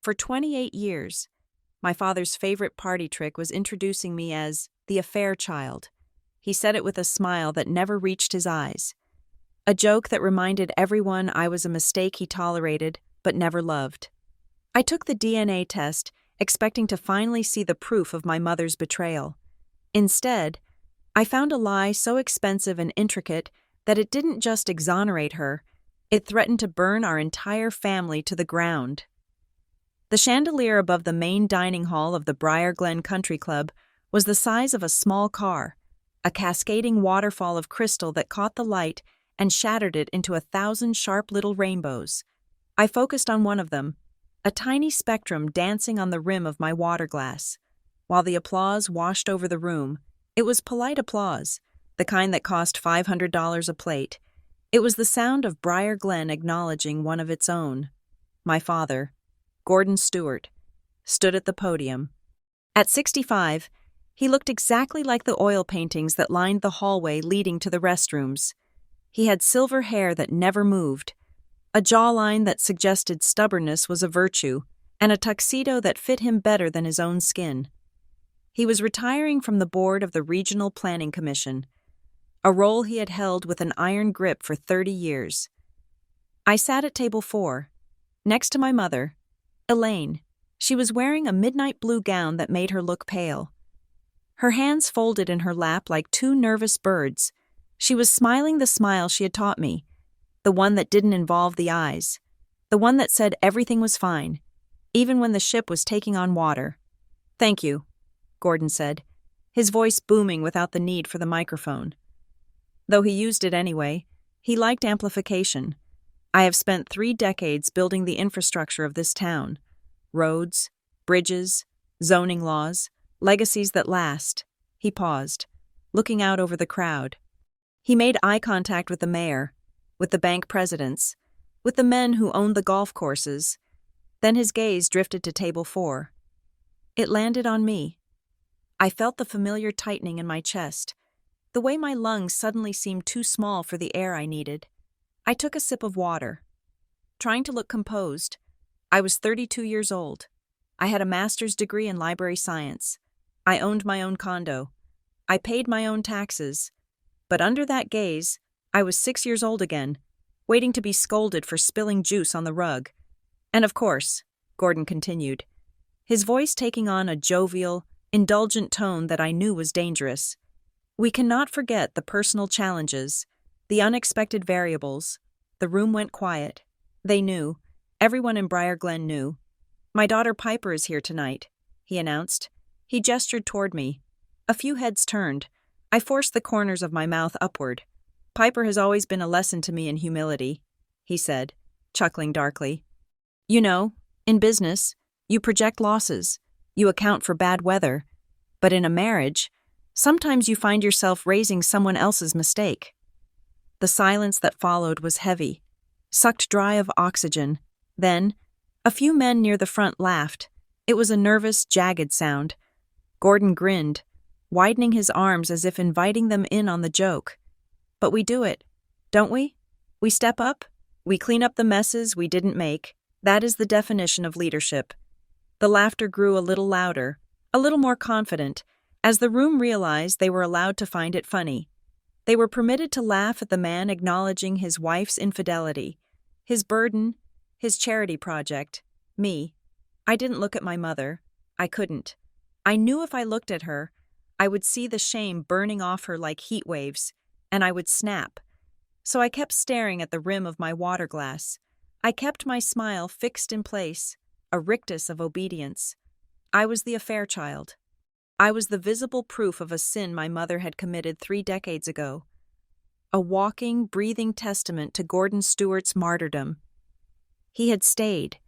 For 28 years, my father's favorite party trick was introducing me as the affair child. He said it with a smile that never reached his eyes. A joke that reminded everyone I was a mistake he tolerated but never loved. I took the DNA test, expecting to finally see the proof of my mother's betrayal. Instead, I found a lie so expensive and intricate that it didn't just exonerate her, it threatened to burn our entire family to the ground. The chandelier above the main dining hall of the Briar Glen Country Club was the size of a small car, a cascading waterfall of crystal that caught the light and shattered it into 1,000 sharp little rainbows. I focused on one of them, a tiny spectrum dancing on the rim of my water glass. While the applause washed over the room, it was polite applause, the kind that cost $500 a plate. It was the sound of Briar Glen acknowledging one of its own. My father, Gordon Stewart, stood at the podium. At 65, he looked exactly like the oil paintings that lined the hallway leading to the restrooms. He had silver hair that never moved, a jawline that suggested stubbornness was a virtue, and a tuxedo that fit him better than his own skin. He was retiring from the board of the Regional Planning Commission, a role he had held with an iron grip for 30 years. I sat at table 4, next to my mother, Elaine. She was wearing a midnight blue gown that made her look pale. Her hands folded in her lap like two nervous birds. She was smiling the smile she had taught me, the one that didn't involve the eyes, the one that said everything was fine, even when the ship was taking on water. "Thank you," Gordon said, his voice booming without the need for the microphone. Though he used it anyway, he liked amplification. "I have spent 3 decades building the infrastructure of this town. Roads, bridges, zoning laws, legacies that last." He paused, looking out over the crowd. He made eye contact with the mayor, with the bank presidents, with the men who owned the golf courses. Then his gaze drifted to table 4. It landed on me. I felt the familiar tightening in my chest, the way my lungs suddenly seemed too small for the air I needed. I took a sip of water, trying to look composed. I was 32 years old. I had a master's degree in library science. I owned my own condo. I paid my own taxes. But under that gaze, I was 6 years old again, waiting to be scolded for spilling juice on the rug. "And of course," Gordon continued, his voice taking on a jovial, indulgent tone that I knew was dangerous, "we cannot forget the personal challenges, the unexpected variables." The room went quiet. They knew. Everyone in Briar Glen knew. "My daughter Piper is here tonight," he announced. He gestured toward me. A few heads turned. I forced the corners of my mouth upward. "Piper has always been a lesson to me in humility," he said, chuckling darkly. "You know, in business, you project losses, you account for bad weather, but in a marriage, sometimes you find yourself raising someone else's mistake." The silence that followed was heavy, sucked dry of oxygen. Then, a few men near the front laughed. It was a nervous, jagged sound. Gordon grinned, widening his arms as if inviting them in on the joke. "But we do it, don't we? We step up, we clean up the messes we didn't make. That is the definition of leadership." The laughter grew a little louder, a little more confident, as the room realized they were allowed to find it funny. They were permitted to laugh at the man acknowledging his wife's infidelity, his burden, his charity project, me. I didn't look at my mother. I couldn't. I knew if I looked at her, I would see the shame burning off her like heat waves, and I would snap. So I kept staring at the rim of my water glass. I kept my smile fixed in place, a rictus of obedience. I was the affair child. I was the visible proof of a sin my mother had committed 3 decades ago. A walking, breathing testament to Gordon Stewart's martyrdom. He had stayed.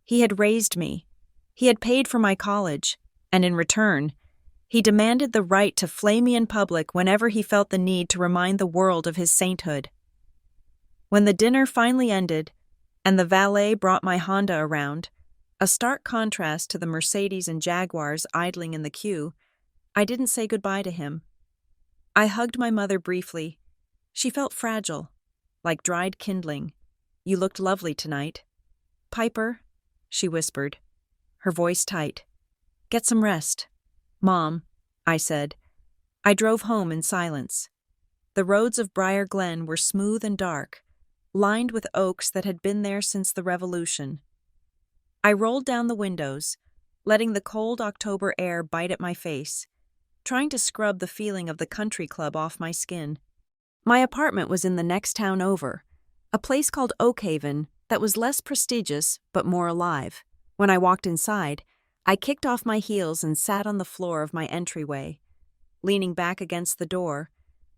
He had raised me. He had paid for my college, and in return, he demanded the right to flay me in public whenever he felt the need to remind the world of his sainthood. When the dinner finally ended, and the valet brought my Honda around, a stark contrast to the Mercedes and Jaguars idling in the queue, I didn't say goodbye to him. I hugged my mother briefly. She felt fragile, like dried kindling. "You looked lovely tonight." "Piper," she whispered, her voice tight. "Get some rest." "Mom," I said. I drove home in silence. The roads of Briar Glen were smooth and dark, lined with oaks that had been there since the Revolution. I rolled down the windows, letting the cold October air bite at my face, trying to scrub the feeling of the country club off my skin. My apartment was in the next town over, a place called Oakhaven that was less prestigious but more alive. When I walked inside, I kicked off my heels and sat on the floor of my entryway, leaning back against the door.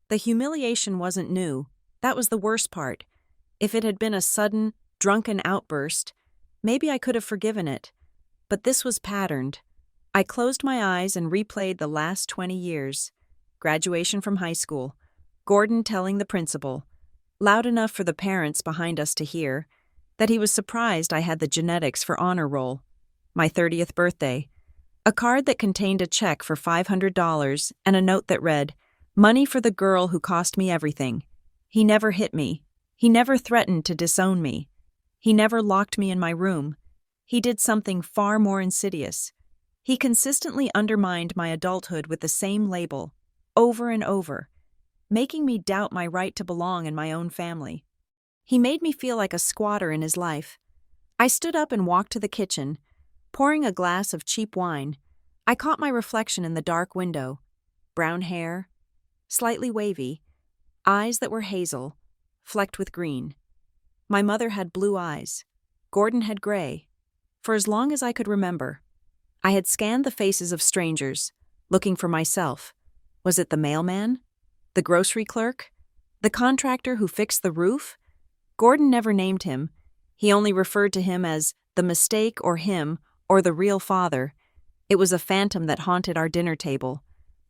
The humiliation wasn't new. That was the worst part. If it had been a sudden, drunken outburst, maybe I could have forgiven it. But this was patterned. I closed my eyes and replayed the last 20 years. Graduation from high school. Gordon telling the principal, loud enough for the parents behind us to hear, that he was surprised I had the genetics for honor roll. My 30th birthday. A card that contained a check for $500 and a note that read, "Money for the girl who cost me everything." He never hit me. He never threatened to disown me. He never locked me in my room. He did something far more insidious. He consistently undermined my adulthood with the same label, over and over, making me doubt my right to belong in my own family. He made me feel like a squatter in his life. I stood up and walked to the kitchen, pouring a glass of cheap wine. I caught my reflection in the dark window. Brown hair, slightly wavy, eyes that were hazel, flecked with green. My mother had blue eyes. Gordon had gray. For as long as I could remember, I had scanned the faces of strangers, looking for myself. Was it the mailman? The grocery clerk? The contractor who fixed the roof? Gordon never named him. He only referred to him as the mistake or him or the real father. It was a phantom that haunted our dinner table.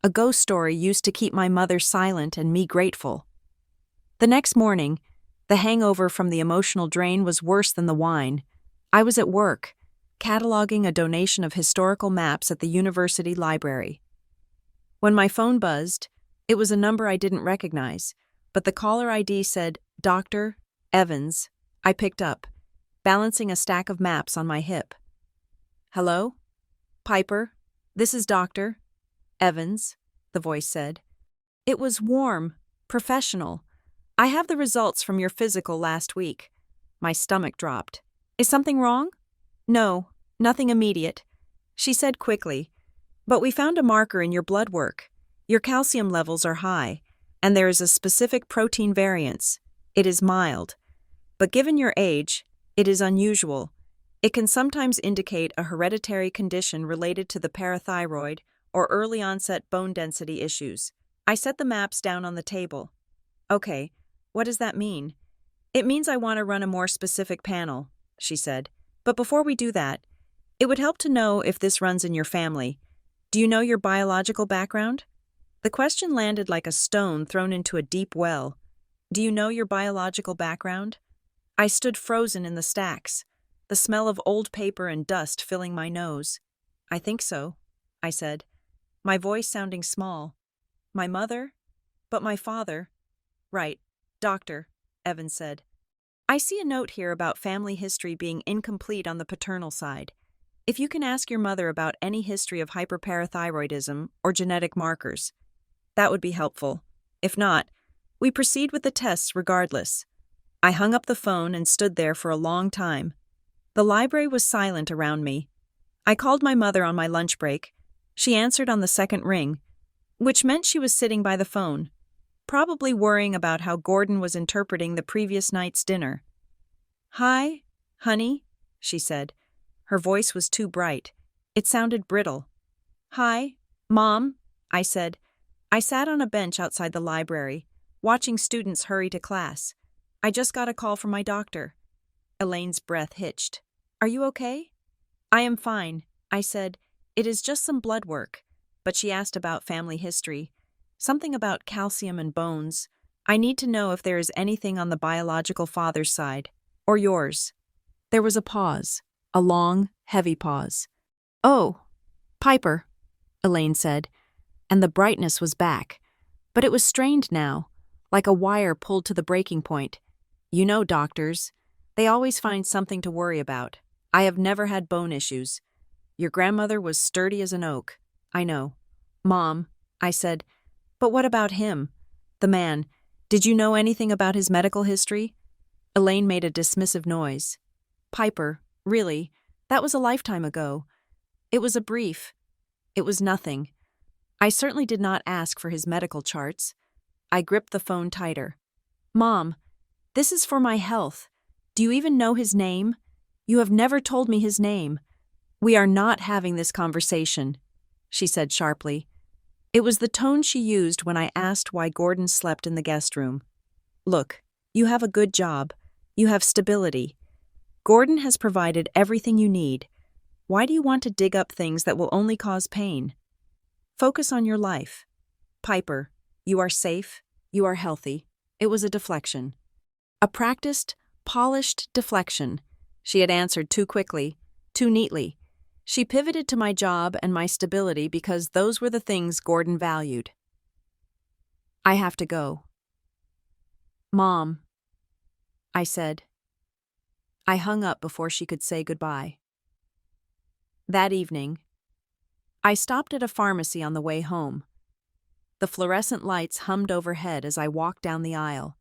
A ghost story used to keep my mother silent and me grateful. The next morning, the hangover from the emotional drain was worse than the wine. I was at work, cataloging a donation of historical maps at the university library. When my phone buzzed, it was a number I didn't recognize, but the caller ID said, "Dr. Evans." I picked up, balancing a stack of maps on my hip. "Hello? Piper, this is Dr. Evans," the voice said. It was warm, professional. "I have the results from your physical last week." My stomach dropped. "Is something wrong?" "No, nothing immediate," she said quickly. "But we found a marker in your blood work. Your calcium levels are high, and there is a specific protein variance. It is mild. But given your age, it is unusual. It can sometimes indicate a hereditary condition related to the parathyroid or early-onset bone density issues." I set the maps down on the table. "Okay, what does that mean?" "It means I want to run a more specific panel," she said. "But before we do that, it would help to know if this runs in your family. Do you know your biological background?" The question landed like a stone thrown into a deep well. "Do you know your biological background?" I stood frozen in the stacks, the smell of old paper and dust filling my nose. "I think so," I said, my voice sounding small. "My mother? But my father?" "Right, Doctor," Evans said. "I see a note here about family history being incomplete on the paternal side. If you can ask your mother about any history of hyperparathyroidism or genetic markers, that would be helpful. If not, we proceed with the tests regardless." I hung up the phone and stood there for a long time. The library was silent around me. I called my mother on my lunch break. She answered on the second ring, which meant she was sitting by the phone, probably worrying about how Gordon was interpreting the previous night's dinner. "Hi, honey," she said. Her voice was too bright. It sounded brittle. "Hi, Mom," I said. I sat on a bench outside the library, watching students hurry to class. "I just got a call from my doctor." Elaine's breath hitched. "Are you okay?" "I am fine," I said. "It is just some blood work." But she asked about family history. Something about calcium and bones. "I need to know if there is anything on the biological father's side. Or yours." There was a pause. A long, heavy pause. "Oh, Piper," Elaine said, and the brightness was back. But it was strained now, like a wire pulled to the breaking point. "You know doctors. They always find something to worry about. I have never had bone issues." Your grandmother was sturdy as an oak. I know. Mom, I said, but what about him? The man. Did you know anything about his medical history? Elaine made a dismissive noise. Piper, really, that was a lifetime ago. It was a brief. It was nothing. I certainly did not ask for his medical charts. I gripped the phone tighter. Mom, this is for my health. Do you even know his name? You have never told me his name. We are not having this conversation, she said sharply. It was the tone she used when I asked why Gordon slept in the guest room. Look, you have a good job. You have stability. Gordon has provided everything you need. Why do you want to dig up things that will only cause pain? Focus on your life. Piper, you are safe. You are healthy. It was a deflection. A practiced, polished deflection. She had answered too quickly, too neatly. She pivoted to my job and my stability because those were the things Gordon valued. I have to go. Mom, I said. I hung up before she could say goodbye. That evening, I stopped at a pharmacy on the way home. The fluorescent lights hummed overhead as I walked down the aisle.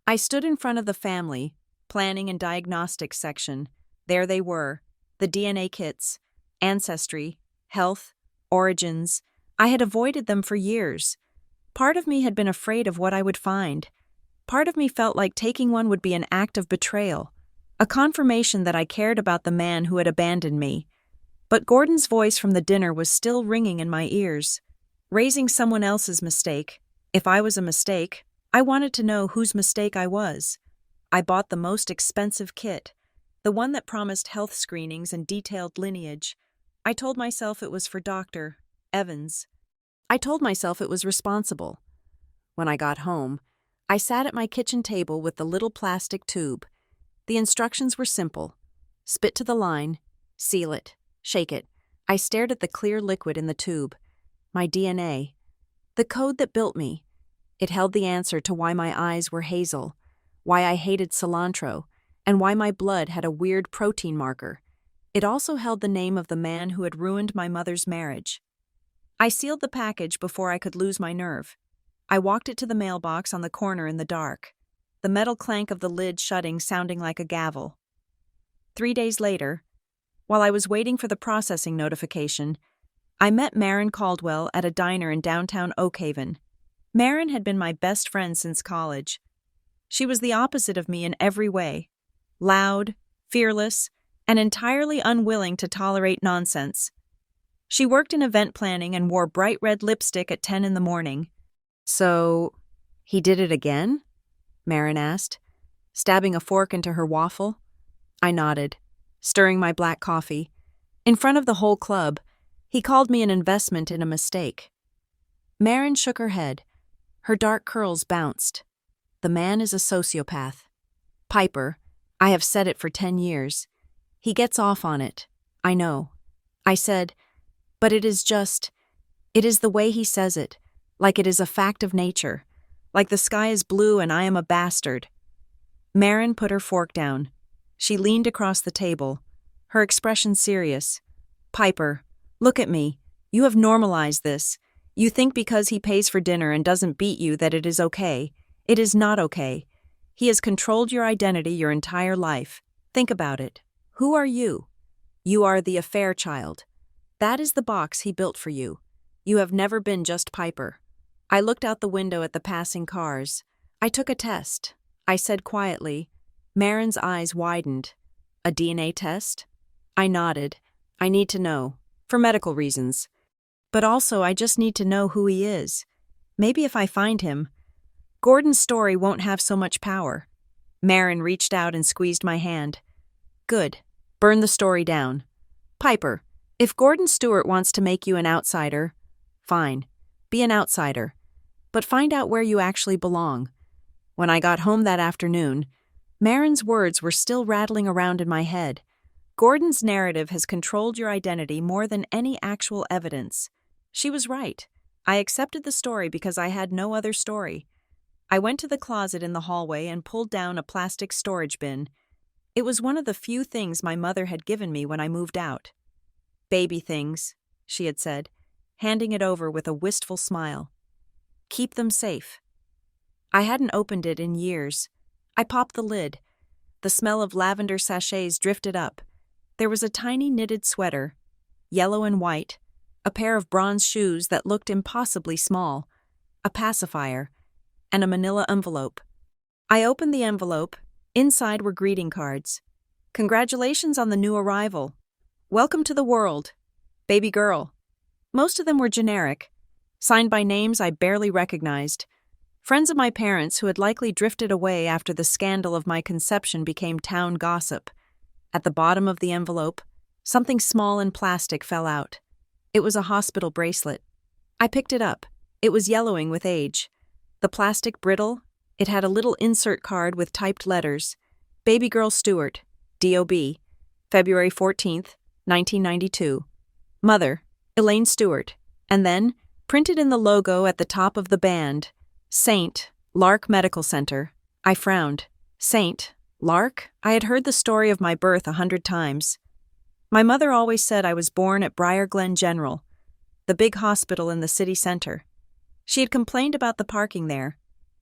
I stood in front of the family, planning and diagnostics section. There they were, the DNA kits, ancestry, health, origins. I had avoided them for years. Part of me had been afraid of what I would find. Part of me felt like taking one would be an act of betrayal, a confirmation that I cared about the man who had abandoned me. But Gordon's voice from the dinner was still ringing in my ears, raising someone else's mistake. If I was a mistake, I wanted to know whose mistake I was. I bought the most expensive kit, the one that promised health screenings and detailed lineage. I told myself it was for Dr. Evans. I told myself it was responsible. When I got home, I sat at my kitchen table with the little plastic tube. The instructions were simple. Spit to the line, seal it, shake it. I stared at the clear liquid in the tube. My DNA. The code that built me. It held the answer to why my eyes were hazel, why I hated cilantro, and why my blood had a weird protein marker. It also held the name of the man who had ruined my mother's marriage. I sealed the package before I could lose my nerve. I walked it to the mailbox on the corner in the dark, the metal clank of the lid shutting sounding like a gavel. 3 days later, while I was waiting for the processing notification, I met Maren Caldwell at a diner in downtown Oakhaven. Maren had been my best friend since college. She was the opposite of me in every way. Loud, fearless, and entirely unwilling to tolerate nonsense. She worked in event planning and wore bright red lipstick at 10 in the morning. So, he did it again? Maren asked, stabbing a fork into her waffle. I nodded, stirring my black coffee. In front of the whole club, he called me an investment in a mistake. Maren shook her head. Her dark curls bounced. The man is a sociopath. Piper, I have said it for 10 years. He gets off on it. I know. I said, but it is the way he says it, like it is a fact of nature, like the sky is blue and I am a bastard. Maren put her fork down. She leaned across the table, her expression serious. Piper, look at me. You have normalized this. You think because he pays for dinner and doesn't beat you that it is okay. It is not okay. He has controlled your identity your entire life. Think about it. Who are you? You are the affair child. That is the box he built for you. You have never been just Piper. I looked out the window at the passing cars. I took a test. I said quietly. Maren's eyes widened. A DNA test? I nodded. I need to know. For medical reasons. But also I just need to know who he is. Maybe if I find him, Gordon's story won't have so much power. Maren reached out and squeezed my hand. Good. Burn the story down. Piper, if Gordon Stewart wants to make you an outsider, fine. Be an outsider. But find out where you actually belong. When I got home that afternoon, Maren's words were still rattling around in my head. Gordon's narrative has controlled your identity more than any actual evidence. She was right. I accepted the story because I had no other story. I went to the closet in the hallway and pulled down a plastic storage bin. It was one of the few things my mother had given me when I moved out. Baby things, she had said, handing it over with a wistful smile. Keep them safe. I hadn't opened it in years. I popped the lid. The smell of lavender sachets drifted up. There was a tiny knitted sweater, yellow and white, a pair of bronze shoes that looked impossibly small, a pacifier, and a manila envelope. I opened the envelope. Inside were greeting cards. Congratulations on the new arrival. Welcome to the world. Baby girl. Most of them were generic, signed by names I barely recognized. Friends of my parents who had likely drifted away after the scandal of my conception became town gossip. At the bottom of the envelope, something small and plastic fell out. It was a hospital bracelet. I picked it up. It was yellowing with age. The plastic brittle, it had a little insert card with typed letters. Baby girl Stewart, D.O.B., February 14th, 1992. Mother, Elaine Stewart. And then, printed in the logo at the top of the band, St. Lark Medical Center. I frowned. St. Lark? I had heard the story of my birth 100 times. My mother always said I was born at Briar Glen General, the big hospital in the city center. She had complained about the parking there.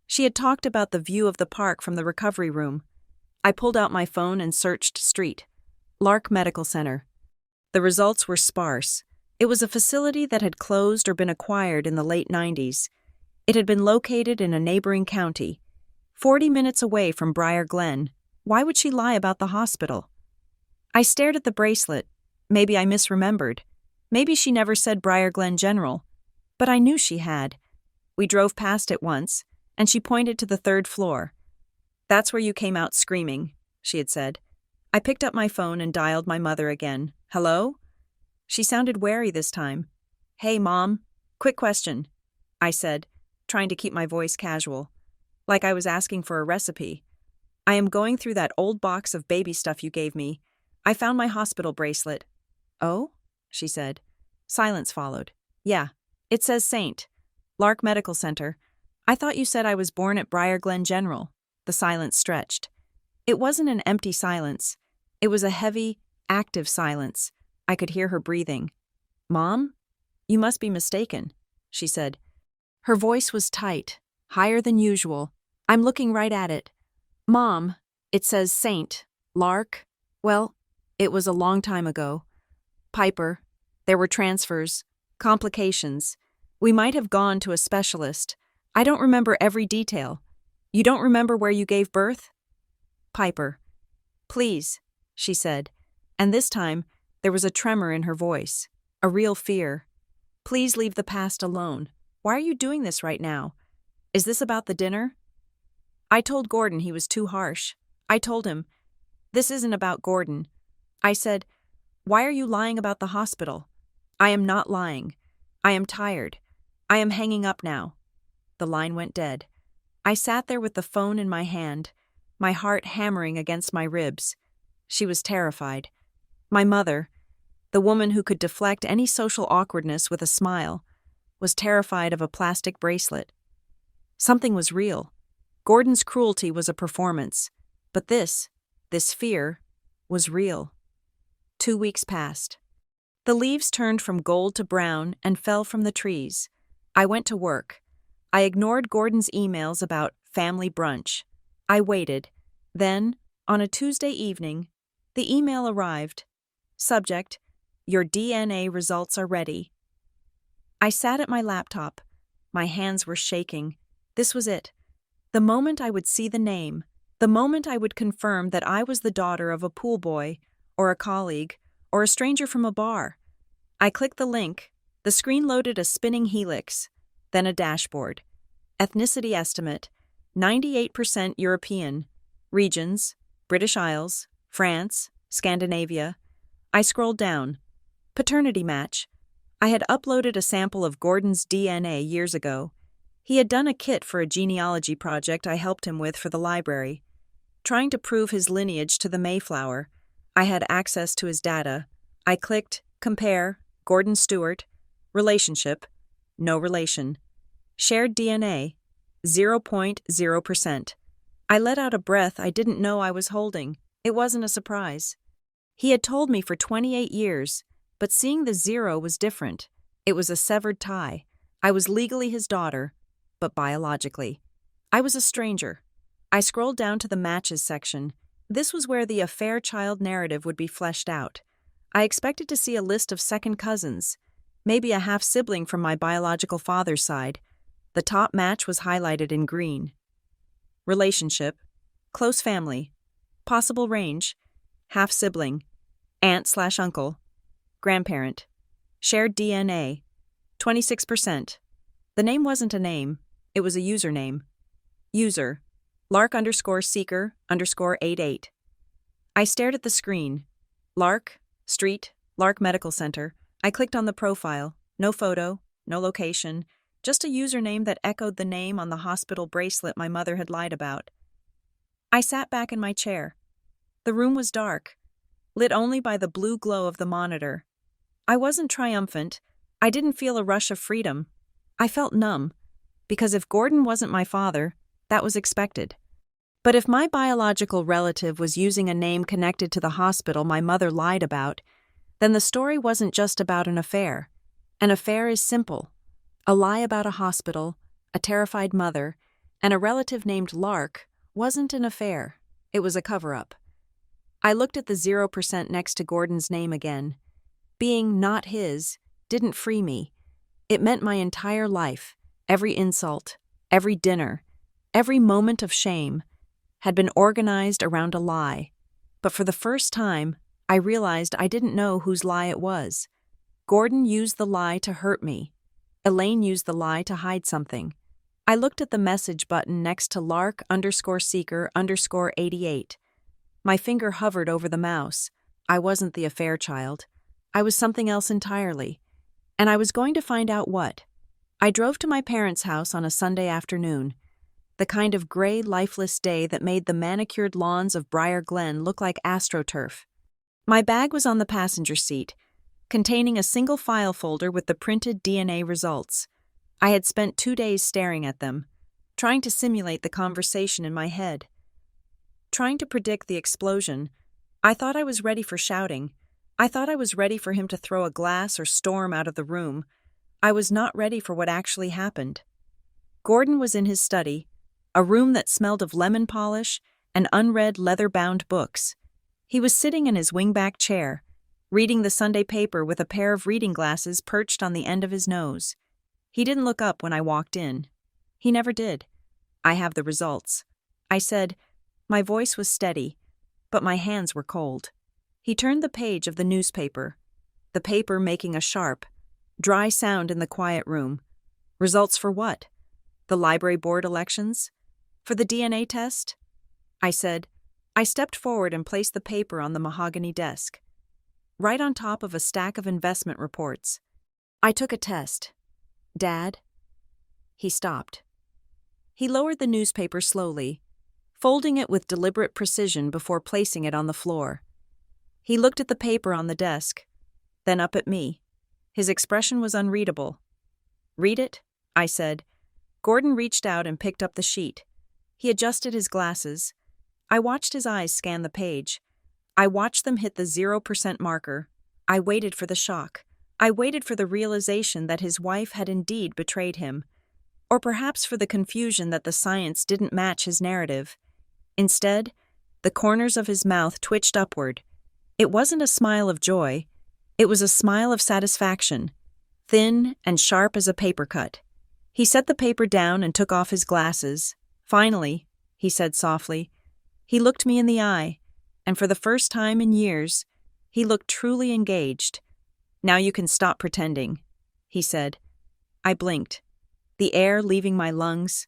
She had talked about the view of the park from the recovery room. I pulled out my phone and searched street. Lark Medical Center. The results were sparse. It was a facility that had closed or been acquired in the late 90s. It had been located in a neighboring county, 40 minutes away from Briar Glen. Why would she lie about the hospital? I stared at the bracelet. Maybe I misremembered. Maybe she never said Briar Glen General. But I knew she had. We drove past it once, and she pointed to the 3rd floor. That's where you came out screaming, she had said. I picked up my phone and dialed my mother again. Hello? She sounded wary this time. Hey, Mom. Quick question, I said, trying to keep my voice casual, like I was asking for a recipe. I am going through that old box of baby stuff you gave me. I found my hospital bracelet. Oh? She said. Silence followed. Yeah, it says St. Lark Medical Center. I thought you said I was born at Briar Glen General. The silence stretched. It wasn't an empty silence. It was a heavy, active silence. I could hear her breathing. Mom? You must be mistaken, she said. Her voice was tight, higher than usual. I'm looking right at it. Mom, it says St. Lark. Well, it was a long time ago. Piper. There were transfers, complications. We might have gone to a specialist. I don't remember every detail. You don't remember where you gave birth? Piper. Please, she said, and this time there was a tremor in her voice, a real fear. Please leave the past alone. Why are you doing this right now? Is this about the dinner? I told Gordon he was too harsh. I told him, this isn't about Gordon. I said, why are you lying about the hospital? I am not lying. I am tired. I am hanging up now. The line went dead. I sat there with the phone in my hand, my heart hammering against my ribs. She was terrified. My mother, the woman who could deflect any social awkwardness with a smile, was terrified of a plastic bracelet. Something was real. Gordon's cruelty was a performance, but this fear, was real. 2 weeks passed. The leaves turned from gold to brown and fell from the trees. I went to work. I ignored Gordon's emails about family brunch. I waited. Then, on a Tuesday evening, the email arrived. Subject, your DNA results are ready. I sat at my laptop. My hands were shaking. This was it. The moment I would see the name, the moment I would confirm that I was the daughter of a pool boy, or a colleague, or a stranger from a bar. I clicked the link. The screen loaded a spinning helix, then a dashboard. Ethnicity estimate, 98% European. Regions, British Isles, France, Scandinavia. I scrolled down. Paternity match. I had uploaded a sample of Gordon's DNA years ago. He had done a kit for a genealogy project I helped him with for the library. Trying to prove his lineage to the Mayflower, I had access to his data. I clicked Compare, Gordon Stewart, Relationship, No relation. Shared DNA, 0.0%. I let out a breath I didn't know I was holding. It wasn't a surprise. He had told me for 28 years, But seeing the 0 was different. It was a severed tie. I was legally his daughter, but biologically, I was a stranger. I scrolled down to the matches section. This was where the affair child narrative would be fleshed out. I expected to see a list of second cousins, maybe a half-sibling from my biological father's side. The top match was highlighted in green. Relationship, close family, possible range, half-sibling, aunt/uncle, grandparent, shared DNA, 26%. The name wasn't a name, it was a username. User, Lark_Seeker_88. I stared at the screen. Lark, Street, Lark Medical Center. I clicked on the profile. No photo, no location, just a username that echoed the name on the hospital bracelet my mother had lied about. I sat back in my chair. The room was dark, lit only by the blue glow of the monitor. I wasn't triumphant. I didn't feel a rush of freedom. I felt numb, because if Gordon wasn't my father, that was expected. But if my biological relative was using a name connected to the hospital my mother lied about, then the story wasn't just about an affair. An affair is simple. A lie about a hospital, a terrified mother, and a relative named Lark wasn't an affair. It was a cover-up. I looked at the 0% next to Gordon's name again. Being not his didn't free me. It meant my entire life, every insult, every dinner, every moment of shame, had been organized around a lie. But for the first time, I realized I didn't know whose lie it was. Gordon used the lie to hurt me. Elaine used the lie to hide something. I looked at the message button next to Lark_Seeker_88. My finger hovered over the mouse. I wasn't the affair child. I was something else entirely. And I was going to find out what. I drove to my parents' house on a Sunday afternoon. The kind of gray, lifeless day that made the manicured lawns of Briar Glen look like astroturf. My bag was on the passenger seat, containing a single file folder with the printed DNA results. I had spent 2 days staring at them, trying to simulate the conversation in my head. Trying to predict the explosion. I thought I was ready for shouting. I thought I was ready for him to throw a glass or storm out of the room. I was not ready for what actually happened. Gordon was in his study, a room that smelled of lemon polish and unread leather-bound books. He was sitting in his wingback chair, reading the Sunday paper with a pair of reading glasses perched on the end of his nose. He didn't look up when I walked in. He never did. I have the results. I said. My voice was steady, but my hands were cold. He turned the page of the newspaper, the paper making a sharp, dry sound in the quiet room. Results for what? The library board elections? For the DNA test? I said. I stepped forward and placed the paper on the mahogany desk, right on top of a stack of investment reports. I took a test. Dad? He stopped. He lowered the newspaper slowly, folding it with deliberate precision before placing it on the floor. He looked at the paper on the desk, then up at me. His expression was unreadable. Read it? I said. Gordon reached out and picked up the sheet. He adjusted his glasses. I watched his eyes scan the page. I watched them hit the 0% marker. I waited for the shock. I waited for the realization that his wife had indeed betrayed him, or perhaps for the confusion that the science didn't match his narrative. Instead, the corners of his mouth twitched upward. It wasn't a smile of joy. It was a smile of satisfaction, thin and sharp as a paper cut. He set the paper down and took off his glasses. Finally, he said softly. He looked me in the eye, and for the first time in years, he looked truly engaged. Now you can stop pretending, he said. I blinked, the air leaving my lungs.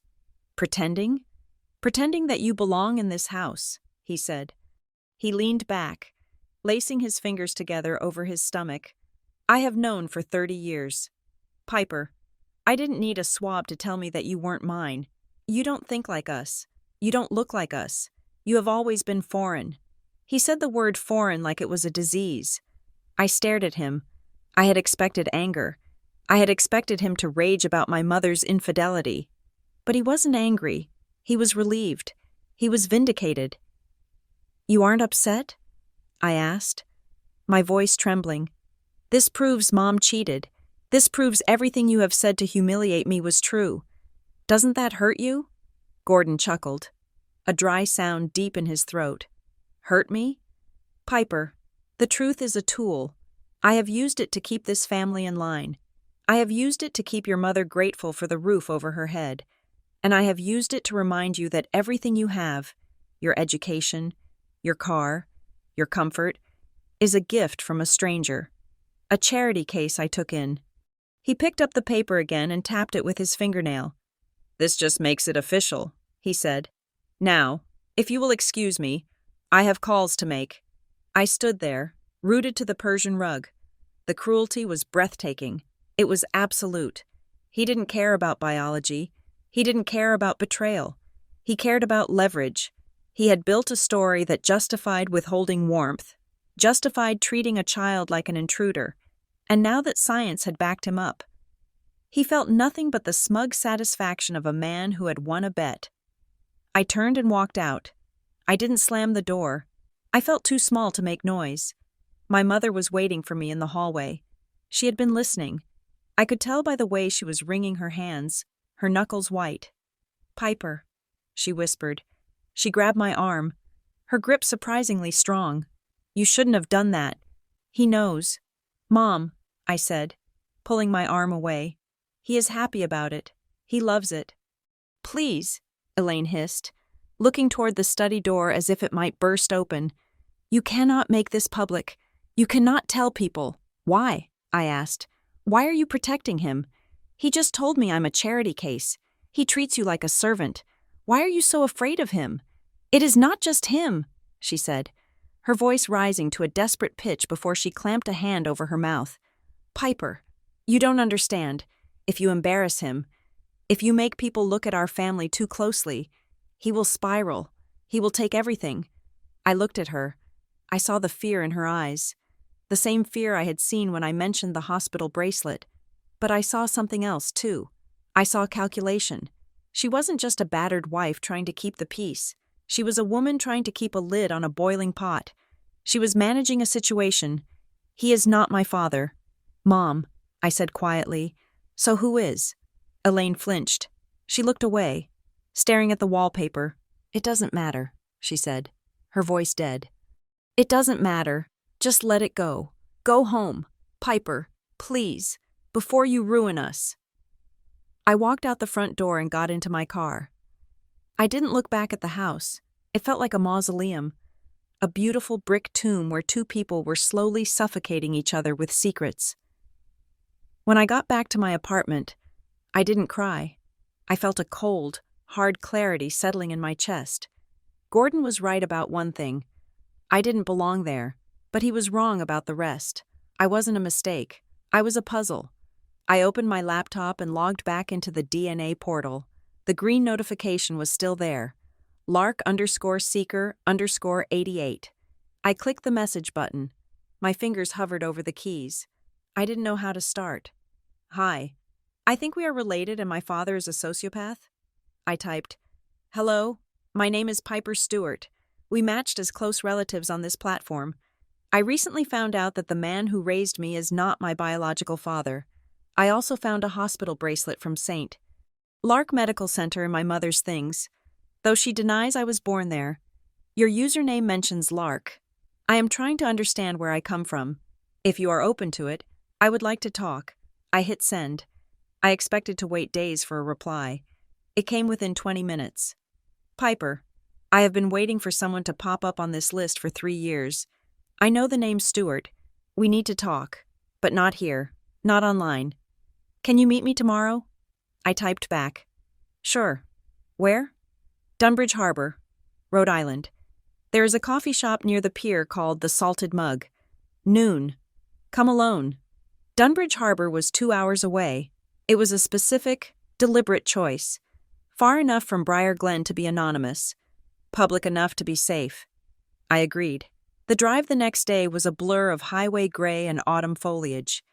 Pretending? Pretending that you belong in this house, he said. He leaned back, lacing his fingers together over his stomach. I have known for 30 years. Piper, I didn't need a swab to tell me that you weren't mine. You don't think like us. You don't look like us. You have always been foreign. He said the word foreign like it was a disease. I stared at him. I had expected anger. I had expected him to rage about my mother's infidelity. But he wasn't angry. He was relieved. He was vindicated. You aren't upset? I asked, my voice trembling. This proves Mom cheated. This proves everything you have said to humiliate me was true. Doesn't that hurt you?" Gordon chuckled, a dry sound deep in his throat. "Hurt me? Piper, the truth is a tool. I have used it to keep this family in line. I have used it to keep your mother grateful for the roof over her head. And I have used it to remind you that everything you have, your education, your car, your comfort, is a gift from a stranger. A charity case I took in." He picked up the paper again and tapped it with his fingernail. "This just makes it official," he said. "Now, if you will excuse me, I have calls to make." I stood there, rooted to the Persian rug. The cruelty was breathtaking. It was absolute. He didn't care about biology. He didn't care about betrayal. He cared about leverage. He had built a story that justified withholding warmth, justified treating a child like an intruder, and now that science had backed him up, he felt nothing but the smug satisfaction of a man who had won a bet. I turned and walked out. I didn't slam the door. I felt too small to make noise. My mother was waiting for me in the hallway. She had been listening. I could tell by the way she was wringing her hands, her knuckles white. "Piper," she whispered. She grabbed my arm, her grip surprisingly strong. "You shouldn't have done that. He knows." "Mom," I said, pulling my arm away. "He is happy about it. He loves it." "Please," Elaine hissed, looking toward the study door as if it might burst open. "You cannot make this public. You cannot tell people." "Why?" I asked. "Why are you protecting him? He just told me I'm a charity case. He treats you like a servant. Why are you so afraid of him?" "It is not just him," she said, her voice rising to a desperate pitch before she clamped a hand over her mouth. "Piper, you don't understand. If you embarrass him, if you make people look at our family too closely, he will spiral. He will take everything." I looked at her. I saw the fear in her eyes, the same fear I had seen when I mentioned the hospital bracelet. But I saw something else, too. I saw calculation. She wasn't just a battered wife trying to keep the peace. She was a woman trying to keep a lid on a boiling pot. She was managing a situation. "He is not my father." "Mom," I said quietly. "So who is?" Elaine flinched. She looked away, staring at the wallpaper. "It doesn't matter," she said, her voice dead. "It doesn't matter. Just let it go. Go home. Piper, please, before you ruin us." I walked out the front door and got into my car. I didn't look back at the house. It felt like a mausoleum, a beautiful brick tomb where two people were slowly suffocating each other with secrets. When I got back to my apartment, I didn't cry. I felt a cold, hard clarity settling in my chest. Gordon was right about one thing. I didn't belong there, but he was wrong about the rest. I wasn't a mistake. I was a puzzle. I opened my laptop and logged back into the DNA portal. The green notification was still there. Lark_seeker_88. I clicked the message button. My fingers hovered over the keys. I didn't know how to start. "Hi. I think we are related and my father is a sociopath." I typed. "Hello, my name is Piper Stewart. We matched as close relatives on this platform. I recently found out that the man who raised me is not my biological father. I also found a hospital bracelet from St. Lark Medical Center in my mother's things, though she denies I was born there. Your username mentions Lark. I am trying to understand where I come from. If you are open to it, I would like to talk." I hit send. I expected to wait days for a reply. It came within 20 minutes. "Piper, I have been waiting for someone to pop up on this list for 3 years. I know the name Stewart. We need to talk, but not here, not online. Can you meet me tomorrow?" I typed back. "Sure. Where?" "Dunbridge Harbor, Rhode Island. There is a coffee shop near the pier called the Salted Mug. Noon. Come alone." Dunbridge Harbor was 2 hours away. It was a specific, deliberate choice. Far enough from Briar Glen to be anonymous. Public enough to be safe. I agreed. The drive the next day was a blur of highway gray and autumn foliage.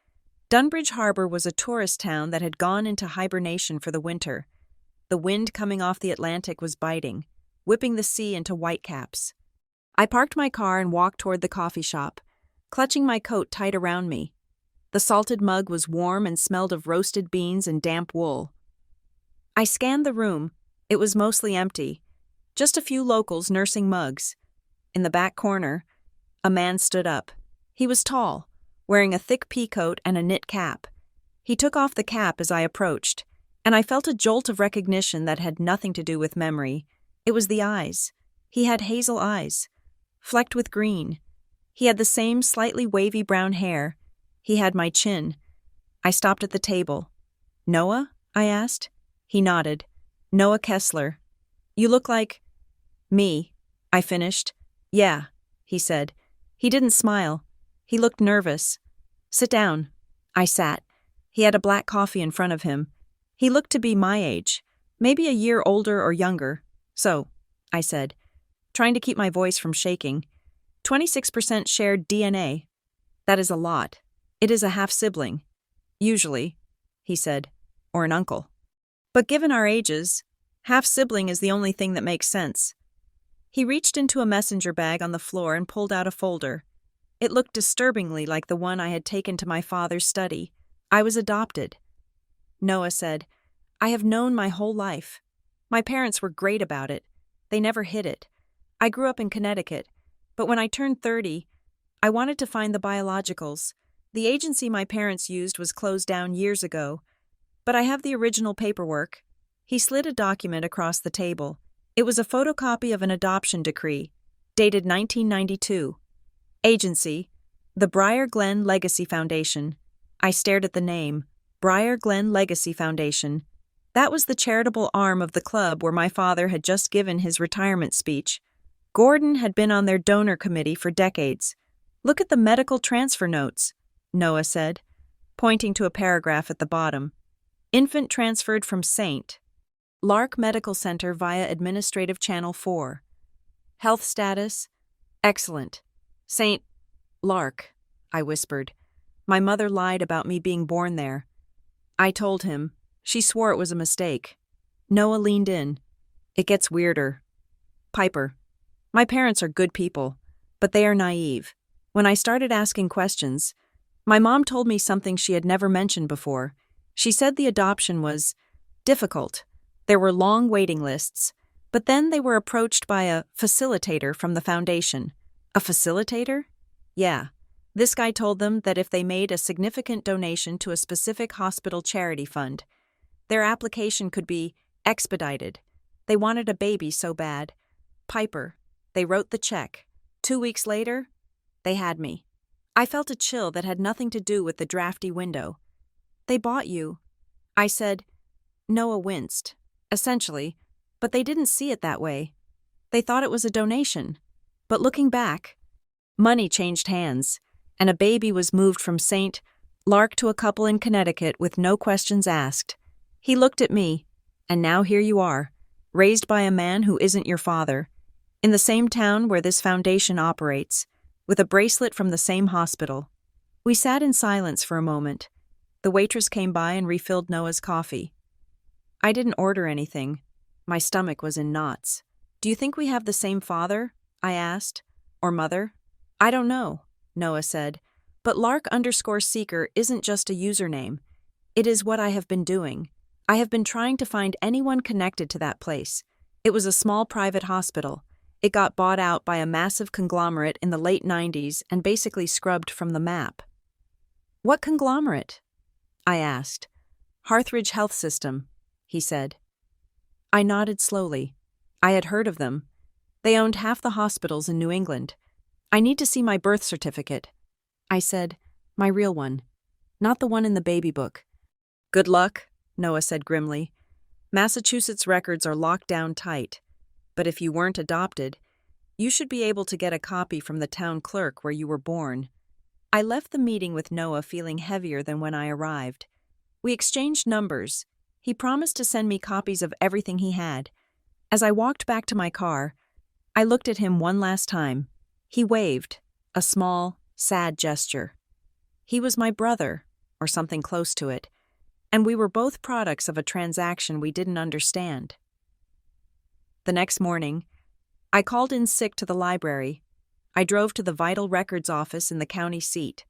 Dunbridge Harbor was a tourist town that had gone into hibernation for the winter. The wind coming off the Atlantic was biting, whipping the sea into whitecaps. I parked my car and walked toward the coffee shop, clutching my coat tight around me. The salted mug was warm and smelled of roasted beans and damp wool. I scanned the room. It was mostly empty. Just a few locals nursing mugs. In the back corner, a man stood up. He was tall, wearing a thick peacoat and a knit cap. He took off the cap as I approached, and I felt a jolt of recognition that had nothing to do with memory. It was the eyes. He had hazel eyes, flecked with green. He had the same slightly wavy brown hair. He had my chin. I stopped at the table. "Noah?" I asked. He nodded. "Noah Kessler. You look like—" "Me," I finished. "Yeah," he said. He didn't smile. He looked nervous. "Sit down." I sat. He had a black coffee in front of him. He looked to be my age, maybe a year older or younger. "So," I said, trying to keep my voice from shaking, 26% shared DNA. "That is a lot. It is a half-sibling. Usually," he said, "or an uncle. But given our ages, half-sibling is the only thing that makes sense." He reached into a messenger bag on the floor and pulled out a folder. It looked disturbingly like the one I had taken to my father's study. I was adopted. Noah said, "I have known my whole life. My parents were great about it. They never hid it. I grew up in Connecticut, but when I turned 30, I wanted to find the biologicals. The agency my parents used was closed down years ago, but I have the original paperwork." He slid a document across the table. It was a photocopy of an adoption decree, dated 1992. Agency, the Briar Glen Legacy Foundation. I stared at the name, Briar Glen Legacy Foundation. That was the charitable arm of the club where my father had just given his retirement speech. Gordon had been on their donor committee for decades. "Look at the medical transfer notes," Noah said, pointing to a paragraph at the bottom. "Infant transferred from St. Lark Medical Center via Administrative Channel 4. Health status, excellent. St. Lark," I whispered. "My mother lied about me being born there." I told him. She swore it was a mistake. Noah leaned in. "It gets weirder. Piper, my parents are good people, but they are naive. When I started asking questions, my mom told me something she had never mentioned before. She said the adoption was difficult. There were long waiting lists, but then they were approached by a facilitator from the foundation." "A facilitator?" "Yeah. This guy told them that if they made a significant donation to a specific hospital charity fund, their application could be expedited. They wanted a baby so bad. Piper, they wrote the check. 2 weeks later, they had me." I felt a chill that had nothing to do with the drafty window. "They bought you," I said. Noah winced. "Essentially, but they didn't see it that way. They thought it was a donation. But looking back, money changed hands, and a baby was moved from St. Lark to a couple in Connecticut with no questions asked." He looked at me, "And now here you are, raised by a man who isn't your father, in the same town where this foundation operates, with a bracelet from the same hospital." We sat in silence for a moment. The waitress came by and refilled Noah's coffee. I didn't order anything. My stomach was in knots. "Do you think we have the same father?" I asked. "Or mother?" "I don't know," Noah said. "But Lark_Seeker isn't just a username. It is what I have been doing. I have been trying to find anyone connected to that place. It was a small private hospital. It got bought out by a massive conglomerate in the late 90s and basically scrubbed from the map." "What conglomerate?" I asked. "Harthridge Health System," he said. I nodded slowly. I had heard of them. They owned half the hospitals in New England. "I need to see my birth certificate," I said. "My real one, not the one in the baby book." "Good luck," Noah said grimly. "Massachusetts records are locked down tight. But if you weren't adopted, you should be able to get a copy from the town clerk where you were born." I left the meeting with Noah feeling heavier than when I arrived. We exchanged numbers. He promised to send me copies of everything he had. As I walked back to my car, I looked at him one last time. He waved, a small, sad gesture. He was my brother, or something close to it, and we were both products of a transaction we didn't understand. The next morning, I called in sick to the library. I drove to the Vital Records office in the county seat.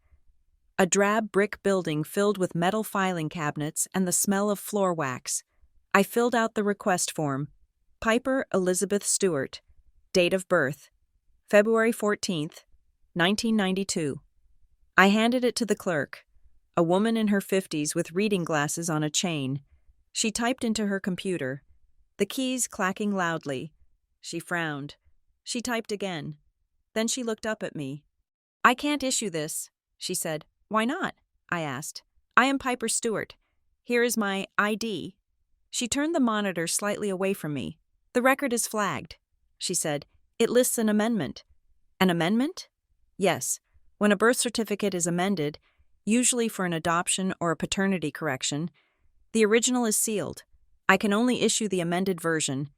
A drab brick building filled with metal filing cabinets and the smell of floor wax. I filled out the request form. Piper Elizabeth Stewart. Date of birth: February 14th, 1992. I handed it to the clerk, a woman in her 50s with reading glasses on a chain. She typed into her computer, the keys clacking loudly. She frowned. She typed again. Then she looked up at me. "I can't issue this," she said. "Why not?" I asked. "I am Piper Stewart. Here is my ID." She turned the monitor slightly away from me. "The record is flagged," she said. "It lists an amendment." "An amendment?" "Yes. When a birth certificate is amended, usually for an adoption or a paternity correction, the original is sealed. I can only issue the amended version."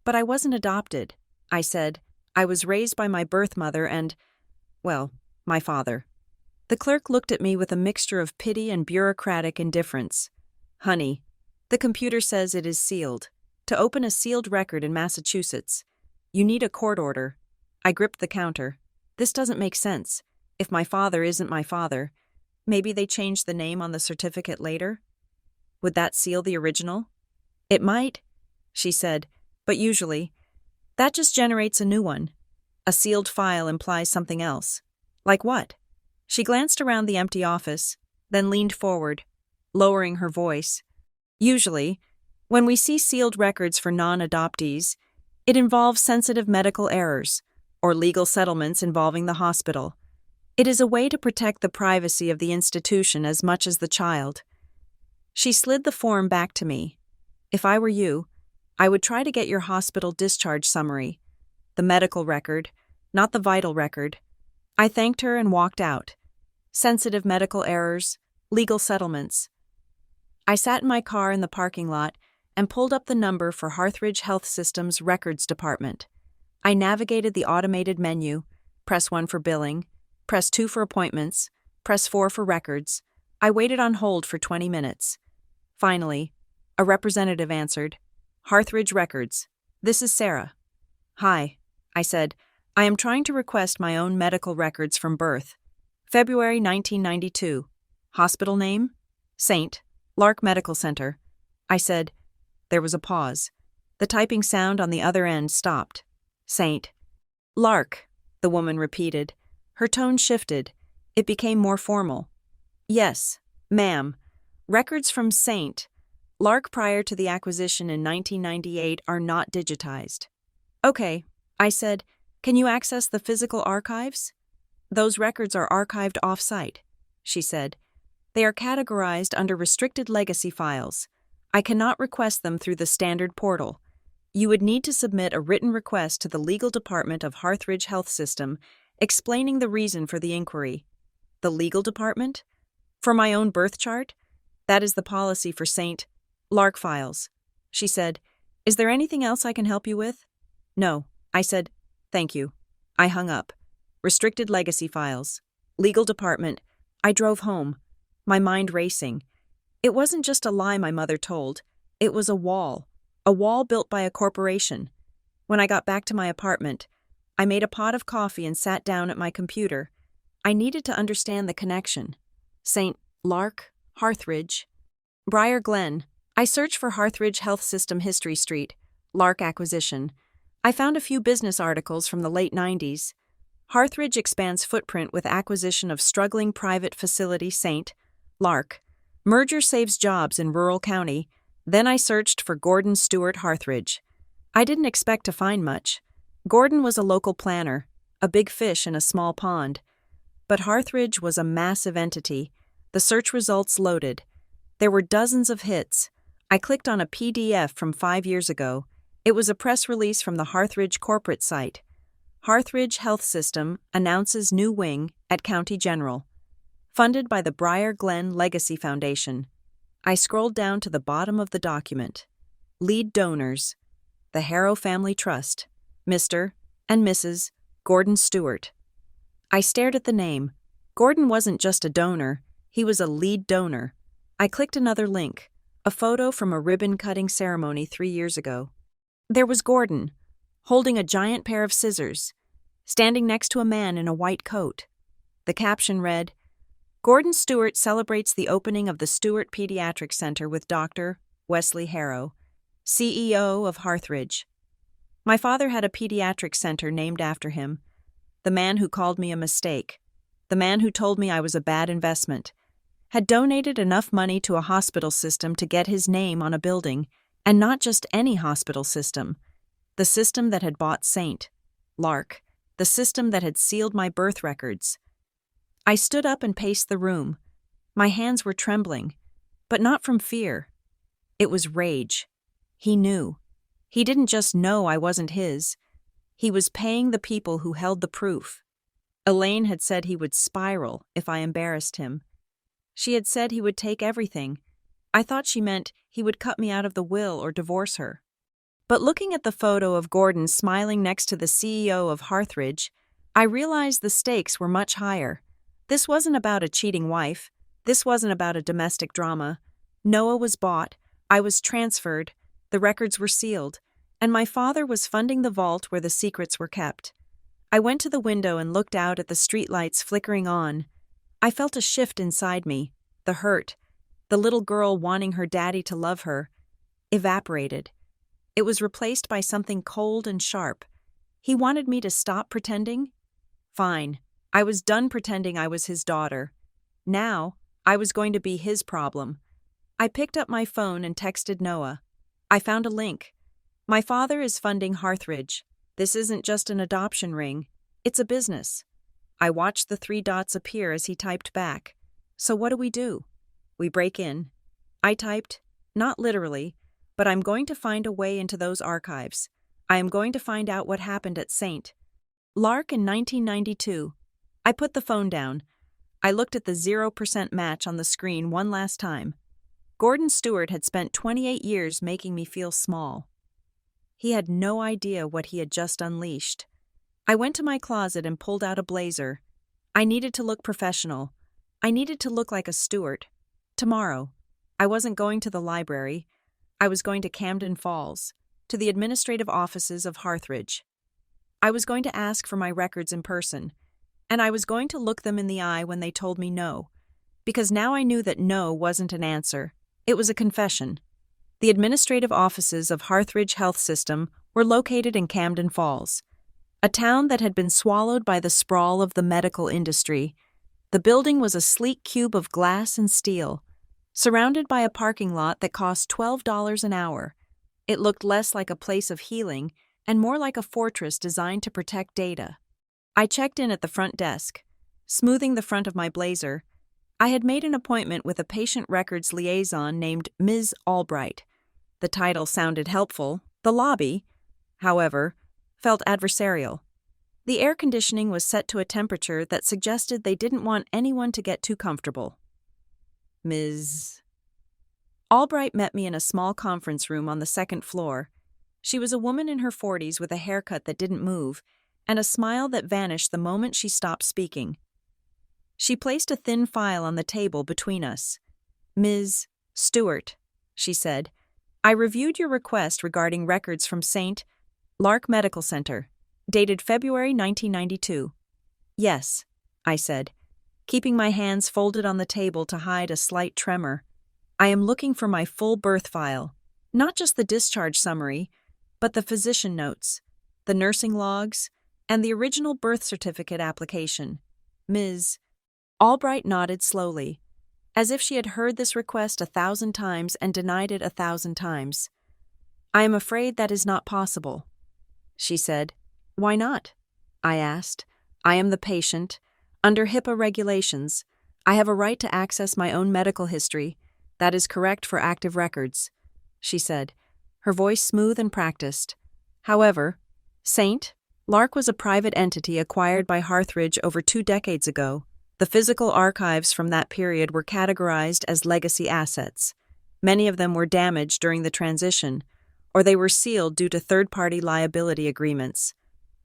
"But I wasn't adopted," I said. "I was raised by my birth mother and, well, my father." The clerk looked at me with a mixture of pity and bureaucratic indifference. "Honey, the computer says it is sealed. To open a sealed record in Massachusetts, you need a court order." I gripped the counter. "This doesn't make sense. If my father isn't my father, maybe they changed the name on the certificate later? Would that seal the original?" "It might," she said, "but usually, that just generates a new one. A sealed file implies something else." "Like what?" She glanced around the empty office, then leaned forward, lowering her voice. "Usually, when we see sealed records for non-adoptees, it involves sensitive medical errors or legal settlements involving the hospital. It is a way to protect the privacy of the institution as much as the child." She slid the form back to me. "If I were you, I would try to get your hospital discharge summary. The medical record, not the vital record." I thanked her and walked out. Sensitive medical errors, legal settlements. I sat in my car in the parking lot and pulled up the number for Harthridge Health System's records department. I navigated the automated menu. Press 1 for billing, press 2 for appointments, press 4 for records. I waited on hold for 20 minutes. Finally, a representative answered. "Harthridge Records. This is Sarah." "Hi," I said. "I am trying to request my own medical records from birth. February 1992. Hospital name? St. Lark Medical Center." I said. There was a pause. The typing sound on the other end stopped. "St. Lark," the woman repeated. Her tone shifted. It became more formal. "Yes, ma'am. Records from St. Lark prior to the acquisition in 1998 are not digitized." "Okay," I said. "Can you access the physical archives?" "Those records are archived off-site," she said. "They are categorized under restricted legacy files. I cannot request them through the standard portal. You would need to submit a written request to the legal department of Harthridge Health System explaining the reason for the inquiry." "The legal department? For my own birth chart? That is the policy for St. Lark files," she said. "Is there anything else I can help you with?" "No," I said. "Thank you." I hung up. Restricted legacy files. Legal department. I drove home, my mind racing. It wasn't just a lie my mother told. It was a wall built by a corporation. When I got back to my apartment, I made a pot of coffee and sat down at my computer. I needed to understand the connection. St. Lark, Harthridge. Briar Glen. I searched for Harthridge Health System History Street, Lark acquisition. I found a few business articles from the late 90s. Harthridge expands footprint with acquisition of struggling private facility St. Lark. Merger saves jobs in rural county. Then I searched for Gordon Stewart Harthridge. I didn't expect to find much. Gordon was a local planner, a big fish in a small pond. But Harthridge was a massive entity. The search results loaded. There were dozens of hits. I clicked on a PDF from 5 years ago. It was a press release from the Harthridge corporate site. Harthridge Health System announces new wing at County General. Funded by the Briar Glen Legacy Foundation. I scrolled down to the bottom of the document. Lead donors. The Harrow Family Trust. Mr. and Mrs. Gordon Stewart. I stared at the name. Gordon wasn't just a donor. He was a lead donor. I clicked another link. A photo from a ribbon-cutting ceremony 3 years ago. There was Gordon, holding a giant pair of scissors, standing next to a man in a white coat. The caption read, Gordon Stewart celebrates the opening of the Stewart Pediatric Center with Dr. Wesley Harrow, CEO of Harthridge. My father had a pediatric center named after him. The man who called me a mistake, the man who told me I was a bad investment, had donated enough money to a hospital system to get his name on a building, and not just any hospital system, the system that had bought St. Lark, the system that had sealed my birth records. I stood up and paced the room. My hands were trembling, but not from fear. It was rage. He knew. He didn't just know I wasn't his. He was paying the people who held the proof. Elaine had said he would spiral if I embarrassed him. She had said he would take everything. I thought she meant he would cut me out of the will or divorce her. But looking at the photo of Gordon smiling next to the CEO of Harthridge, I realized the stakes were much higher. This wasn't about a cheating wife. This wasn't about a domestic drama. Noah was bought. I was transferred. The records were sealed, and my father was funding the vault where the secrets were kept. I went to the window and looked out at the streetlights flickering on. I felt a shift inside me. The hurt, the little girl wanting her daddy to love her, evaporated. It was replaced by something cold and sharp. He wanted me to stop pretending? Fine. I was done pretending I was his daughter. Now, I was going to be his problem. I picked up my phone and texted Noah. I found a link. My father is funding Harthridge. This isn't just an adoption ring. It's a business. I watched the 3 dots appear as he typed back. So what do? We break in. I typed, not literally, but I'm going to find a way into those archives. I am going to find out what happened at St. Lark in 1992. I put the phone down. I looked at the 0% match on the screen one last time. Gordon Stewart had spent 28 years making me feel small. He had no idea what he had just unleashed. I went to my closet and pulled out a blazer. I needed to look professional. I needed to look like a Stewart. Tomorrow, I wasn't going to the library. I was going to Camden Falls, to the administrative offices of Harthridge. I was going to ask for my records in person, and I was going to look them in the eye when they told me no, because now I knew that no wasn't an answer. It was a confession. The administrative offices of Harthridge Health System were located in Camden Falls, a town that had been swallowed by the sprawl of the medical industry. The building was a sleek cube of glass and steel, surrounded by a parking lot that cost $12 an hour. It looked less like a place of healing and more like a fortress designed to protect data. I checked in at the front desk, smoothing the front of my blazer. I had made an appointment with a patient records liaison named Ms. Albright. The title sounded helpful. The lobby, however, felt adversarial. The air conditioning was set to a temperature that suggested they didn't want anyone to get too comfortable. Ms. Albright met me in a small conference room on the second floor. She was a woman in her 40s with a haircut that didn't move and a smile that vanished the moment she stopped speaking. She placed a thin file on the table between us. Ms. Stewart, she said, I reviewed your request regarding records from St. Lark Medical Center, dated February 1992. Yes, I said, keeping my hands folded on the table to hide a slight tremor. I am looking for my full birth file, not just the discharge summary, but the physician notes, the nursing logs, and the original birth certificate application. Ms. Albright nodded slowly, as if she had heard this request 1,000 times and denied it 1,000 times. I am afraid that is not possible, she said. Why not? I asked. I am the patient. Under HIPAA regulations, I have a right to access my own medical history. That is correct for active records, she said, her voice smooth and practiced. However, St. Lark was a private entity acquired by Harthridge over 2 decades ago. The physical archives from that period were categorized as legacy assets. Many of them were damaged during the transition, or they were sealed due to third-party liability agreements.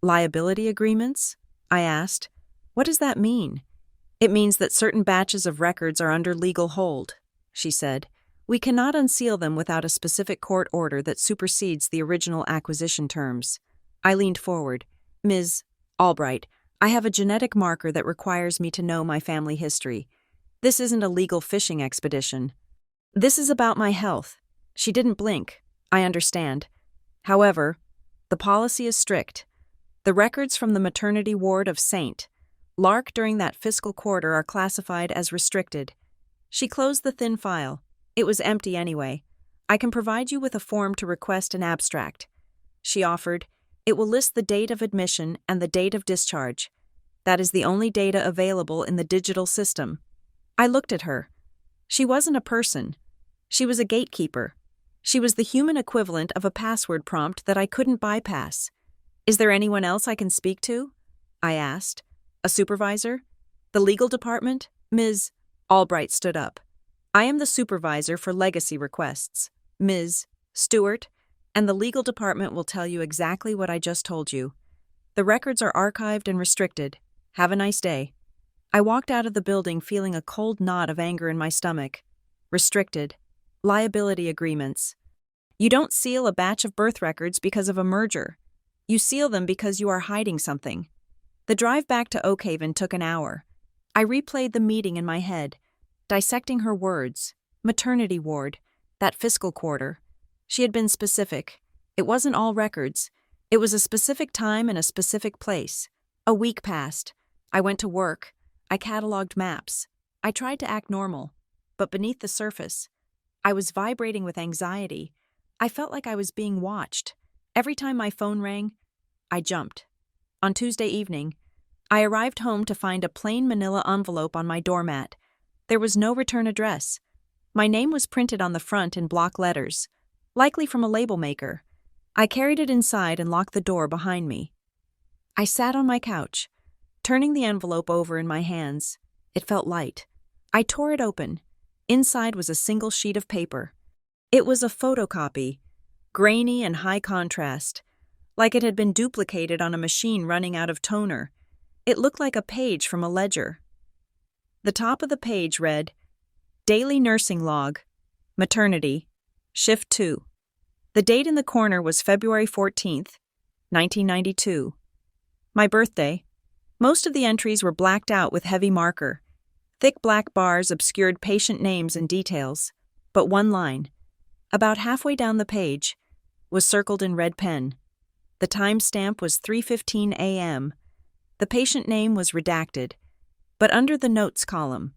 Liability agreements? I asked. What does that mean? It means that certain batches of records are under legal hold, she said. We cannot unseal them without a specific court order that supersedes the original acquisition terms. I leaned forward. Ms. Albright, I have a genetic marker that requires me to know my family history. This isn't a legal fishing expedition. This is about my health. She didn't blink. I understand. However, the policy is strict. The records from the maternity ward of St. Lark during that fiscal quarter are classified as restricted. She closed the thin file. It was empty anyway. I can provide you with a form to request an abstract. She offered. It will list the date of admission and the date of discharge. That is the only data available in the digital system. I looked at her. She wasn't a person. She was a gatekeeper. She was the human equivalent of a password prompt that I couldn't bypass. Is there anyone else I can speak to? I asked. A supervisor? The legal department? Ms. Albright stood up. I am the supervisor for legacy requests. Ms. Stewart, and the legal department will tell you exactly what I just told you. The records are archived and restricted. Have a nice day. I walked out of the building feeling a cold knot of anger in my stomach. Restricted. Liability agreements. You don't seal a batch of birth records because of a merger. You seal them because you are hiding something. The drive back to Oakhaven took an hour. I replayed the meeting in my head, dissecting her words. Maternity ward. That fiscal quarter. She had been specific. It wasn't all records. It was a specific time and a specific place. A week passed. I went to work. I cataloged maps. I tried to act normal. But beneath the surface, I was vibrating with anxiety. I felt like I was being watched. Every time my phone rang, I jumped. On Tuesday evening, I arrived home to find a plain manila envelope on my doormat. There was no return address. My name was printed on the front in block letters, likely from a label maker. I carried it inside and locked the door behind me. I sat on my couch, turning the envelope over in my hands. It felt light. I tore it open. Inside was a single sheet of paper. It was a photocopy, grainy and high contrast, like it had been duplicated on a machine running out of toner. It looked like a page from a ledger. The top of the page read, Daily Nursing Log, Maternity, Shift 2. The date in the corner was February 14th, 1992. My birthday. Most of the entries were blacked out with heavy marker. Thick black bars obscured patient names and details, but one line, about halfway down the page, was circled in red pen. The timestamp was 3:15 a.m. The patient name was redacted, but under the notes column,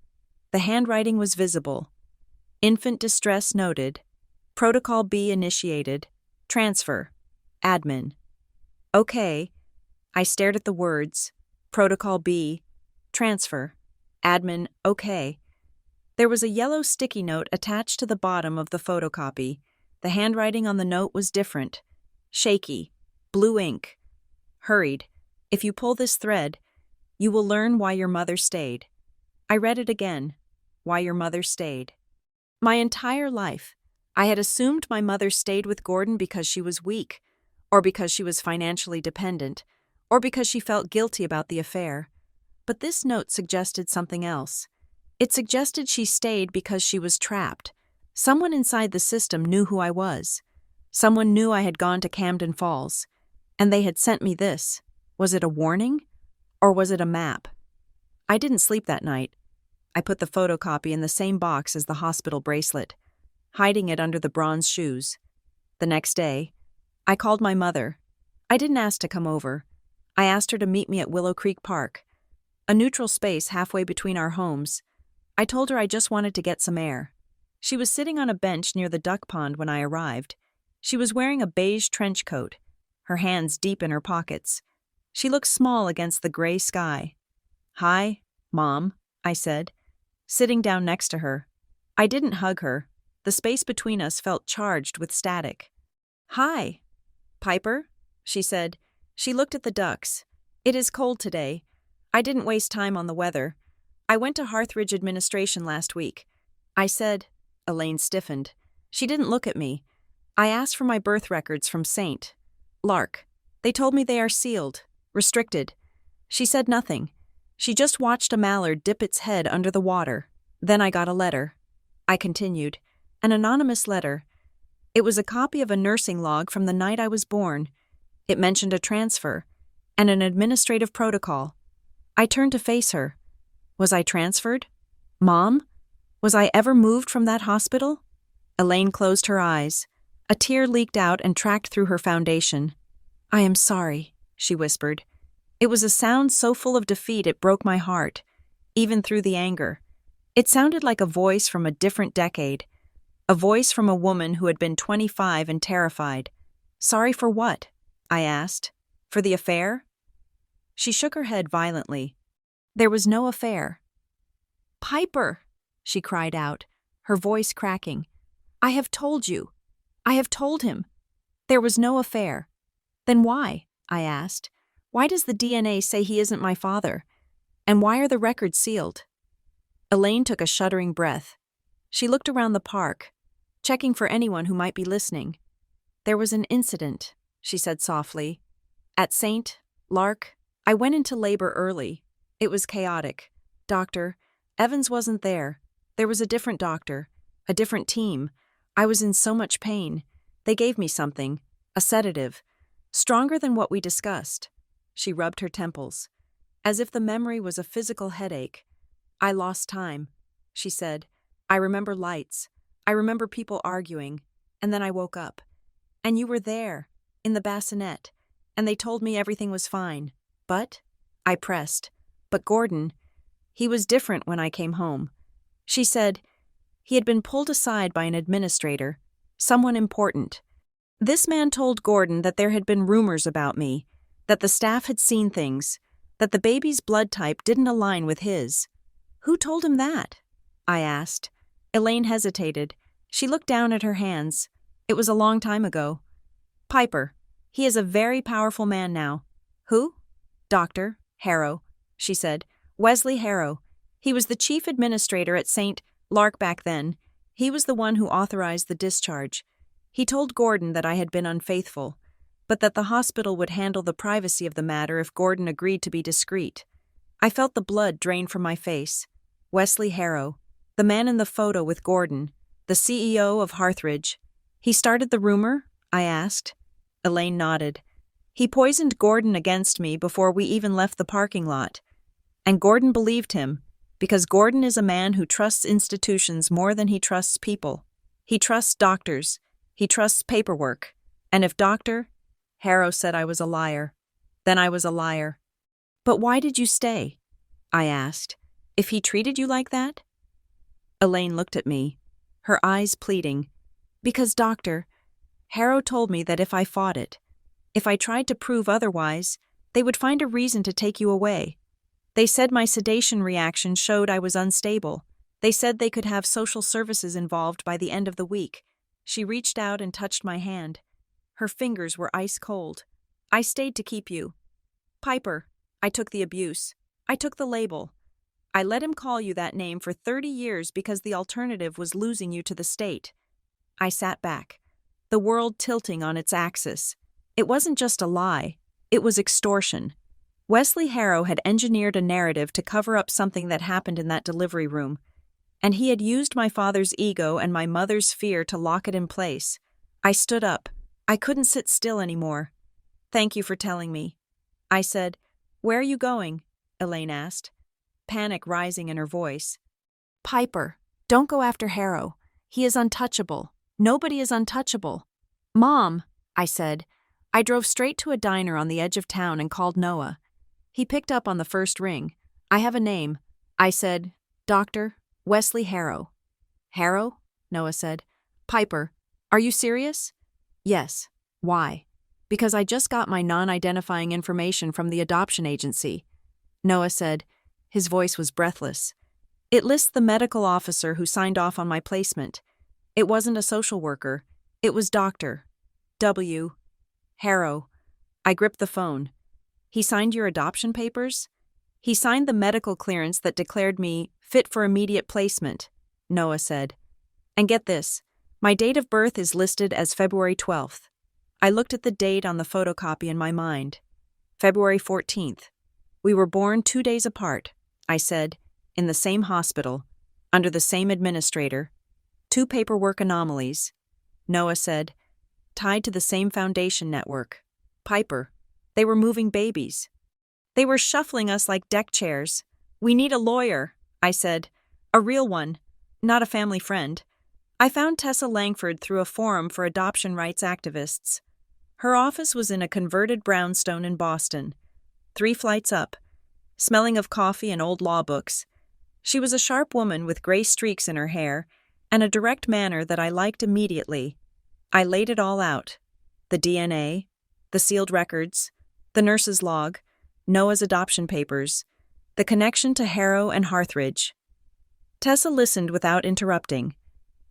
the handwriting was visible. Infant distress noted. Protocol B initiated. Transfer. Admin. Okay. I stared at the words. Protocol B. Transfer. Admin. Okay. There was a yellow sticky note attached to the bottom of the photocopy. The handwriting on the note was different. Shaky. Blue ink. Hurried. If you pull this thread, you will learn why your mother stayed. I read it again. Why your mother stayed. My entire life, I had assumed my mother stayed with Gordon because she was weak, or because she was financially dependent, or because she felt guilty about the affair. But this note suggested something else. It suggested she stayed because she was trapped. Someone inside the system knew who I was. Someone knew I had gone to Camden Falls, and they had sent me this. Was it a warning? Or was it a map? I didn't sleep that night. I put the photocopy in the same box as the hospital bracelet, hiding it under the bronze shoes. The next day, I called my mother. I didn't ask to come over. I asked her to meet me at Willow Creek Park, a neutral space halfway between our homes. I told her I just wanted to get some air. She was sitting on a bench near the duck pond when I arrived. She was wearing a beige trench coat, her hands deep in her pockets. She looked small against the gray sky. Hi, Mom, I said, sitting down next to her. I didn't hug her. The space between us felt charged with static. Hi, Piper, she said. She looked at the ducks. It is cold today. I didn't waste time on the weather. I went to Harthridge administration last week. I said. Elaine stiffened. She didn't look at me. I asked for my birth records from St. Lark. They told me they are sealed, restricted. She said nothing. She just watched a mallard dip its head under the water. Then I got a letter. I continued. An anonymous letter. It was a copy of a nursing log from the night I was born. It mentioned a transfer and an administrative protocol. I turned to face her. Was I transferred? Mom? Was I ever moved from that hospital? Elaine closed her eyes. A tear leaked out and tracked through her foundation. I am sorry, she whispered. It was a sound so full of defeat it broke my heart, even through the anger. It sounded like a voice from a different decade, a voice from a woman who had been 25 and terrified. Sorry for what? I asked. For the affair? She shook her head violently. There was no affair. Piper, she cried out, her voice cracking. I have told you. I have told him. There was no affair. Then why? I asked. Why does the DNA say he isn't my father? And why are the records sealed? Elaine took a shuddering breath. She looked around the park, checking for anyone who might be listening. There was an incident, she said softly. At St. Lark, I went into labor early. It was chaotic. Doctor, Evans wasn't there. There was a different doctor, a different team. I was in so much pain. They gave me something, a sedative, stronger than what we discussed. She rubbed her temples, as if the memory was a physical headache. I lost time, she said. I remember lights. I remember people arguing. And then I woke up. And you were there, in the bassinet, and they told me everything was fine. But, I pressed, but Gordon, he was different when I came home. She said, he had been pulled aside by an administrator, someone important. This man told Gordon that there had been rumors about me, that the staff had seen things, that the baby's blood type didn't align with his. Who told him that? I asked. Elaine hesitated. She looked down at her hands. It was a long time ago. Piper. He is a very powerful man now. Who? Dr. Harrow, she said. Wesley Harrow. He was the chief administrator at St. Lark back then. He was the one who authorized the discharge. He told Gordon that I had been unfaithful, but that the hospital would handle the privacy of the matter if Gordon agreed to be discreet. I felt the blood drain from my face. Wesley Harrow, the man in the photo with Gordon, the CEO of Harthridge. He started the rumor? I asked. Elaine nodded. He poisoned Gordon against me before we even left the parking lot. And Gordon believed him, because Gordon is a man who trusts institutions more than he trusts people. He trusts doctors. He trusts paperwork. And if Dr. Harrow said I was a liar, then I was a liar. But why did you stay? I asked. If he treated you like that? Elaine looked at me, her eyes pleading. Because Dr. Harrow told me that if I fought it, if I tried to prove otherwise, they would find a reason to take you away. They said my sedation reaction showed I was unstable. They said they could have social services involved by the end of the week. She reached out and touched my hand. Her fingers were ice cold. I stayed to keep you. Piper, I took the abuse. I took the label. I let him call you that name for 30 years because the alternative was losing you to the state. I sat back, the world tilting on its axis. It wasn't just a lie. It was extortion. Wesley Harrow had engineered a narrative to cover up something that happened in that delivery room, and he had used my father's ego and my mother's fear to lock it in place. I stood up. I couldn't sit still anymore. Thank you for telling me. I said, Where are you going? Elaine asked, panic rising in her voice. Piper, don't go after Harrow. He is untouchable. Nobody is untouchable. Mom, I said. I drove straight to a diner on the edge of town and called Noah. He picked up on the first ring. I have a name. I said, Dr. Wesley Harrow. Harrow? Noah said. Piper, are you serious? Yes. Why? Because I just got my non-identifying information from the adoption agency. Noah said. His voice was breathless. It lists the medical officer who signed off on my placement. It wasn't a social worker. It was Dr. W. Harrow. I gripped the phone. He signed your adoption papers? He signed the medical clearance that declared me fit for immediate placement, Noah said. And get this, my date of birth is listed as February 12th. I looked at the date on the photocopy in my mind. February 14th. We were born 2 days apart, I said, in the same hospital, under the same administrator. 2 paperwork anomalies. Noah said, tied to the same foundation network. Piper. They were moving babies. They were shuffling us like deck chairs. We need a lawyer, I said. A real one, not a family friend. I found Tessa Langford through a forum for adoption rights activists. Her office was in a converted brownstone in Boston, 3 flights up, smelling of coffee and old law books. She was a sharp woman with gray streaks in her hair and a direct manner that I liked immediately. I laid it all out: the DNA, the sealed records, the nurse's log, Noah's adoption papers, the connection to Harrow and Harthridge. Tessa listened without interrupting,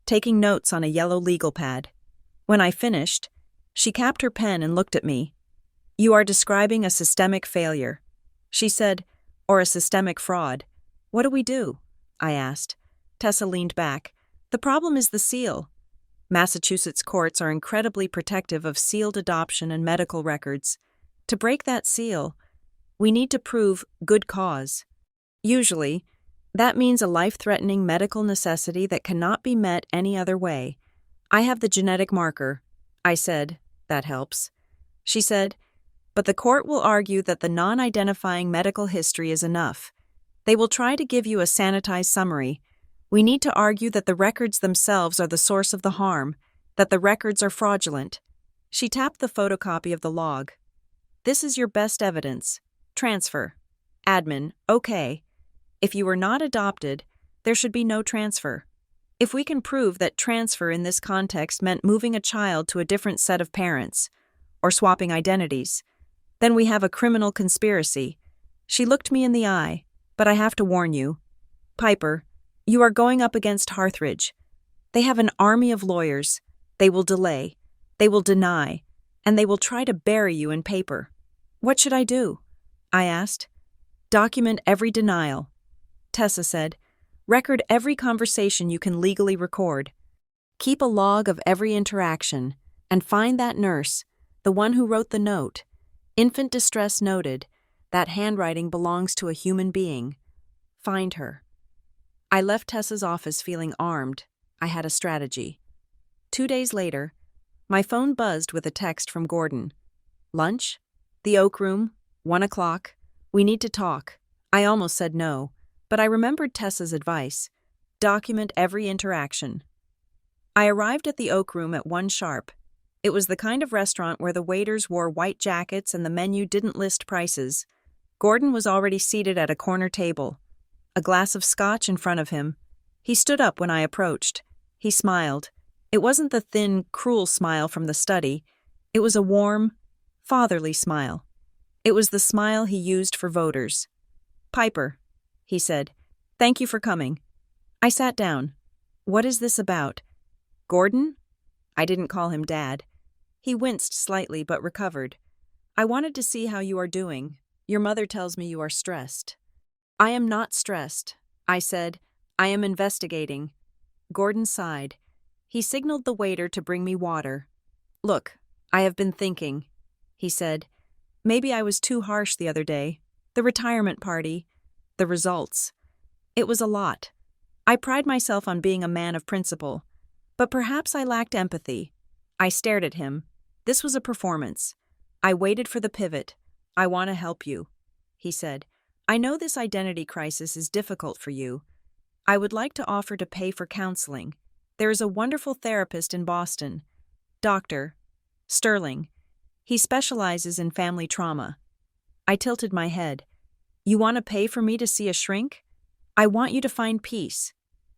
taking notes on a yellow legal pad. When I finished, she capped her pen and looked at me. "You are describing a systemic failure," she said, "or a systemic fraud. What do we do?" I asked. Tessa leaned back. "The problem is the seal. Massachusetts courts are incredibly protective of sealed adoption and medical records. To break that seal, we need to prove good cause. Usually, that means a life-threatening medical necessity that cannot be met any other way. I have the genetic marker." I said, "That helps." She said, "But the court will argue that the non-identifying medical history is enough. They will try to give you a sanitized summary. We need to argue that the records themselves are the source of the harm, that the records are fraudulent." She tapped the photocopy of the log. "This is your best evidence. Transfer. Admin, okay. If you were not adopted, there should be no transfer. If we can prove that transfer in this context meant moving a child to a different set of parents, or swapping identities, then we have a criminal conspiracy." She looked me in the eye. "But I have to warn you. Piper, you are going up against Harthridge. They have an army of lawyers. They will delay. They will deny. And they will try to bury you in paper." "What should I do?" I asked. "Document every denial," Tessa said. "Record every conversation you can legally record. Keep a log of every interaction, and find that nurse, the one who wrote the note. Infant distress noted. That handwriting belongs to a human being. Find her." I left Tessa's office feeling armed. I had a strategy. 2 days later, my phone buzzed with a text from Gordon. "Lunch? The Oak Room, 1 o'clock. We need to talk." I almost said no, but I remembered Tessa's advice. Document every interaction. I arrived at the Oak Room at 1 sharp. It was the kind of restaurant where the waiters wore white jackets and the menu didn't list prices. Gordon was already seated at a corner table, a glass of scotch in front of him. He stood up when I approached. He smiled. It wasn't the thin, cruel smile from the study. It was a warm, fatherly smile. It was the smile he used for voters. "Piper," he said, "thank you for coming." I sat down. "What is this about?" "Gordon?" I didn't call him Dad. He winced slightly but recovered. "I wanted to see how you are doing. Your mother tells me you are stressed." "I am not stressed," I said. "I am investigating." Gordon sighed. He signaled the waiter to bring me water. "Look, I have been thinking," he said. "Maybe I was too harsh the other day. The retirement party, the results. It was a lot. I pride myself on being a man of principle, but perhaps I lacked empathy." I stared at him. This was a performance. I waited for the pivot. "I want to help you," he said. "I know this identity crisis is difficult for you. I would like to offer to pay for counseling. There is a wonderful therapist in Boston, Dr. Sterling. He specializes in family trauma." I tilted my head. "You want to pay for me to see a shrink?" "I want you to find peace,"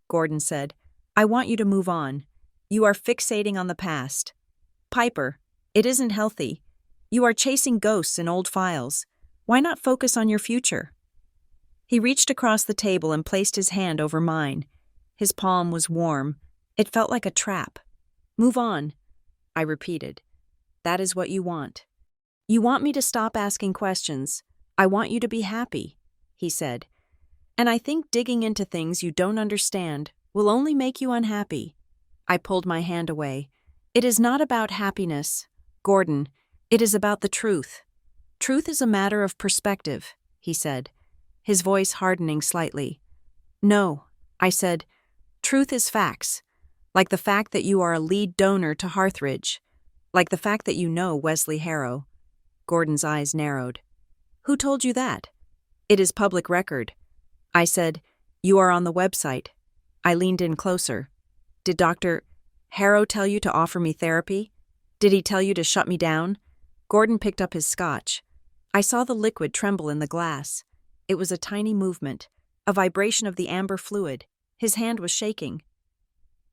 Gordon said. "I want you to move on. You are fixating on the past. Piper, it isn't healthy. You are chasing ghosts in old files. Why not focus on your future?" He reached across the table and placed his hand over mine. His palm was warm. It felt like a trap. "Move on," I repeated. "That is what you want. You want me to stop asking questions. I want you to be happy," he said. "And I think digging into things you don't understand will only make you unhappy." I pulled my hand away. "It is not about happiness, Gordon. It is about the truth. Truth is a matter of perspective," he said, his voice hardening slightly. "No," I said. "Truth is facts, like the fact that you are a lead donor to Harthridge, like the fact that you know Wesley Harrow." Gordon's eyes narrowed. "Who told you that?" "It is public record." I said, You are on the website. I leaned in closer. Did Dr. Harrow tell you to offer me therapy? Did he tell you to shut me down? Gordon picked up his scotch. I saw the liquid tremble in the glass. It was a tiny movement, a vibration of the amber fluid. His hand was shaking.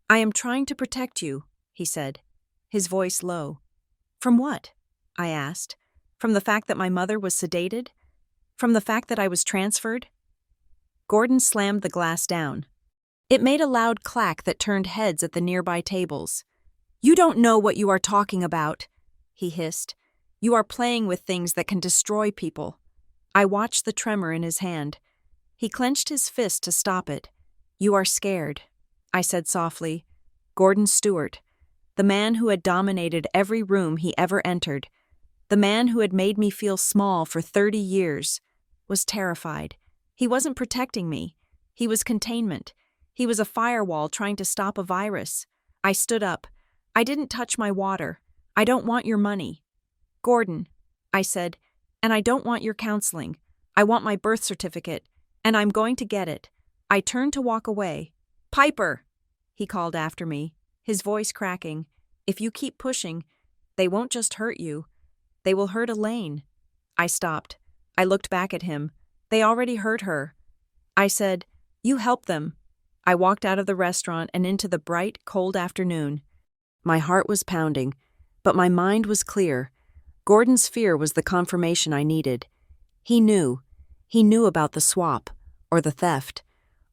I am trying to protect you, he said, his voice low. From what? I asked. From the fact that my mother was sedated? From the fact that I was transferred? Gordon slammed the glass down. It made a loud clack that turned heads at the nearby tables. You don't know what you are talking about, he hissed. You are playing with things that can destroy people. I watched the tremor in his hand. He clenched his fist to stop it. You are scared, I said softly. Gordon Stewart, the man who had dominated every room he ever entered, the man who had made me feel small for 30 years, was terrified. He wasn't protecting me. He was containment. He was a firewall trying to stop a virus. I stood up. I didn't touch my water. I don't want your money. Gordon, I said, and I don't want your counseling. I want my birth certificate, and I'm going to get it. I turned to walk away. Piper, he called after me, his voice cracking. If you keep pushing, they won't just hurt you. They will hurt Elaine. I stopped. I looked back at him. They already hurt her. I said, you help them. I walked out of the restaurant and into the bright, cold afternoon. My heart was pounding, but my mind was clear. Gordon's fear was the confirmation I needed. He knew. He knew about the swap, or the theft,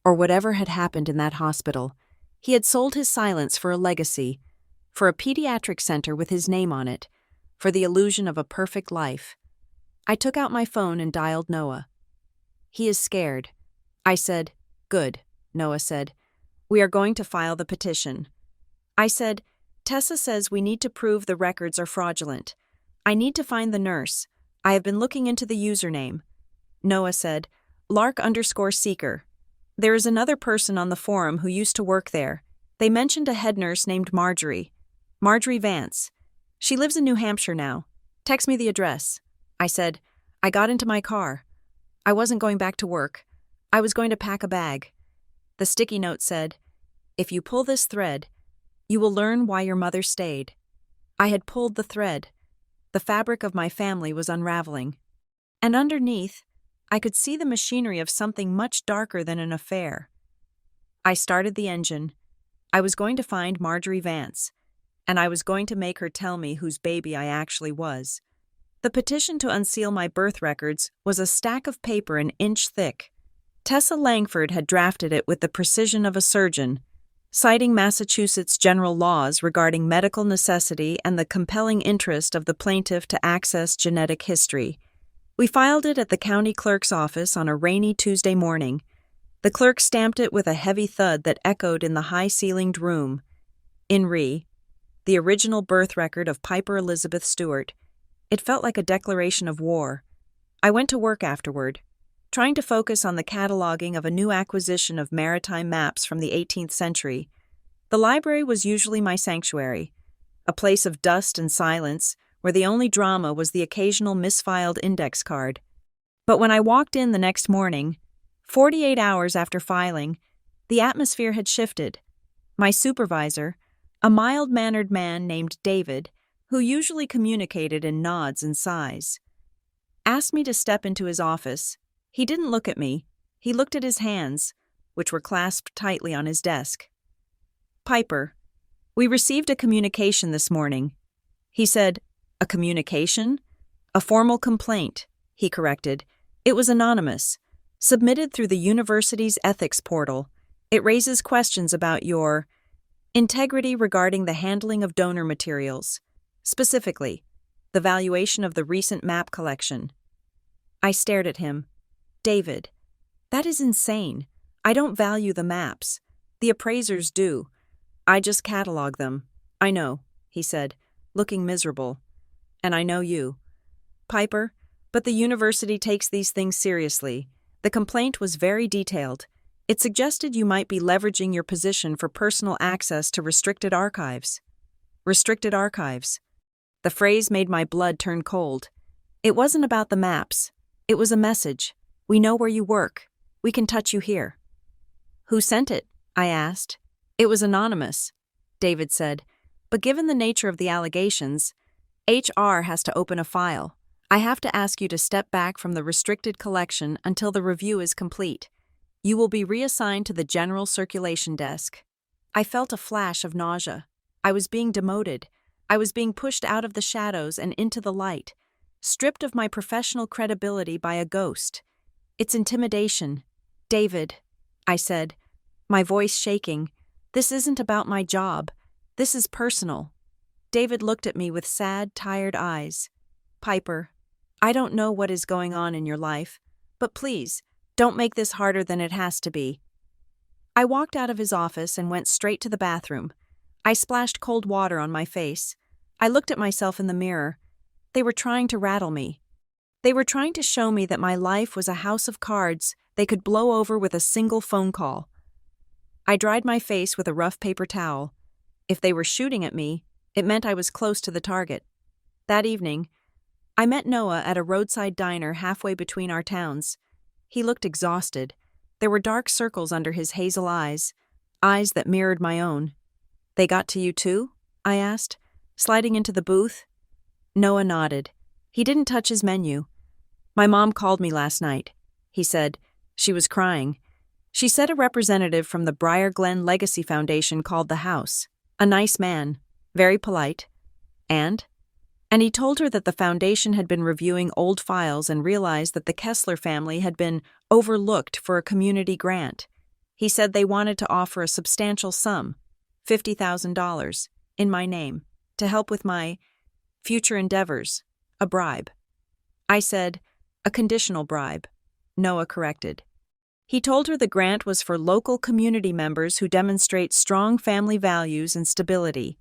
or whatever had happened in that hospital. He had sold his silence for a legacy, for a pediatric center with his name on it, for the illusion of a perfect life. I took out my phone and dialed Noah. He is scared. I said, good, Noah said. We are going to file the petition. I said, Tessa says we need to prove the records are fraudulent. I need to find the nurse. I have been looking into the username. Noah said, Lark_seeker. There is another person on the forum who used to work there. They mentioned a head nurse named Marjorie. Marjorie Vance. She lives in New Hampshire now. Text me the address. I said, I got into my car. I wasn't going back to work. I was going to pack a bag. The sticky note said, if you pull this thread, you will learn why your mother stayed. I had pulled the thread. The fabric of my family was unraveling. And underneath, I could see the machinery of something much darker than an affair. I started the engine. I was going to find Marjorie Vance, and I was going to make her tell me whose baby I actually was. The petition to unseal my birth records was a stack of paper an inch thick. Tessa Langford had drafted it with the precision of a surgeon, citing Massachusetts general laws regarding medical necessity and the compelling interest of the plaintiff to access genetic history. We filed it at the county clerk's office on a rainy Tuesday morning. The clerk stamped it with a heavy thud that echoed in the high-ceilinged room. In re, the original birth record of Piper Elizabeth Stewart. It felt like a declaration of war. I went to work afterward, trying to focus on the cataloging of a new acquisition of maritime maps from the 18th century. The library was usually my sanctuary, a place of dust and silence where the only drama was the occasional misfiled index card. But when I walked in the next morning, 48 hours after filing, the atmosphere had shifted. My supervisor, a mild-mannered man named David, who usually communicated in nods and sighs, asked me to step into his office. He didn't look at me. He looked at his hands, which were clasped tightly on his desk. Piper, we received a communication this morning. He said, a communication? A formal complaint, he corrected. It was anonymous, submitted through the university's ethics portal. It raises questions about your integrity regarding the handling of donor materials, specifically, the valuation of the recent map collection. I stared at him. David, that is insane. I don't value the maps. The appraisers do. I just catalog them. I know, he said, looking miserable. And I know you. Piper, but the university takes these things seriously. The complaint was very detailed. It suggested you might be leveraging your position for personal access to restricted archives. Restricted archives. The phrase made my blood turn cold. It wasn't about the maps. It was a message. We know where you work. We can touch you here. Who sent it? I asked. It was anonymous, David said. But given the nature of the allegations, HR has to open a file. I have to ask you to step back from the restricted collection until the review is complete. You will be reassigned to the general circulation desk. I felt a flash of nausea. I was being demoted. I was being pushed out of the shadows and into the light, stripped of my professional credibility by a ghost. It's intimidation. David, I said, my voice shaking. This isn't about my job. This is personal. David looked at me with sad, tired eyes. Piper, I don't know what is going on in your life, but please, don't make this harder than it has to be. I walked out of his office and went straight to the bathroom. I splashed cold water on my face. I looked at myself in the mirror. They were trying to rattle me. They were trying to show me that my life was a house of cards they could blow over with a single phone call. I dried my face with a rough paper towel. If they were shooting at me, it meant I was close to the target. That evening, I met Noah at a roadside diner halfway between our towns. He looked exhausted. There were dark circles under his hazel eyes that mirrored my own. They got to you too? I asked, sliding into the booth. Noah nodded. He didn't touch his menu. My mom called me last night, he said. She was crying. She said a representative from the Briar Glen Legacy Foundation called the house. A nice man, very polite. And he told her that the foundation had been reviewing old files and realized that the Kessler family had been overlooked for a community grant. He said they wanted to offer a substantial sum, $50,000, in my name, to help with my future endeavors, a bribe. I said, a conditional bribe. Noah corrected. He told her the grant was for local community members who demonstrate strong family values and stability.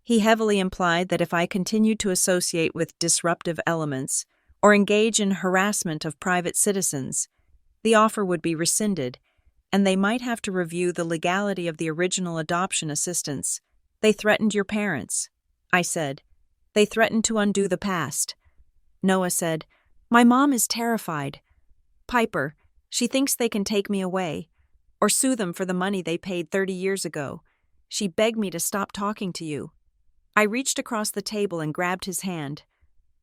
He heavily implied that if I continued to associate with disruptive elements or engage in harassment of private citizens, the offer would be rescinded, and they might have to review the legality of the original adoption assistance. They threatened your parents, I said. They threatened to undo the past. Noah said, my mom is terrified. Piper, she thinks they can take me away, or sue them for the money they paid 30 years ago. She begged me to stop talking to you. I reached across the table and grabbed his hand.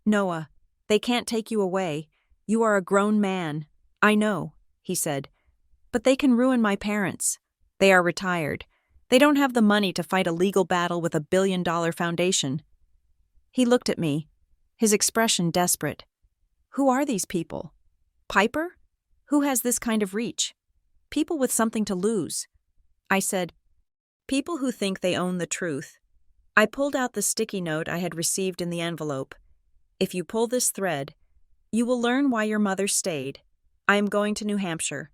Noah, they can't take you away. You are a grown man. I know, he said. But they can ruin my parents. They are retired. They don't have the money to fight a legal battle with $1 billion foundation. He looked at me, his expression desperate. Who are these people? Piper? Who has this kind of reach? People with something to lose. I said, people who think they own the truth. I pulled out the sticky note I had received in the envelope. If you pull this thread, you will learn why your mother stayed. I am going to New Hampshire.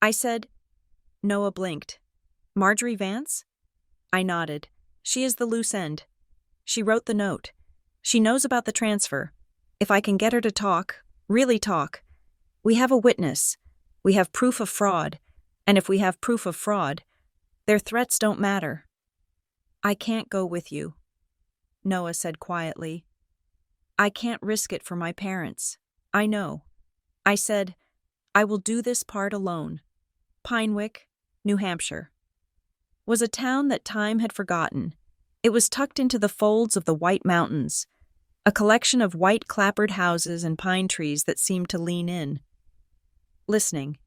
I said. Noah blinked. Marjorie Vance? I nodded. She is the loose end. She wrote the note. She knows about the transfer. If I can get her to talk, really talk. We have a witness. We have proof of fraud. And if we have proof of fraud, their threats don't matter. I can't go with you, Noah said quietly. I can't risk it for my parents. I know. I said, I will do this part alone. Pinewick, New Hampshire, was a town that time had forgotten. It was tucked into the folds of the White Mountains, a collection of white clapboard houses and pine trees that seemed to lean in. Listening.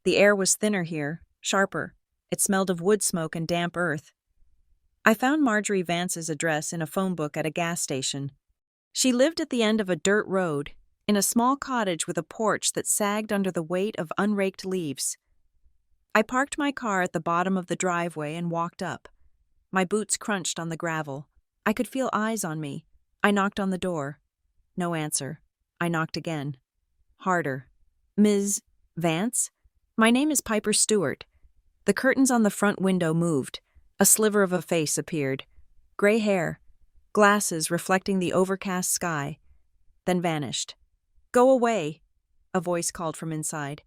The air was thinner here, sharper. It smelled of wood smoke and damp earth. I found Marjorie Vance's address in a phone book at a gas station. She lived at the end of a dirt road, in a small cottage with a porch that sagged under the weight of unraked leaves. I parked my car at the bottom of the driveway and walked up. My boots crunched on the gravel. I could feel eyes on me. I knocked on the door. No answer. I knocked again. Harder. Ms. Vance? My name is Piper Stewart. The curtains on the front window moved. A sliver of a face appeared. Gray hair. Glasses reflecting the overcast sky. Then vanished. Go away, a voice called from inside.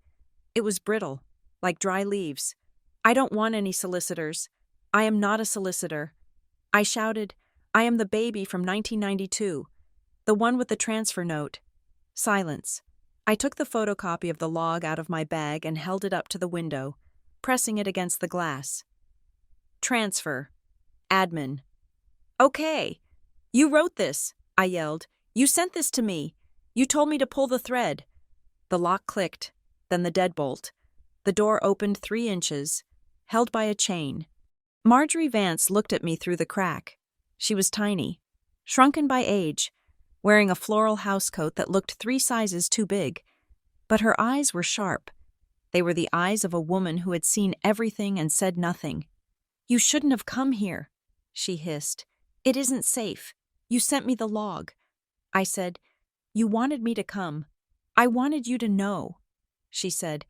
It was brittle, like dry leaves. I don't want any solicitors. I am not a solicitor. I shouted, I am the baby from 1992, the one with the transfer note. Silence. I took the photocopy of the log out of my bag and held it up to the window. pressing it against the glass. Transfer. Admin. Okay. You wrote this, I yelled. You sent this to me. You told me to pull the thread. The lock clicked, then the deadbolt. The door opened 3 inches, held by a chain. Marjorie Vance looked at me through the crack. She was tiny, shrunken by age, wearing a floral housecoat that looked 3 sizes too big. But her eyes were sharp. They were the eyes of a woman who had seen everything and said nothing. You shouldn't have come here, she hissed. It isn't safe. You sent me the log. I said, you wanted me to come. I wanted you to know. She said,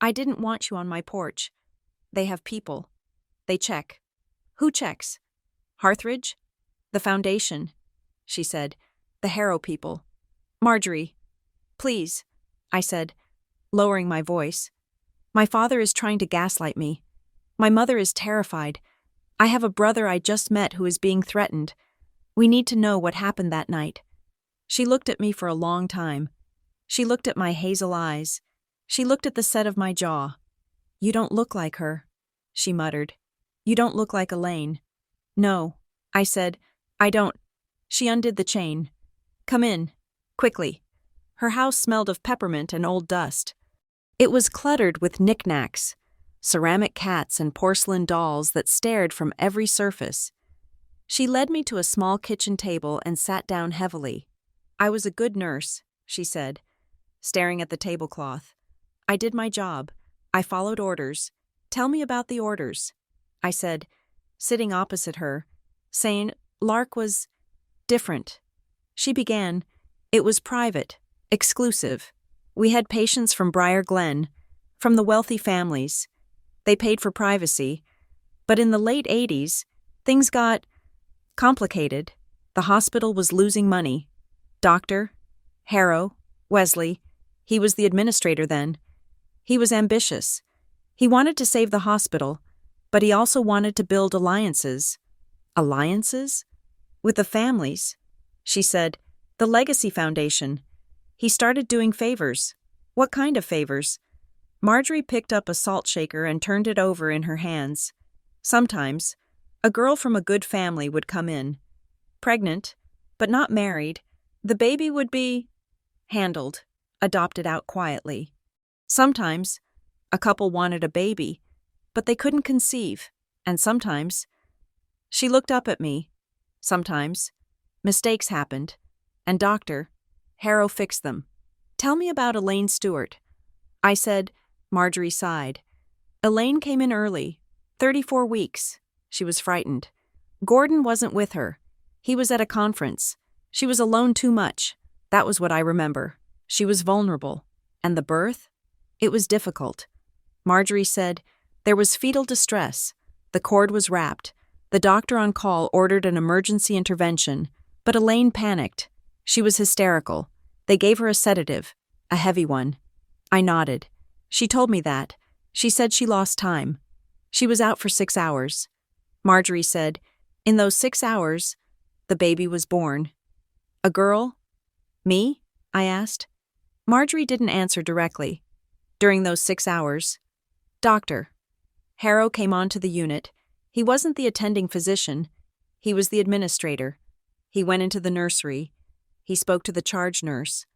I didn't want you on my porch. They have people. They check. Who checks? Harthridge? The foundation. She said, the Harrow people. Marjorie, please, I said, lowering my voice. My father is trying to gaslight me. My mother is terrified. I have a brother I just met who is being threatened. We need to know what happened that night. She looked at me for a long time. She looked at my hazel eyes. She looked at the set of my jaw. You don't look like her, she muttered. You don't look like Elaine. No, I said, I don't. She undid the chain. Come in, quickly. Her house smelled of peppermint and old dust. It was cluttered with knickknacks, ceramic cats and porcelain dolls that stared from every surface. She led me to a small kitchen table and sat down heavily. I was a good nurse, she said, staring at the tablecloth. I did my job. I followed orders. Tell me about the orders, I said, sitting opposite her, saying Lark was different. She began, it was private, exclusive. We had patients from Briar Glen, from the wealthy families. They paid for privacy. But in the late 80s, things got complicated. The hospital was losing money. Doctor, Harrow, Wesley, he was the administrator then. He was ambitious. He wanted to save the hospital, but he also wanted to build alliances. Alliances? With the families, she said. The Legacy Foundation. He started doing favors. What kind of favors? Marjorie picked up a salt shaker and turned it over in her hands. Sometimes, a girl from a good family would come in. Pregnant, but not married. The baby would be handled, adopted out quietly. Sometimes, a couple wanted a baby, but they couldn't conceive. And sometimes, she looked up at me. Sometimes, mistakes happened. And Dr. Harrow fixed them. Tell me about Elaine Stewart. I said. Marjorie sighed. Elaine came in early, 34 weeks. She was frightened. Gordon wasn't with her. He was at a conference. She was alone too much. That was what I remember. She was vulnerable. And the birth? It was difficult. Marjorie said, there was fetal distress. The cord was wrapped. The doctor on call ordered an emergency intervention, but Elaine panicked. She was hysterical. They gave her a sedative, a heavy one. I nodded. She told me that. She said she lost time. She was out for 6 hours. Marjorie said, in those 6 hours, the baby was born. A girl? Me? I asked. Marjorie didn't answer directly. During those 6 hours, Dr. Harrow came onto the unit. He wasn't the attending physician. He was the administrator. He went into the nursery. He spoke to the charge nurse.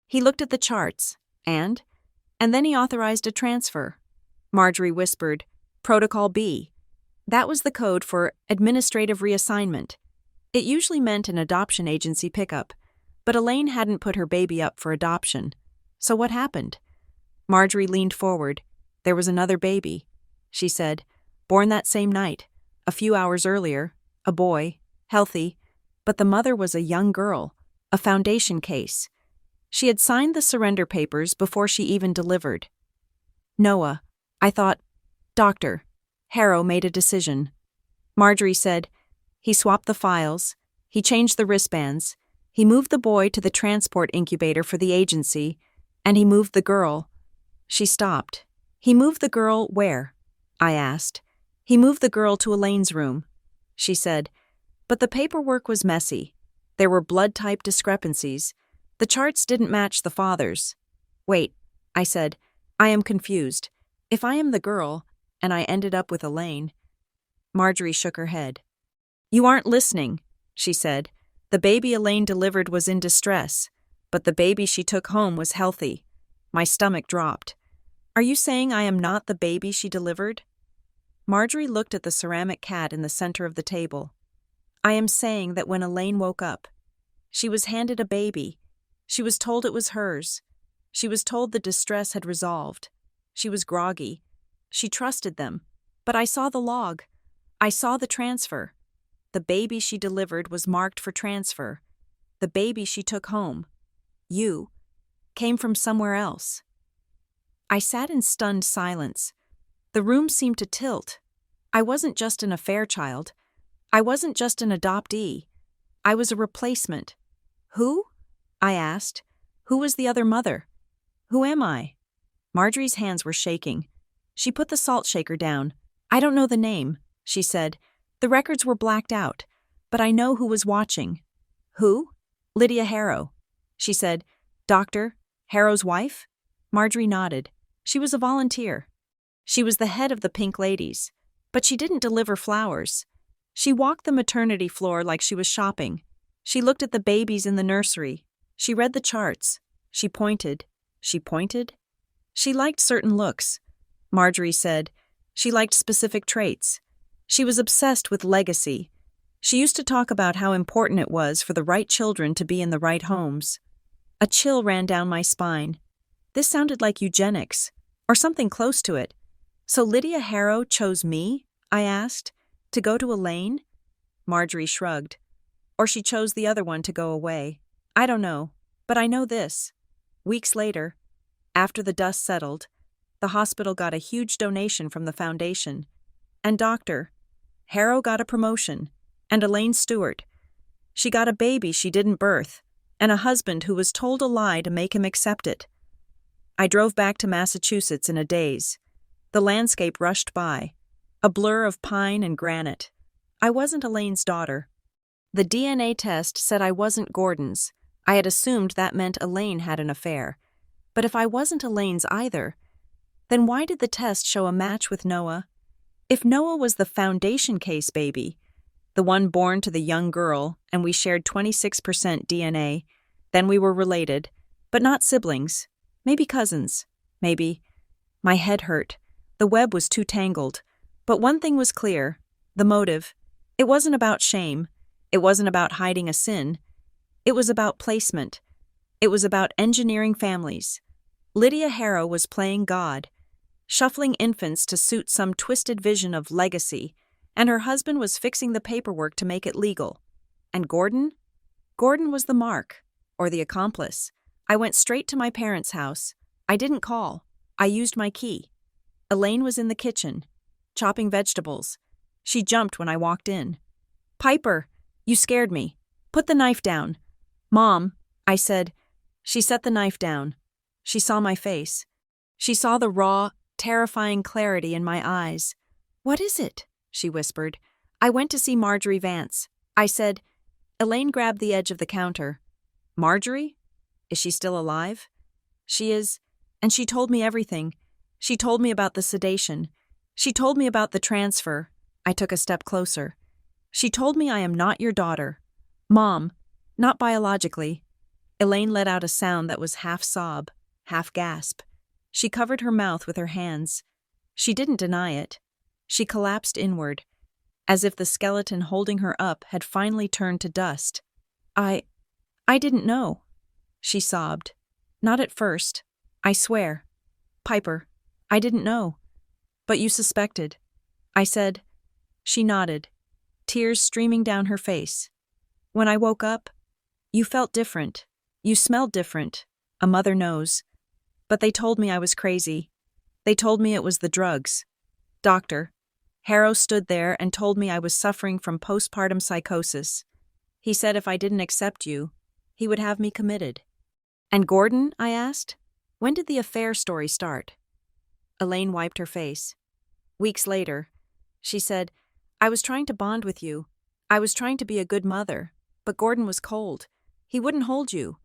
He looked at the charts, and then he authorized a transfer. Marjorie whispered, Protocol B. That was the code for administrative reassignment. It usually meant an adoption agency pickup, but Elaine hadn't put her baby up for adoption. So what happened? Marjorie leaned forward. There was another baby, she said, born that same night, a few hours earlier, a boy, healthy, but the mother was a young girl, a foundation case. She had signed the surrender papers before she even delivered. Noah, I thought, Dr. Harrow made a decision. Marjorie said, he swapped the files, he changed the wristbands, he moved the boy to the transport incubator for the agency, and he moved the girl. She stopped. He moved the girl where? I asked. He moved the girl to Elaine's room. She said, but the paperwork was messy. There were blood-type discrepancies. The charts didn't match the father's. Wait, I said, I am confused. If I am the girl, and I ended up with Elaine. Marjorie shook her head. You aren't listening, she said. The baby Elaine delivered was in distress, but the baby she took home was healthy. My stomach dropped. Are you saying I am not the baby she delivered? Marjorie looked at the ceramic cat in the center of the table. I am saying that when Elaine woke up, she was handed a baby. She was told it was hers. She was told the distress had resolved. She was groggy. She trusted them. But I saw the log. I saw the transfer. The baby she delivered was marked for transfer. The baby she took home, you, came from somewhere else. I sat in stunned silence. The room seemed to tilt. I wasn't just an affair child. I wasn't just an adoptee. I was a replacement. Who? I asked. Who was the other mother? Who am I? Marjorie's hands were shaking. She put the salt shaker down. I don't know the name, she said. The records were blacked out, but I know who was watching. Who? Lydia Harrow. She said, Doctor, Harrow's wife? Marjorie nodded. She was a volunteer. She was the head of the Pink Ladies, but she didn't deliver flowers. She walked the maternity floor like she was shopping. She looked at the babies in the nursery. She read the charts. She pointed. She pointed. She liked certain looks. Marjorie said she liked specific traits. She was obsessed with legacy. She used to talk about how important it was for the right children to be in the right homes. A chill ran down my spine. This sounded like eugenics, or something close to it. So Lydia Harrow chose me, I asked, to go to Elaine? Marjorie shrugged. Or she chose the other one to go away. I don't know, but I know this. Weeks later, after the dust settled, the hospital got a huge donation from the foundation. And Harrow got a promotion, and Elaine Stewart. She got a baby she didn't birth, and a husband who was told a lie to make him accept it. I drove back to Massachusetts in a daze. The landscape rushed by, a blur of pine and granite. I wasn't Elaine's daughter. The DNA test said I wasn't Gordon's. I had assumed that meant Elaine had an affair. But if I wasn't Elaine's either, then why did the test show a match with Noah? If Noah was the foundation case baby, the one born to the young girl, and we shared 26% DNA, then we were related, but not siblings, maybe cousins, maybe. My head hurt. The web was too tangled. But one thing was clear, the motive. It wasn't about shame. It wasn't about hiding a sin. It was about placement. It was about engineering families. Lydia Harrow was playing God, shuffling infants to suit some twisted vision of legacy, and her husband was fixing the paperwork to make it legal. And Gordon? Gordon was the mark, or the accomplice. I went straight to my parents' house. I didn't call. I used my key. Elaine was in the kitchen, chopping vegetables. She jumped when I walked in. Piper, you scared me. Put the knife down. Mom, I said. She set the knife down. She saw my face. She saw the raw, terrifying clarity in my eyes. What is it? She whispered. I went to see Marjorie Vance. I said. Elaine grabbed the edge of the counter. Marjorie? Is she still alive? She is. And she told me everything. She told me about the sedation. She told me about the transfer. I took a step closer. She told me I am not your daughter. Mom, not biologically. Elaine let out a sound that was half sob, half gasp. She covered her mouth with her hands. She didn't deny it. She collapsed inward, as if the skeleton holding her up had finally turned to dust. I didn't know, she sobbed. Not at first. I swear. Piper, I didn't know. But you suspected. I said. She nodded, tears streaming down her face. When I woke up, you felt different. You smelled different. A mother knows. But they told me I was crazy. They told me it was the drugs. Doctor, Harrow stood there and told me I was suffering from postpartum psychosis. He said if I didn't accept you, he would have me committed. And Gordon, I asked, when did the affair story start? Elaine wiped her face. Weeks later, she said, I was trying to bond with you. I was trying to be a good mother, but Gordon was cold. He wouldn't hold you.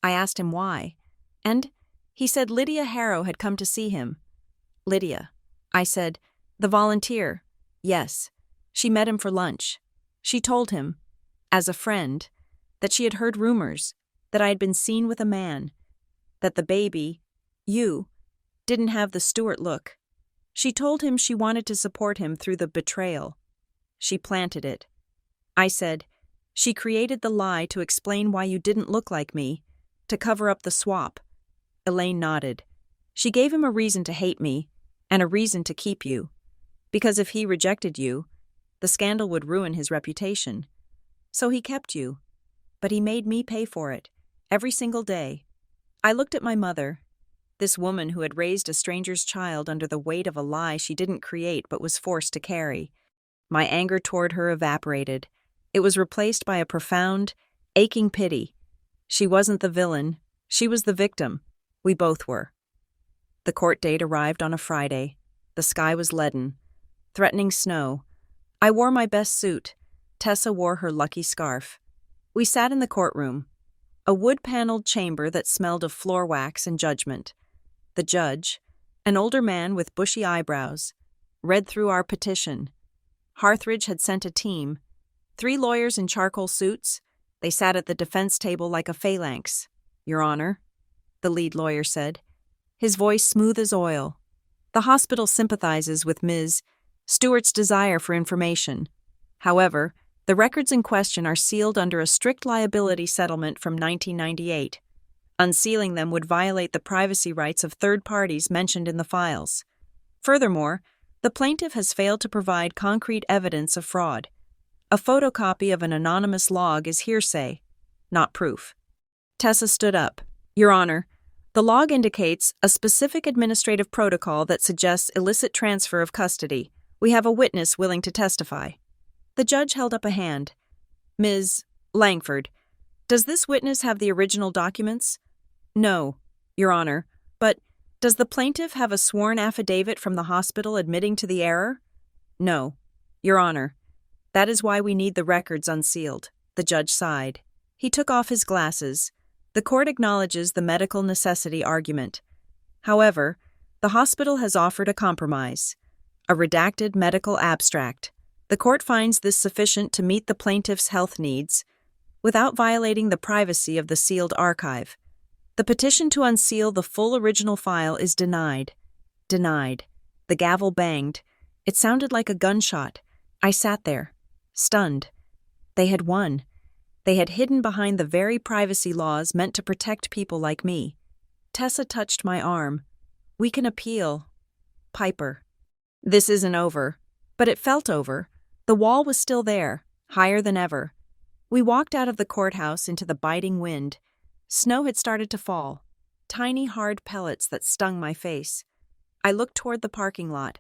I asked him why, and he said Lydia Harrow had come to see him. Lydia, I said, The volunteer. Yes. She met him for lunch. She told him, as a friend, that she had heard rumors, that I had been seen with a man, that the baby, you, didn't have the Stewart look. She told him she wanted to support him through the betrayal. She planted it. I said, she created the lie to explain why you didn't look like me, to cover up the swap. Elaine nodded. She gave him a reason to hate me, and a reason to keep you. Because if he rejected you, the scandal would ruin his reputation. So he kept you. But he made me pay for it, every single day. I looked at my mother, this woman who had raised a stranger's child under the weight of a lie she didn't create but was forced to carry. My anger toward her evaporated. It was replaced by a profound, aching pity. She wasn't the villain. She was the victim. We both were. The court date arrived on a Friday. The sky was leaden, threatening snow. I wore my best suit. Tessa wore her lucky scarf. We sat in the courtroom, a wood-paneled chamber that smelled of floor wax and judgment. The judge, an older man with bushy eyebrows, read through our petition. Harthridge had sent a team, 3 lawyers in charcoal suits. They sat at the defense table like a phalanx. Your Honor, the lead lawyer said, his voice smooth as oil. The hospital sympathizes with Ms. Stewart's desire for information. However, the records in question are sealed under a strict liability settlement from 1998. Unsealing them would violate the privacy rights of third parties mentioned in the files. Furthermore, the plaintiff has failed to provide concrete evidence of fraud. A photocopy of an anonymous log is hearsay, not proof. Tessa stood up. Your Honor, the log indicates a specific administrative protocol that suggests illicit transfer of custody. We have a witness willing to testify. The judge held up a hand. Ms. Langford, does this witness have the original documents? No, Your Honor, but does the plaintiff have a sworn affidavit from the hospital admitting to the error? No, Your Honor. That is why we need the records unsealed. The judge sighed. He took off his glasses. The court acknowledges the medical necessity argument. However, the hospital has offered a compromise, a redacted medical abstract. The court finds this sufficient to meet the plaintiff's health needs without violating the privacy of the sealed archive. The petition to unseal the full original file is denied. Denied. The gavel banged. It sounded like a gunshot. I sat there, stunned. They had won. They had hidden behind the very privacy laws meant to protect people like me. Tessa touched my arm. We can appeal. Piper. This isn't over. But it felt over. The wall was still there, higher than ever. We walked out of the courthouse into the biting wind. Snow had started to fall, tiny hard pellets that stung my face. I looked toward the parking lot.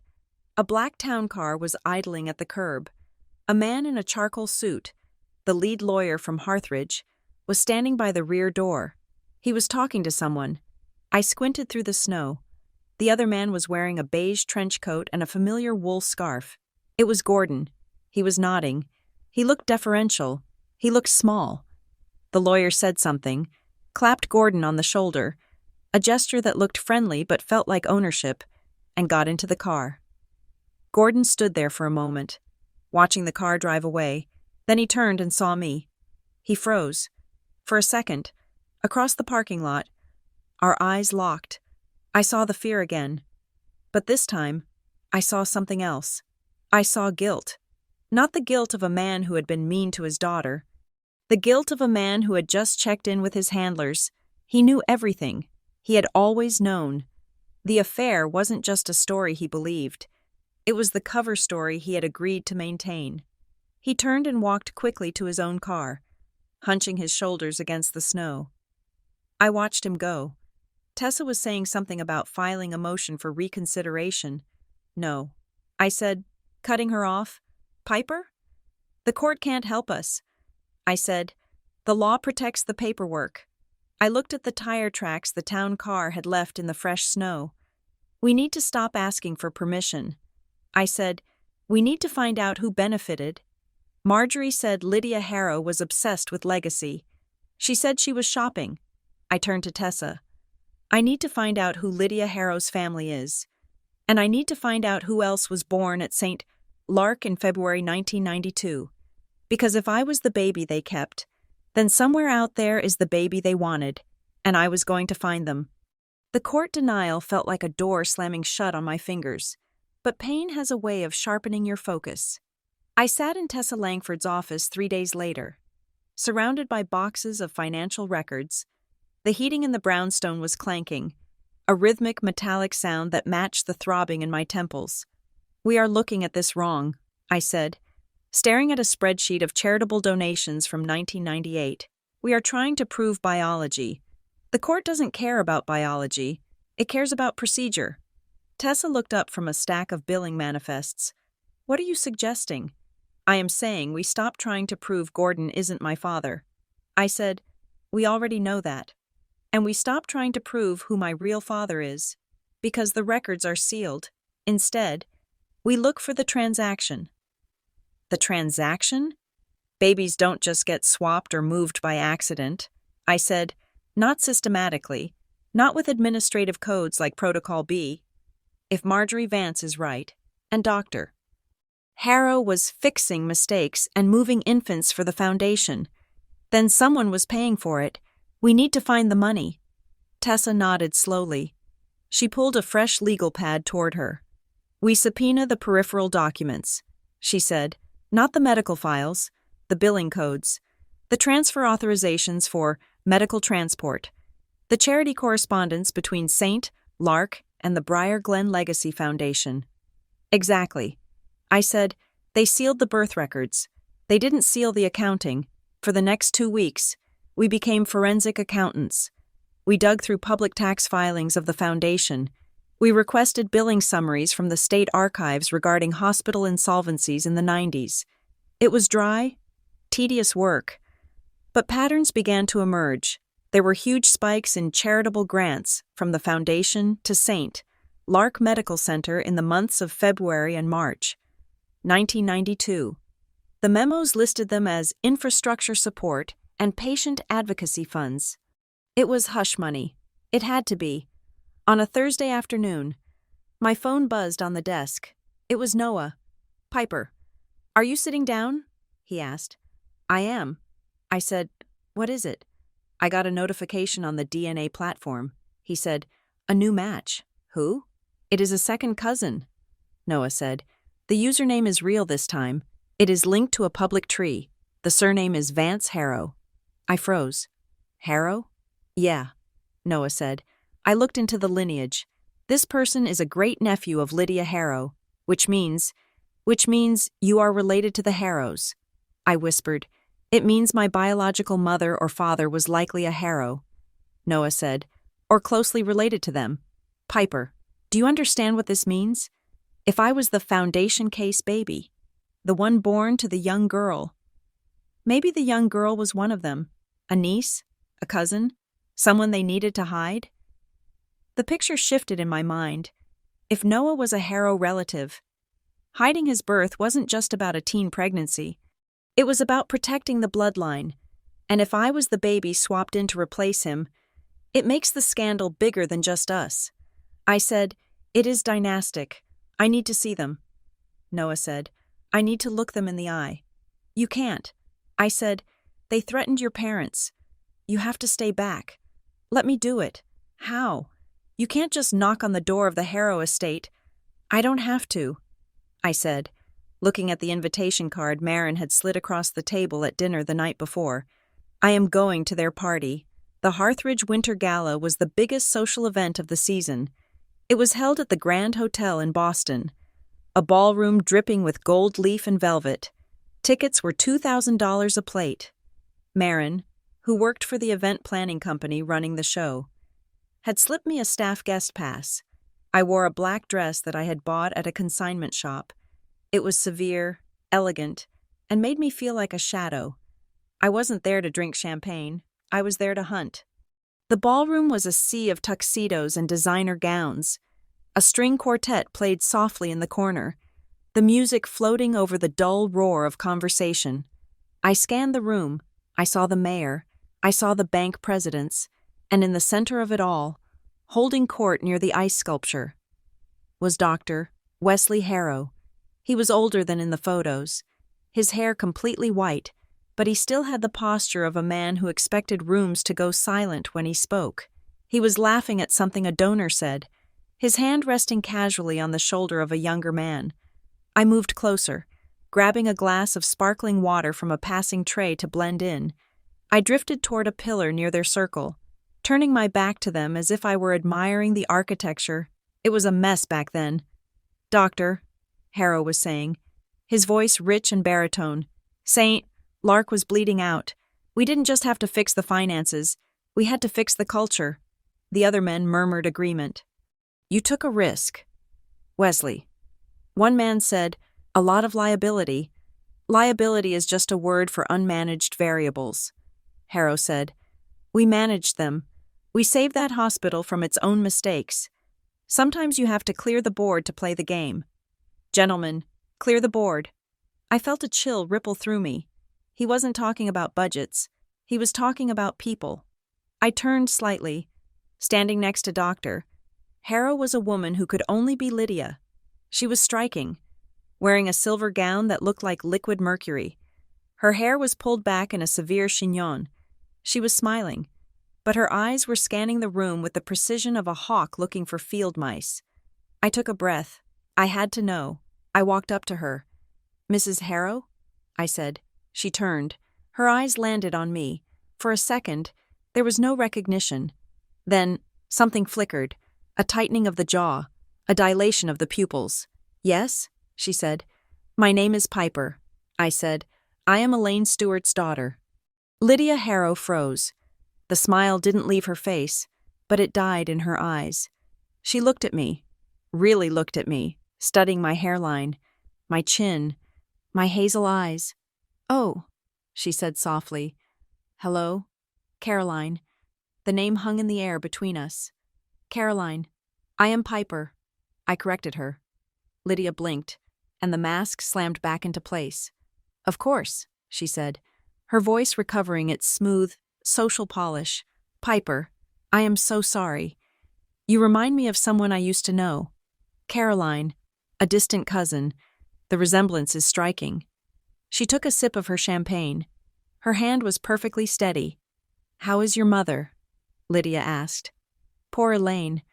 A black town car was idling at the curb. A man in a charcoal suit, the lead lawyer from Harthridge, was standing by the rear door. He was talking to someone. I squinted through the snow. The other man was wearing a beige trench coat and a familiar wool scarf. It was Gordon. He was nodding. He looked deferential. He looked small. The lawyer said something, clapped Gordon on the shoulder, a gesture that looked friendly but felt like ownership, and got into the car. Gordon stood there for a moment, watching the car drive away. Then he turned and saw me. He froze. For a second, across the parking lot, our eyes locked. I saw the fear again. But this time, I saw something else. I saw guilt. Not the guilt of a man who had been mean to his daughter. The guilt of a man who had just checked in with his handlers. He knew everything. He had always known. The affair wasn't just a story he believed. It was the cover story he had agreed to maintain. He turned and walked quickly to his own car, hunching his shoulders against the snow. I watched him go. Tessa was saying something about filing a motion for reconsideration. No. I said, cutting her off. Piper? The court can't help us. I said, the law protects the paperwork. I looked at the tire tracks the town car had left in the fresh snow. We need to stop asking for permission. I said, we need to find out who benefited. Marjorie said Lydia Harrow was obsessed with legacy. She said she was shopping. I turned to Tessa. I need to find out who Lydia Harrow's family is. And I need to find out who else was born at St. Lark in February 1992. Because if I was the baby they kept, then somewhere out there is the baby they wanted, and I was going to find them. The court denial felt like a door slamming shut on my fingers, but pain has a way of sharpening your focus. I sat in Tessa Langford's office 3 days later, surrounded by boxes of financial records. The heating in the brownstone was clanking, a rhythmic metallic sound that matched the throbbing in my temples. "We are looking at this wrong," I said, staring at a spreadsheet of charitable donations from 1998. "We are trying to prove biology. The court doesn't care about biology. It cares about procedure." Tessa looked up from a stack of billing manifests. "What are you suggesting?" "I am saying we stop trying to prove Gordon isn't my father." I said, "We already know that. And we stop trying to prove who my real father is, because the records are sealed. Instead, we look for the transaction." "The transaction? Babies don't just get swapped or moved by accident," I said. "Not systematically, not with administrative codes like Protocol B. If Marjorie Vance is right, and Dr. Harrow was fixing mistakes and moving infants for the foundation, then someone was paying for it. We need to find the money." Tessa nodded slowly. She pulled a fresh legal pad toward her. "We subpoena the peripheral documents," she said. "Not the medical files, the billing codes, the transfer authorizations for medical transport, the charity correspondence between St. Lark and the Briar Glen Legacy Foundation." "Exactly." I said. "They sealed the birth records. They didn't seal the accounting. For the next 2 weeks, we became forensic accountants. We dug through public tax filings of the foundation. We requested billing summaries from the state archives regarding hospital insolvencies in the 90s. It was dry, tedious work. But patterns began to emerge. There were huge spikes in charitable grants from the foundation to St. Lark Medical Center in the months of February and March 1992. The memos listed them as infrastructure support and patient advocacy funds. It was hush money. It had to be. On a Thursday afternoon, my phone buzzed on the desk. It was Noah. "Piper, are you sitting down?" he asked. "I am." I said, "What is it?" "I got a notification on the DNA platform." He said, "A new match." "Who?" "It is a second cousin," Noah said. "The username is real this time. It is linked to a public tree. The surname is Vance Harrow." I froze. "Harrow?" "Yeah," Noah said. I looked into the lineage. "This person is a great-nephew of Lydia Harrow, which means you are related to the Harrows." I whispered, "It means my biological mother or father was likely a Harrow." Noah said, "Or closely related to them." "Piper, do you understand what this means? If I was the foundation case baby, the one born to the young girl, maybe the young girl was one of them, a niece, a cousin, someone they needed to hide." The picture shifted in my mind. If Noah was a Harrow relative, hiding his birth wasn't just about a teen pregnancy. It was about protecting the bloodline. And if I was the baby swapped in to replace him, it makes the scandal bigger than just us. I said, "It is dynastic. I need to see them." Noah said, "I need to look them in the eye." "You can't." I said, "They threatened your parents. You have to stay back. Let me do it." "How?" "You can't just knock on the door of the Harrow estate." "I don't have to," I said, looking at the invitation card Marin had slid across the table at dinner the night before. "I am going to their party." The Harthridge Winter Gala was the biggest social event of the season. It was held at the Grand Hotel in Boston, a ballroom dripping with gold leaf and velvet. Tickets were $2,000 a plate. Marin, who worked for the event planning company running the show, had slipped me a staff guest pass. I wore a black dress that I had bought at a consignment shop. It was severe, elegant, and made me feel like a shadow. I wasn't there to drink champagne. I was there to hunt. The ballroom was a sea of tuxedos and designer gowns. A string quartet played softly in the corner, the music floating over the dull roar of conversation. I scanned the room. I saw the mayor. I saw the bank presidents. And in the center of it all, holding court near the ice sculpture, was Dr. Wesley Harrow. He was older than in the photos, his hair completely white, but he still had the posture of a man who expected rooms to go silent when he spoke. He was laughing at something a donor said, his hand resting casually on the shoulder of a younger man. I moved closer, grabbing a glass of sparkling water from a passing tray to blend in. I drifted toward a pillar near their circle, turning my back to them as if I were admiring the architecture. It was a mess back then. "Doctor," Harrow was saying, his voice rich and baritone. "Saint, Lark was bleeding out. We didn't just have to fix the finances, we had to fix the culture." The other men murmured agreement. "You took a risk." "Wesley." One man said, "A lot of liability." "Liability is just a word for unmanaged variables." Harrow said, "We managed them. We saved that hospital from its own mistakes. Sometimes you have to clear the board to play the game." "Gentlemen, clear the board." I felt a chill ripple through me. He wasn't talking about budgets. He was talking about people. I turned slightly, standing next to Doctor. Harrow was a woman who could only be Lydia. She was striking, wearing a silver gown that looked like liquid mercury. Her hair was pulled back in a severe chignon. She was smiling, but her eyes were scanning the room with the precision of a hawk looking for field mice. I took a breath. I had to know. I walked up to her. "Mrs. Harrow?" I said. She turned. Her eyes landed on me. For a second, there was no recognition. Then, something flickered, a tightening of the jaw, a dilation of the pupils. "Yes?" she said. "My name is Piper," I said. "I am Elaine Stewart's daughter." Lydia Harrow froze. The smile didn't leave her face, but it died in her eyes. She looked at me, really looked at me, studying my hairline, my chin, my hazel eyes. "Oh," she said softly. "Hello? Caroline." The name hung in the air between us. "Caroline. I am Piper." I corrected her. Lydia blinked, and the mask slammed back into place. "Of course," she said, her voice recovering its smooth, social polish. "Piper, I am so sorry. You remind me of someone I used to know. Caroline, a distant cousin. The resemblance is striking." She took a sip of her champagne. Her hand was perfectly steady. "How is your mother?" Lydia asked. "Poor Elaine.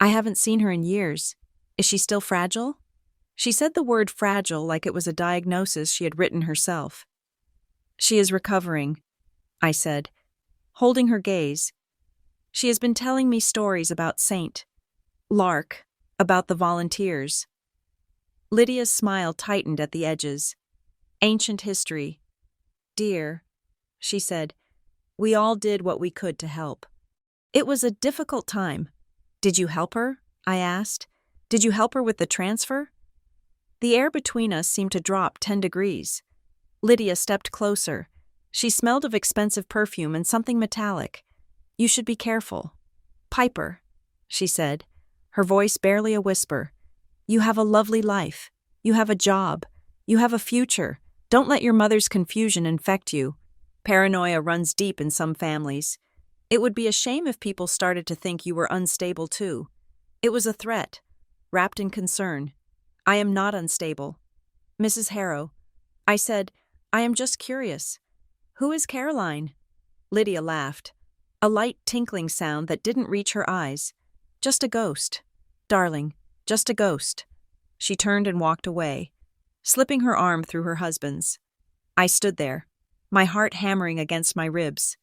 I haven't seen her in years. Is she still fragile?" She said the word fragile like it was a diagnosis she had written herself. "She is recovering," I said, holding her gaze. "She has been telling me stories about Saint Lark, about the volunteers." Lydia's smile tightened at the edges. "Ancient history. Dear," she said, "we all did what we could to help." It was a difficult time. "Did you help her?" I asked. "Did you help her with the transfer?" The air between us seemed to drop 10 degrees. Lydia stepped closer. She smelled of expensive perfume and something metallic. "You should be careful." "Piper," she said, her voice barely a whisper. "You have a lovely life. You have a job. You have a future. Don't let your mother's confusion infect you. Paranoia runs deep in some families. It would be a shame if people started to think you were unstable too." It was a threat, wrapped in concern. "I am not unstable." "Mrs. Harrow," I said, "I am just curious. Who is Caroline?" Lydia laughed, a light tinkling sound that didn't reach her eyes. "Just a ghost. Darling, just a ghost." She turned and walked away, slipping her arm through her husband's. I stood there, my heart hammering against my ribs.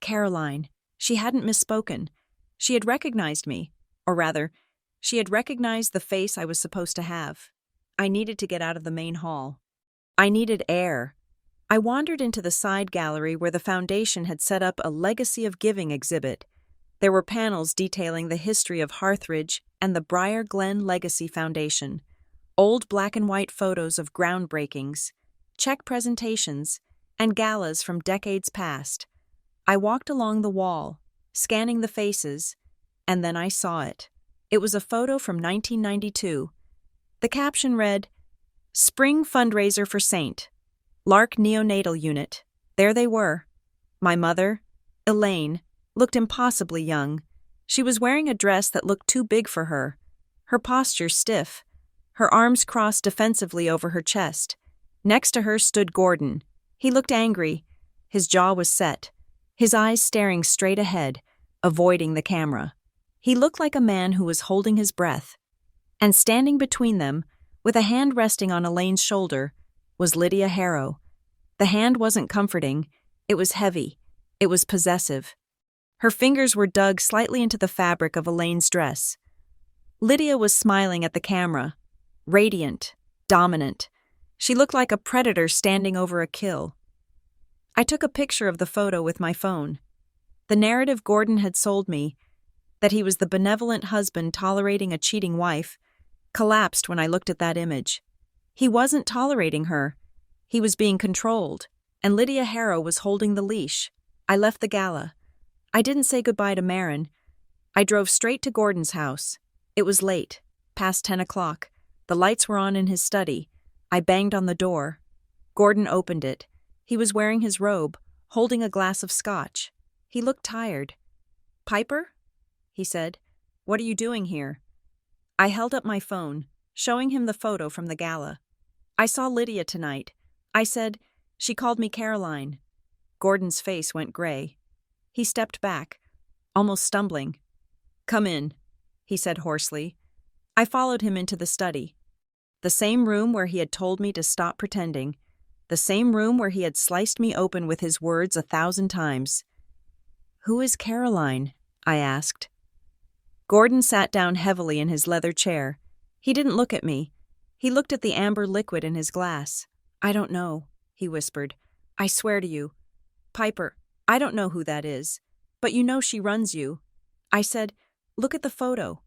Caroline. She hadn't misspoken. She had recognized me, or rather, she had recognized the face I was supposed to have. I needed to get out of the main hall. I needed air. I wandered into the side gallery where the foundation had set up a Legacy of Giving exhibit. There were panels detailing the history of Harthridge and the Briar Glen Legacy Foundation, old black and white photos of groundbreakings, check presentations, and galas from decades past. I walked along the wall, scanning the faces, and then I saw it. It was a photo from 1992. The caption read, "Spring Fundraiser for Saint, Lark Neonatal Unit." There they were. My mother, Elaine, looked impossibly young. She was wearing a dress that looked too big for her. her posture stiff, her arms crossed defensively over her chest. Next to her stood Gordon. He looked angry. His jaw was set, his eyes staring straight ahead, avoiding the camera. He looked like a man who was holding his breath. And standing between them, with a hand resting on Elaine's shoulder, was Lydia Harrow. The hand wasn't comforting. It was heavy. It was possessive. Her fingers were dug slightly into the fabric of Elaine's dress. Lydia was smiling at the camera, radiant, dominant. She looked like a predator standing over a kill. I took a picture of the photo with my phone. The narrative Gordon had sold me, that he was the benevolent husband tolerating a cheating wife, collapsed when I looked at that image. He wasn't tolerating her. He was being controlled, and Lydia Harrow was holding the leash. I left the gala. I didn't say goodbye to Marin. I drove straight to Gordon's house. It was late, past 10 o'clock. The lights were on in his study. I banged on the door. Gordon opened it. He was wearing his robe, holding a glass of scotch. He looked tired. "Piper?" he said. "What are you doing here?" I held up my phone, showing him the photo from the gala. "I saw Lydia tonight." I said, "She called me Caroline." Gordon's face went gray. He stepped back, almost stumbling. "Come in," he said hoarsely. I followed him into the study. The same room where he had told me to stop pretending. The same room where he had sliced me open with his words 1,000 times. "Who is Caroline?" I asked. Gordon sat down heavily in his leather chair. He didn't look at me. He looked at the amber liquid in his glass. "I don't know," he whispered. "I swear to you. Piper, I don't know who that is, but you know she runs you." I said, "Look at the photo."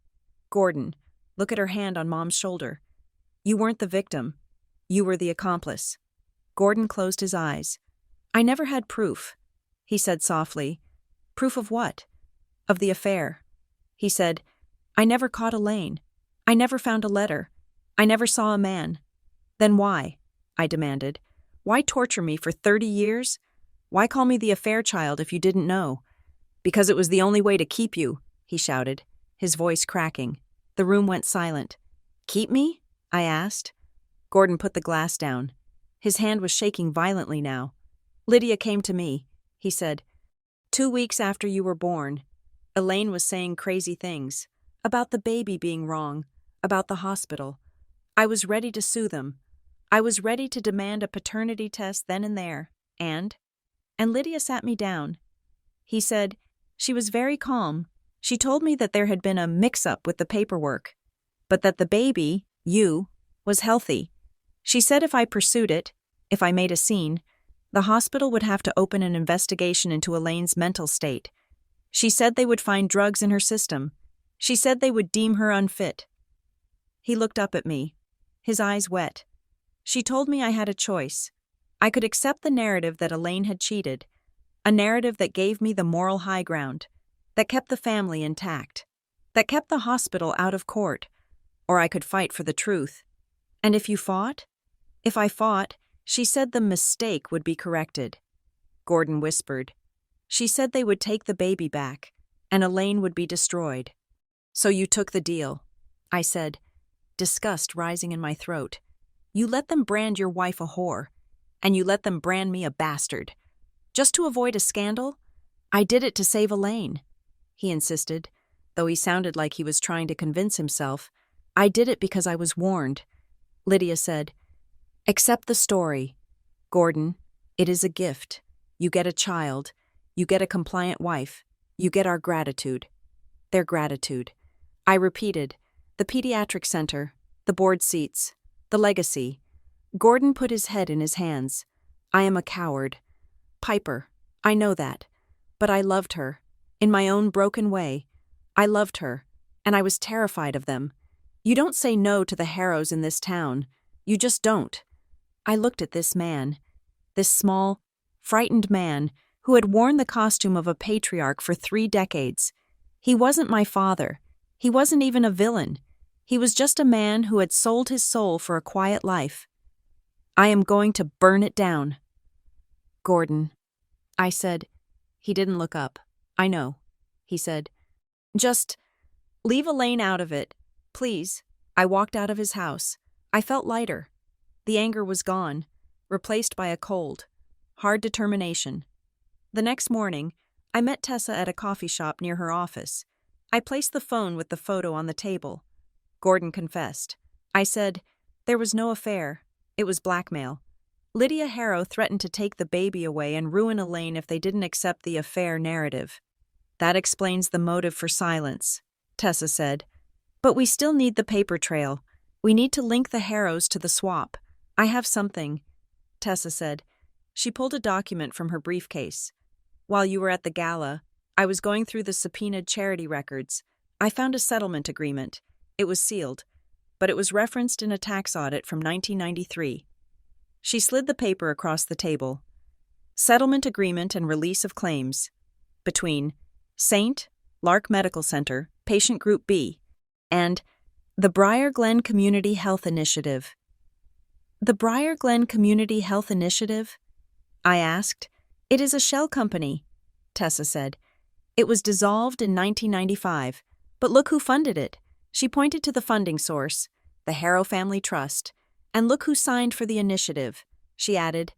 "Gordon, look at her hand on Mom's shoulder. You weren't the victim. You were the accomplice." Gordon closed his eyes. "I never had proof," he said softly. "Proof of what?" "Of the affair." He said, "I never caught Elaine. I never found a letter. I never saw a man." "Then why?" I demanded. "Why torture me for 30 years? Why call me the affair child if you didn't know?" "Because it was the only way to keep you," he shouted, his voice cracking. The room went silent. "Keep me?" I asked. Gordon put the glass down. His hand was shaking violently now. "Lydia came to me," he said. "2 weeks after you were born. Elaine was saying crazy things. About the baby being wrong. About the hospital. I was ready to sue them. I was ready to demand a paternity test then and there. And Lydia sat me down. He said, she was very calm. She told me that there had been a mix-up with the paperwork, but that the baby, you, was healthy. She said if I pursued it, if I made a scene, the hospital would have to open an investigation into Elaine's mental state. She said they would find drugs in her system. She said they would deem her unfit." He looked up at me, his eyes wet. "She told me I had a choice. I could accept the narrative that Elaine had cheated, a narrative that gave me the moral high ground, that kept the family intact, that kept the hospital out of court, or I could fight for the truth. And if you fought? If I fought, she said the mistake would be corrected." Gordon whispered. "She said they would take the baby back, and Elaine would be destroyed." "So you took the deal," I said, disgust rising in my throat. "You let them brand your wife a whore, and you let them brand me a bastard. Just to avoid a scandal? I did it to save Elaine," he insisted, though he sounded like he was trying to convince himself. "I did it because I was warned." Lydia said, "Accept the story. Gordon, it is a gift. You get a child. You get a compliant wife. You get our gratitude." Their gratitude. I repeated, the pediatric center, the board seats, the legacy. Gordon put his head in his hands. "I am a coward. Piper, I know that. But I loved her. In my own broken way. I loved her. And I was terrified of them. You don't say no to the Harrows in this town. You just don't." I looked at this man. This small, frightened man who had worn the costume of a patriarch for 3 decades. He wasn't my father. He wasn't even a villain. He was just a man who had sold his soul for a quiet life. "I am going to burn it down." "Gordon," I said. He didn't look up. "I know," he said. "Just leave Elaine out of it. Please. I walked out of his house. I felt lighter. The anger was gone, replaced by a cold, hard determination. The next morning, I met Tessa at a coffee shop near her office. I placed the phone with the photo on the table. Gordon confessed. I said, there was no affair. It was blackmail. Lydia Harrow threatened to take the baby away and ruin Elaine if they didn't accept the affair narrative. That explains the motive for silence, Tessa said. But we still need the paper trail. We need to link the Harrows to the swap. I have something, Tessa said. She pulled a document from her briefcase. While you were at the gala, I was going through the subpoenaed charity records. I found a settlement agreement. It was sealed, but it was referenced in a tax audit from 1993. She slid the paper across the table. Settlement agreement and release of claims between St. Lark Medical Center, Patient Group B, and the Briar Glen Community Health Initiative. The Briar Glen Community Health Initiative? I asked. It is a shell company, Tessa said. It was dissolved in 1995, but look who funded it. She pointed to the funding source, the Harrow Family Trust. And look who signed for the initiative, she added.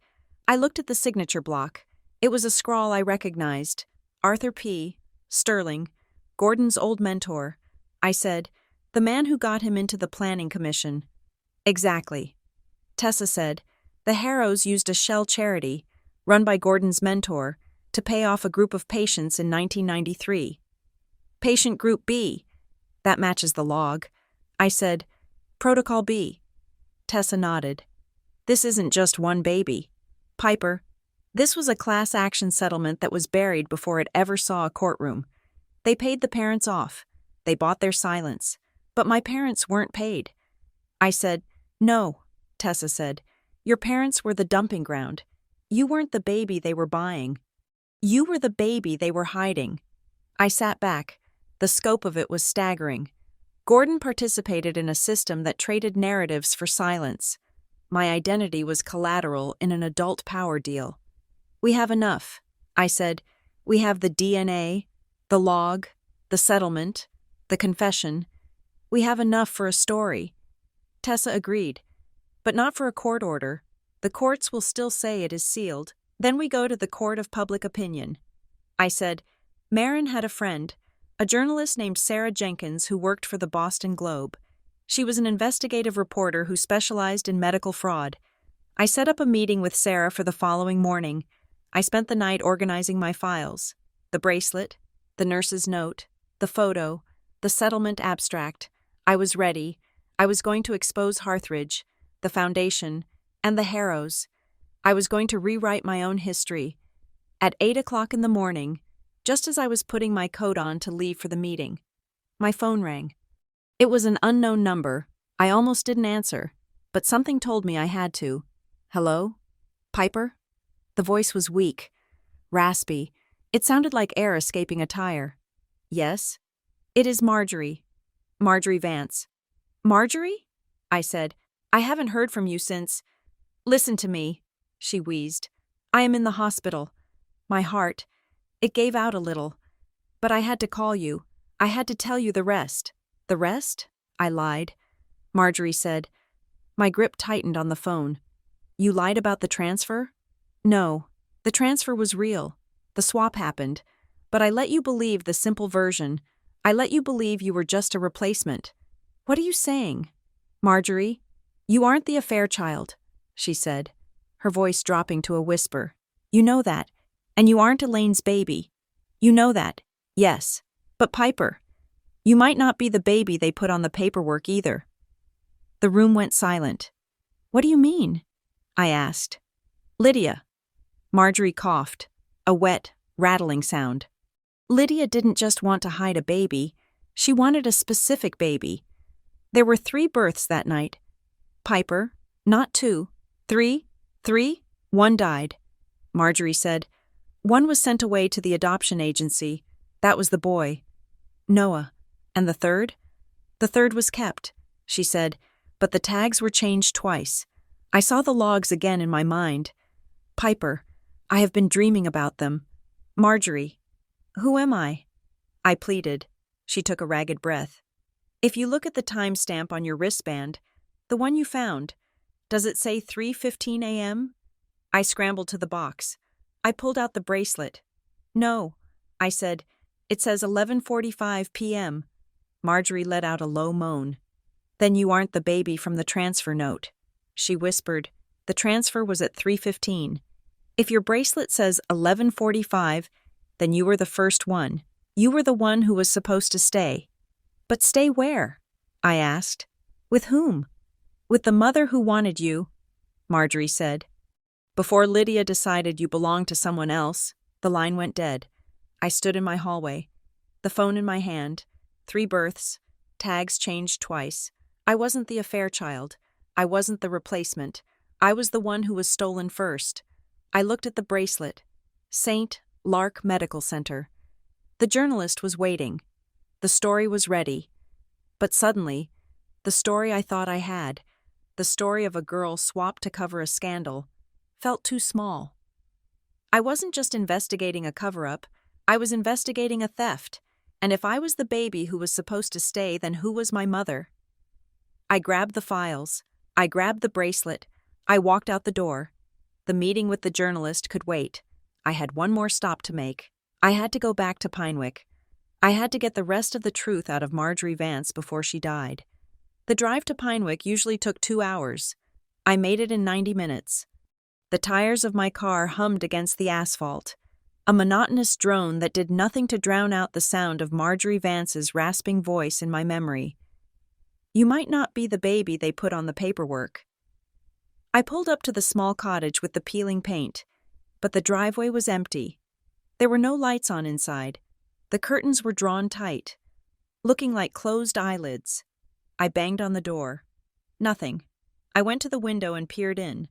I looked at the signature block. It was a scrawl I recognized. Arthur P. Sterling, Gordon's old mentor. I said, the man who got him into the planning commission. Exactly. Tessa said, the Harrows used a shell charity, run by Gordon's mentor, to pay off a group of patients in 1993. Patient Group B. That matches the log. I said, Protocol B. Tessa nodded. This isn't just one baby. Piper, this was a class action settlement that was buried before it ever saw a courtroom. They paid the parents off. They bought their silence. But my parents weren't paid. I said, no, Tessa said. Your parents were the dumping ground. You weren't the baby they were buying. You were the baby they were hiding. I sat back. The scope of it was staggering. Gordon participated in a system that traded narratives for silence. My identity was collateral in an adult power deal. We have enough, I said. We have the DNA, the log, the settlement, the confession. We have enough for a story. Tessa agreed. But not for a court order. The courts will still say it is sealed. Then we go to the court of public opinion. I said, Marin had a friend, a journalist named Sarah Jenkins who worked for the Boston Globe. She was an investigative reporter who specialized in medical fraud. I set up a meeting with Sarah for the following morning. I spent the night organizing my files. The bracelet, the nurse's note, the photo, the settlement abstract. I was ready. I was going to expose Harthridge, the foundation, and the Harrows. I was going to rewrite my own history. At 8 o'clock in the morning, just as I was putting my coat on to leave for the meeting, my phone rang. It was an unknown number. I almost didn't answer, but something told me I had to. Hello? Piper? The voice was weak, raspy. It sounded like air escaping a tire. Yes? It is Marjorie. Marjorie Vance. Marjorie? I said. I haven't heard from you since. Listen to me, she wheezed. I am in the hospital. My heart. It gave out a little. But I had to call you. I had to tell you the rest. The rest? I lied. Marjorie said. My grip tightened on the phone. You lied about the transfer? No. The transfer was real. The swap happened. But I let you believe the simple version. I let you believe you were just a replacement. What are you saying? Marjorie, you aren't the affair child, she said, her voice dropping to a whisper. You know that. And you aren't Elaine's baby. You know that, yes. But Piper, you might not be the baby they put on the paperwork either. The room went silent. What do you mean? I asked. Lydia. Marjorie coughed, a wet, rattling sound. Lydia didn't just want to hide a baby. She wanted a specific baby. There were 3 births that night. Piper, not 2. 3? 3? 1 died. Marjorie said. 1 was sent away to the adoption agency. That was the boy. Noah. And the 3rd? The 3rd was kept, she said, but the tags were changed twice. I saw the logs again in my mind. Piper, I have been dreaming about them. Marjorie, who am I? I pleaded. She took a ragged breath. If you look at the timestamp on your wristband, the one you found, does it say 3:15 a.m.? I scrambled to the box. I pulled out the bracelet. No, I said, it says 11:45 p.m. Marjorie let out a low moan. Then you aren't the baby from the transfer note. She whispered, the transfer was at 3:15. If your bracelet says 11:45, then you were the first one. You were the one who was supposed to stay. But stay where? I asked. With whom? With the mother who wanted you, Marjorie said. Before Lydia decided you belonged to someone else, the line went dead. I stood in my hallway, the phone in my hand, 3 births, tags changed twice. I wasn't the affair child. I wasn't the replacement. I was the one who was stolen first. I looked at the bracelet. St. Lark Medical Center. The journalist was waiting. The story was ready. But suddenly, the story I thought I had, the story of a girl swapped to cover a scandal, felt too small. I wasn't just investigating a cover-up, I was investigating a theft. And if I was the baby who was supposed to stay, then who was my mother? I grabbed the files. I grabbed the bracelet. I walked out the door. The meeting with the journalist could wait. I had one more stop to make. I had to go back to Pinewick. I had to get the rest of the truth out of Marjorie Vance before she died. The drive to Pinewick usually took 2 hours. I made it in 90 minutes. The tires of my car hummed against the asphalt, a monotonous drone that did nothing to drown out the sound of Marjorie Vance's rasping voice in my memory. You might not be the baby they put on the paperwork. I pulled up to the small cottage with the peeling paint, but the driveway was empty. There were no lights on inside. The curtains were drawn tight, looking like closed eyelids. I banged on the door. Nothing. I went to the window and peered in.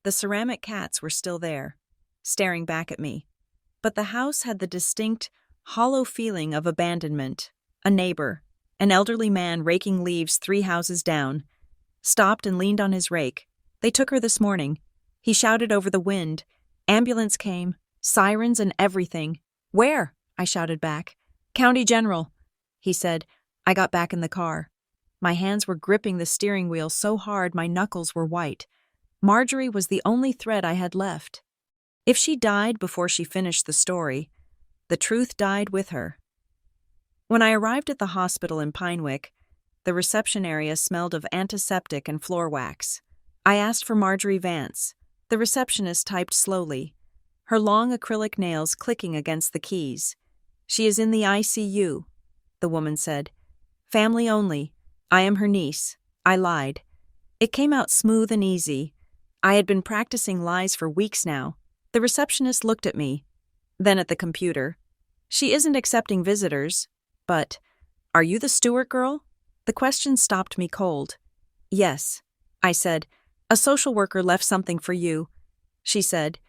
The ceramic cats were still there, staring back at me. But the house had the distinct, hollow feeling of abandonment. A neighbor, an elderly man raking leaves 3 houses down, stopped and leaned on his rake. They took her this morning. He shouted over the wind. Ambulance came, sirens and everything. Where? I shouted back. County General, he said. I got back in the car. My hands were gripping the steering wheel so hard my knuckles were white. Marjorie was the only thread I had left. If she died before she finished the story, the truth died with her. When I arrived at the hospital in Pinewick, the reception area smelled of antiseptic and floor wax. I asked for Marjorie Vance. The receptionist typed slowly, her long acrylic nails clicking against the keys. She is in the ICU, the woman said. Family only. I am her niece. I lied. It came out smooth and easy. I had been practicing lies for weeks now. The receptionist looked at me, then at the computer. She isn't accepting visitors, but, are you the Stewart girl? The question stopped me cold. Yes, I said. A social worker left something for you, she said.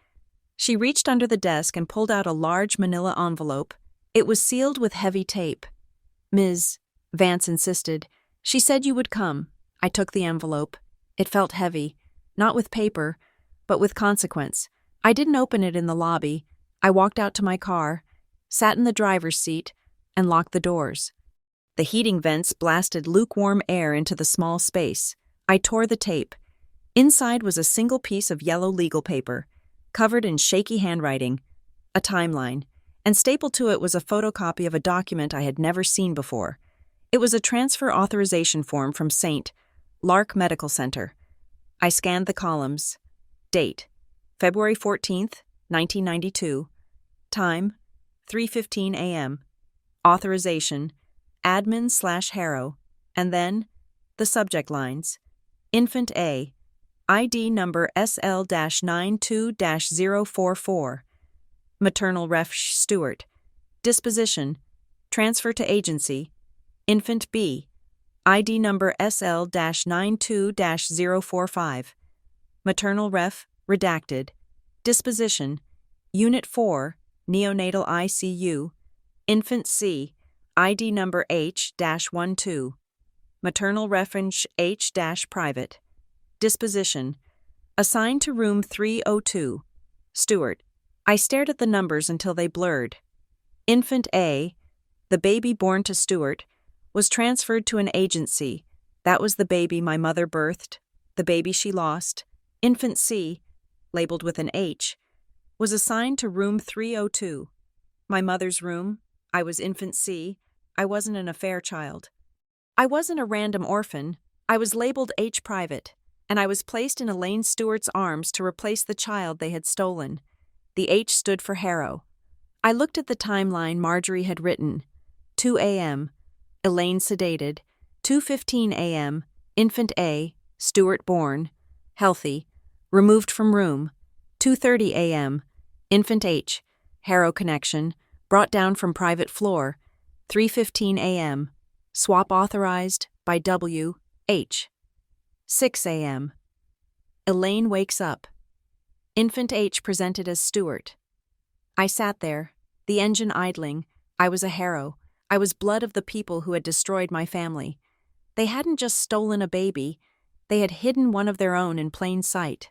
She reached under the desk and pulled out a large manila envelope. It was sealed with heavy tape. Ms. Vance insisted. She said you would come. I took the envelope. It felt heavy, not with paper, but with consequence. I didn't open it in the lobby. I walked out to my car, sat in the driver's seat, and locked the doors. The heating vents blasted lukewarm air into the small space. I tore the tape. Inside was a single piece of yellow legal paper, covered in shaky handwriting, a timeline, and stapled to it was a photocopy of a document I had never seen before. It was a transfer authorization form from St. Lark Medical Center. I scanned the columns. Date: February 14th, 1992. Time: 3:15 a.m. Authorization: admin/Harrow. And then, the subject lines: Infant A, ID number SL-92-044. Maternal Ref Stewart. Disposition: transfer to agency. Infant B, ID number SL-92-045. Maternal Ref redacted. Disposition: Unit 4, Neonatal ICU. Infant C, ID number H-12. Maternal Reference H-private. Disposition: assigned to room 302. Stewart. I stared at the numbers until they blurred. Infant A, the baby born to Stewart, was transferred to an agency. That was the baby my mother birthed, the baby she lost. Infant C, labeled with an H, was assigned to room 302. My mother's room. I was infant C. I wasn't an affair child. I wasn't a random orphan. I was labeled H private, and I was placed in Elaine Stewart's arms to replace the child they had stolen. The H stood for Harrow. I looked at the timeline Marjorie had written. 2 a.m., Elaine sedated. 2:15 a.m., infant A, Stewart born, healthy, removed from room. 2:30 a.m., infant H, Harrow connection, brought down from private floor. 3:15 a.m., swap authorized by W, H. 6 a.m., Elaine wakes up. Infant H presented as Stewart. I sat there, the engine idling. I was a Harrow. I was blood of the people who had destroyed my family. They hadn't just stolen a baby, they had hidden one of their own in plain sight,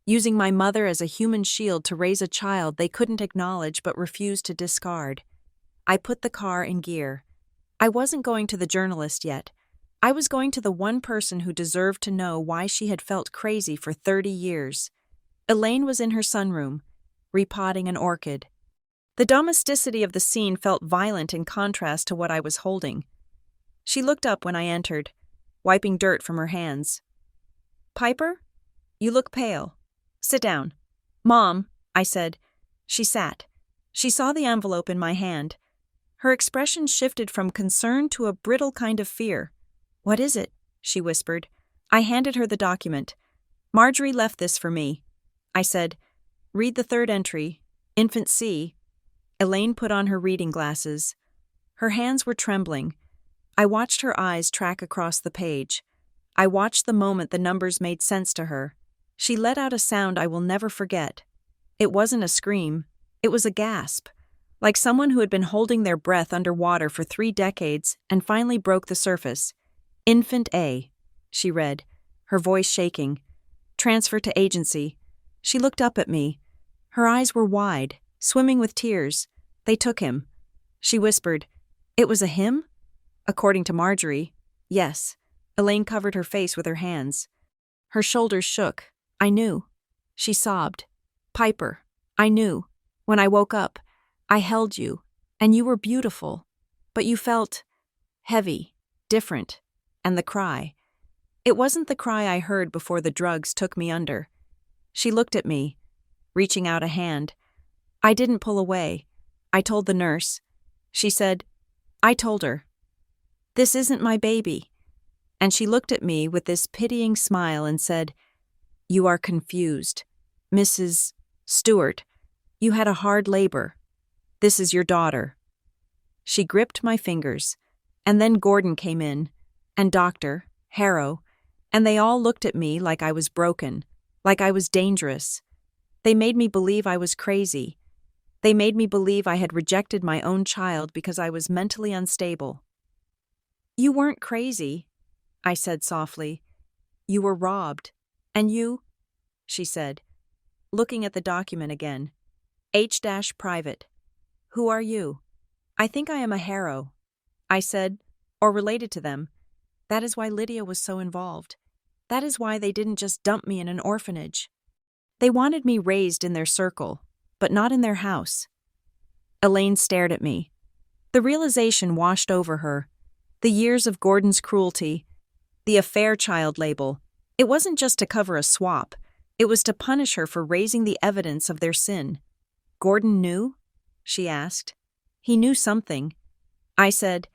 using my mother as a human shield to raise a child they couldn't acknowledge but refused to discard. I put the car in gear. I wasn't going to the journalist yet. I was going to the one person who deserved to know why she had felt crazy for 30 years. Elaine was in her sunroom, repotting an orchid. The domesticity of the scene felt violent in contrast to what I was holding. She looked up when I entered, wiping dirt from her hands. "Piper? You look pale. Sit down." "Mom," I said. She sat. She saw the envelope in my hand. Her expression shifted from concern to a brittle kind of fear. "What is it?" she whispered. I handed her the document. "Marjorie left this for me." I said, "Read the third entry, infant C." Elaine put on her reading glasses. Her hands were trembling. I watched her eyes track across the page. I watched the moment the numbers made sense to her. She let out a sound I will never forget. It wasn't a scream. It was a gasp, like someone who had been holding their breath underwater for 3 decades and finally broke the surface. "Infant A," she read, her voice shaking. "Transfer to agency." She looked up at me. Her eyes were wide, swimming with tears. "They took him." She whispered, "It was a him?" According to Marjorie, yes. Elaine covered her face with her hands. Her shoulders shook. I knew. She sobbed. "Piper, I knew. When I woke up, I held you, and you were beautiful. But you felt heavy, different, and the cry. It wasn't the cry I heard before the drugs took me under." She looked at me, reaching out a hand. I didn't pull away. I told the nurse. She said, "I told her. This isn't my baby." And she looked at me with this pitying smile and said, "You are confused. Mrs. Stewart, you had a hard labor. This is your daughter." She gripped my fingers, and then Gordon came in, and Dr. Harrow, and they all looked at me like I was broken, like I was dangerous. They made me believe I was crazy. They made me believe I had rejected my own child because I was mentally unstable. "You weren't crazy," I said softly. "You were robbed. And you," she said, looking at the document again. H-private. "Who are you?" "I think I am a Harrow," I said, "or related to them. That is why Lydia was so involved. That is why they didn't just dump me in an orphanage. They wanted me raised in their circle, but not in their house." Elaine stared at me. The realization washed over her. The years of Gordon's cruelty, the affair child label. It wasn't just to cover a swap. It was to punish her for raising the evidence of their sin. "Gordon knew?" she asked. "He knew something." I said,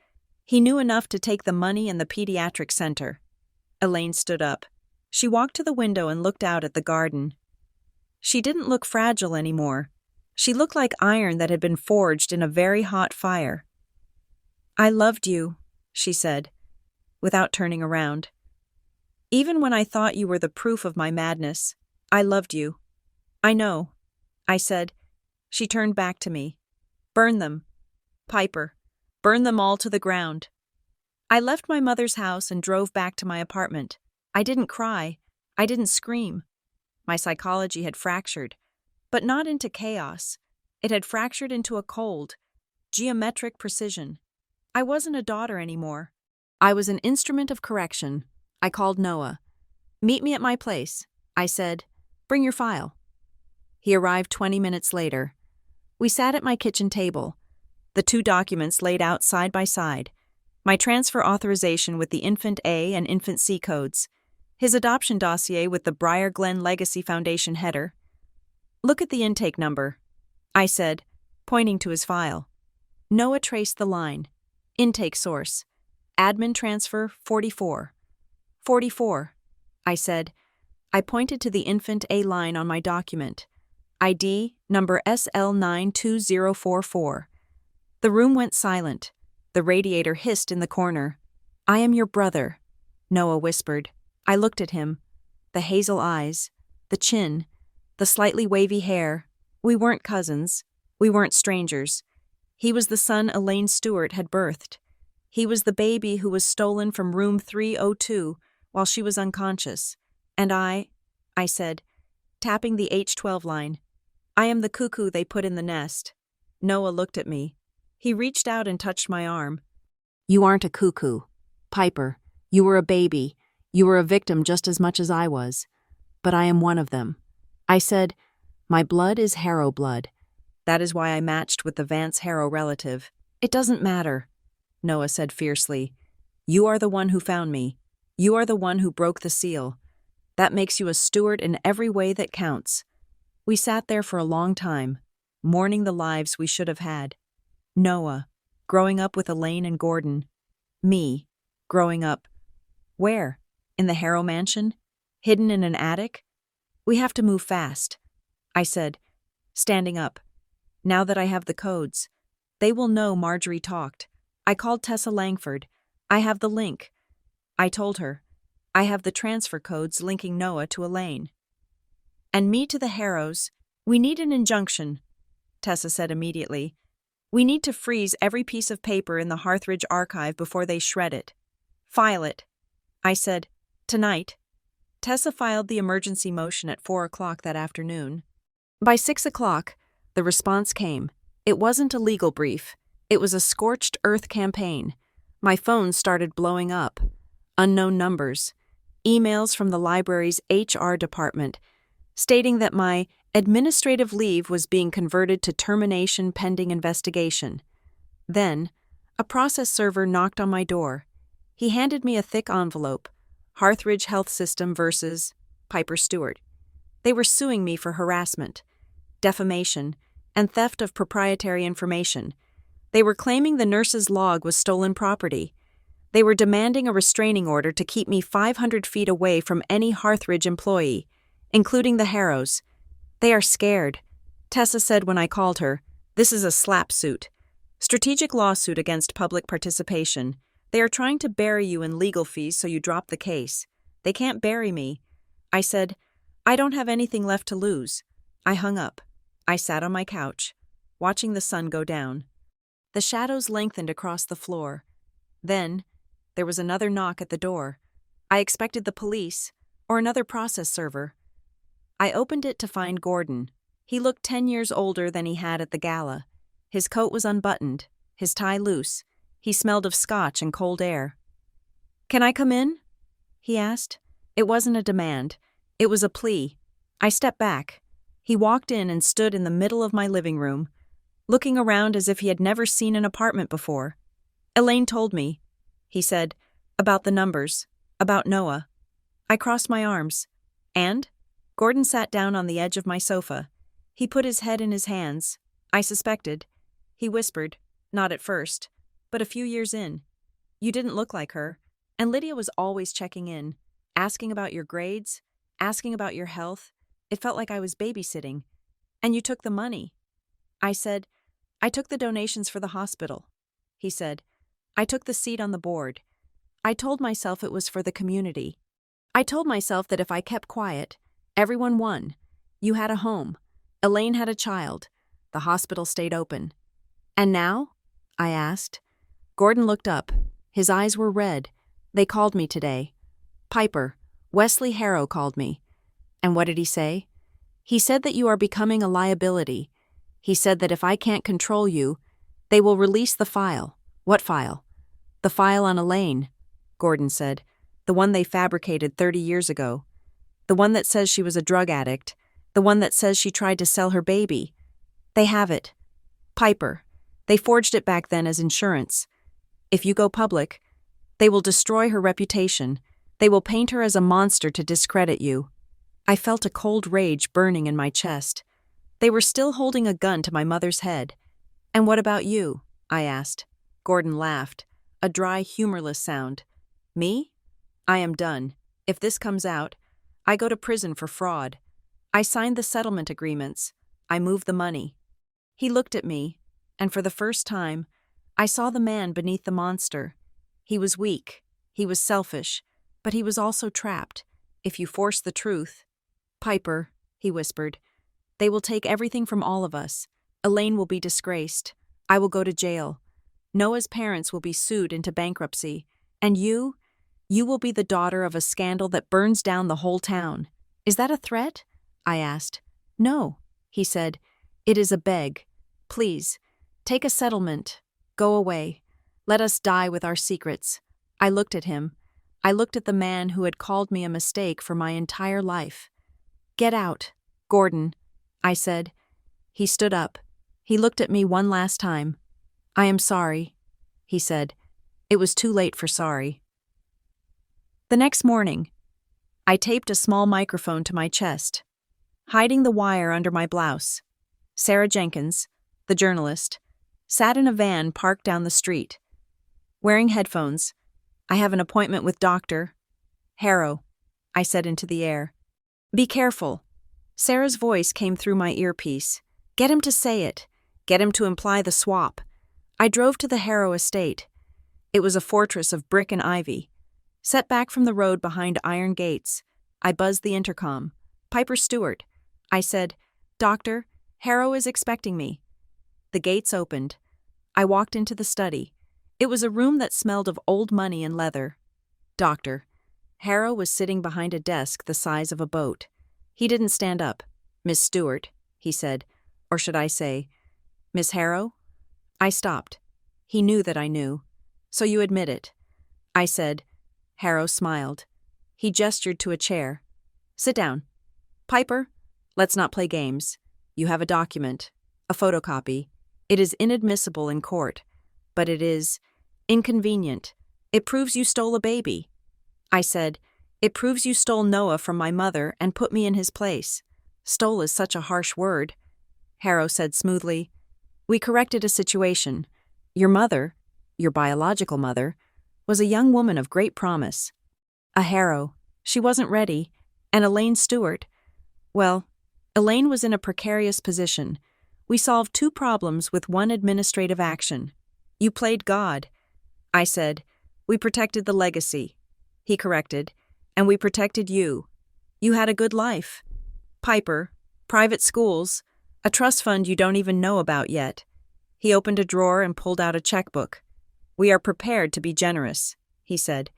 "He knew enough to take the money and the pediatric center." Elaine stood up. She walked to the window and looked out at the garden. She didn't look fragile anymore. She looked like iron that had been forged in a very hot fire. "I loved you," she said, without turning around. "Even when I thought you were the proof of my madness, I loved you." "I know," I said. She turned back to me. "Burn them. Piper, burn them all to the ground." I left my mother's house and drove back to my apartment. I didn't cry. I didn't scream. My psychology had fractured, but not into chaos. It had fractured into a cold, geometric precision. I wasn't a daughter anymore. I was an instrument of correction. I called Noah. "Meet me at my place," I said. "Bring your file." He arrived 20 minutes later. We sat at my kitchen table, the two documents laid out side by side, my transfer authorization with the Infant A and Infant C codes, his adoption dossier with the Briar Glen Legacy Foundation header. "Look at the intake number," I said, pointing to his file. Noah traced the line. Intake source. Admin transfer 44. 44, I said. I pointed to the Infant A line on my document. ID number SL92044. The room went silent. The radiator hissed in the corner. "I am your brother," Noah whispered. I looked at him. The hazel eyes, the chin, the slightly wavy hair. We weren't cousins. We weren't strangers. He was the son Elaine Stewart had birthed. He was the baby who was stolen from room 302 while she was unconscious. And I said, tapping the H12 line, "I am the cuckoo they put in the nest." Noah looked at me. He reached out and touched my arm. "You aren't a cuckoo, Piper. You were a baby. You were a victim just as much as I was. But I am one of them." I said, "My blood is Harrow blood. That is why I matched with the Vance Harrow relative." "It doesn't matter," Noah said fiercely. "You are the one who found me. You are the one who broke the seal. That makes you a Stewart in every way that counts." We sat there for a long time, mourning the lives we should have had. Noah, growing up with Elaine and Gordon. Me, growing up. Where? In the Harrow mansion? Hidden in an attic? "We have to move fast," I said, standing up. "Now that I have the codes. They will know Marjorie talked. I called Tessa Langford. I have the link." I told her. "I have the transfer codes linking Noah to Elaine." "And me to the Harrows. We need an injunction," Tessa said immediately. "We need to freeze every piece of paper in the Harthridge archive before they shred it. File it." I said, "Tonight." Tessa filed the emergency motion at 4 o'clock that afternoon. By 6 o'clock, the response came. It wasn't a legal brief. It was a scorched earth campaign. My phone started blowing up. Unknown numbers. Emails from the library's HR department stating that my administrative leave was being converted to termination pending investigation. Then, a process server knocked on my door. He handed me a thick envelope. Harthridge Health System versus Piper Stewart. They were suing me for harassment, defamation, and theft of proprietary information. They were claiming the nurse's log was stolen property. They were demanding a restraining order to keep me 500 feet away from any Harthridge employee, including the Harrows. "They are scared," Tessa said when I called her. "This is a slap suit. Strategic lawsuit against public participation. They are trying to bury you in legal fees so you drop the case. They can't bury me." I said, "I don't have anything left to lose." I hung up. I sat on my couch, watching the sun go down. The shadows lengthened across the floor. Then, there was another knock at the door. I expected the police, or another process server. I opened it to find Gordon. He looked 10 years older than he had at the gala. His coat was unbuttoned, his tie loose. He smelled of scotch and cold air. "Can I come in?" he asked. It wasn't a demand. It was a plea. I stepped back. He walked in and stood in the middle of my living room, looking around as if he had never seen an apartment before. "Elaine told me," he said, "about the numbers, about Noah." I crossed my arms. "And?" Gordon sat down on the edge of my sofa. He put his head in his hands. I suspected. He whispered, "Not at first, but a few years in. You didn't look like her, and Lydia was always checking in, asking about your grades, asking about your health. It felt like I was babysitting. And you took the money." I said, "I took the donations for the hospital." He said, "I took the seat on the board. I told myself it was for the community. I told myself that if I kept quiet, everyone won. You had a home. Elaine had a child. The hospital stayed open." "And now?" I asked. Gordon looked up. His eyes were red. "They called me today. Piper, Wesley Harrow called me." "And what did he say?" "He said that you are becoming a liability. He said that if I can't control you, they will release the file." "What file?" "The file on Elaine. Gordon said. The one they fabricated 30 years ago. The one that says she was a drug addict. The one that says she tried to sell her baby. They have it. Piper. They forged it back then as insurance. If you go public, they will destroy her reputation. They will paint her as a monster to discredit you. I felt a cold rage burning in my chest. They were still holding a gun to my mother's head. And what about you? I asked. Gordon laughed, a dry, humorless sound. Me? I am done. If this comes out, I go to prison for fraud. I signed the settlement agreements. I moved the money. He looked at me, and for the first time, I saw the man beneath the monster. He was weak. He was selfish. But he was also trapped. If you force the truth. Piper, he whispered, they will take everything from all of us. Elaine will be disgraced. I will go to jail. Noah's parents will be sued into bankruptcy. And you will be the daughter of a scandal that burns down the whole town. Is that a threat? I asked. No, he said. It is a beg. Please, take a settlement. Go away. Let us die with our secrets. I looked at him. I looked at the man who had called me a mistake for my entire life. Get out, Gordon, I said. He stood up. He looked at me one last time. I am sorry, he said. It was too late for sorry. The next morning, I taped a small microphone to my chest, hiding the wire under my blouse. Sarah Jenkins, the journalist, sat in a van parked down the street. Wearing headphones, I have an appointment with Dr. Harrow, I said into the air. Be careful. Sarah's voice came through my earpiece. Get him to say it. Get him to imply the swap. I drove to the Harrow estate. It was a fortress of brick and ivy. Set back from the road behind iron gates, I buzzed the intercom. Piper Stewart. I said, Doctor, Harrow is expecting me. The gates opened. I walked into the study. It was a room that smelled of old money and leather. Doctor. Harrow was sitting behind a desk the size of a boat. He didn't stand up. Miss Stewart, he said. Or should I say, Miss Harrow? I stopped. He knew that I knew. So you admit it. I said. Harrow smiled. He gestured to a chair. Sit down. Piper, let's not play games. You have a document, a photocopy. It is inadmissible in court, but it is inconvenient. It proves you stole a baby. I said, it proves you stole Noah from my mother and put me in his place. Stole is such a harsh word. Harrow said smoothly, we corrected a situation. Your mother, your biological mother, was a young woman of great promise. A Harrow. She wasn't ready. And Elaine Stewart. Well, Elaine was in a precarious position. We solved two problems with one administrative action. You played God. I said, we protected the legacy. He corrected, and we protected you. You had a good life. Piper, private schools, a trust fund you don't even know about yet. He opened a drawer and pulled out a checkbook. We are prepared to be generous, he said.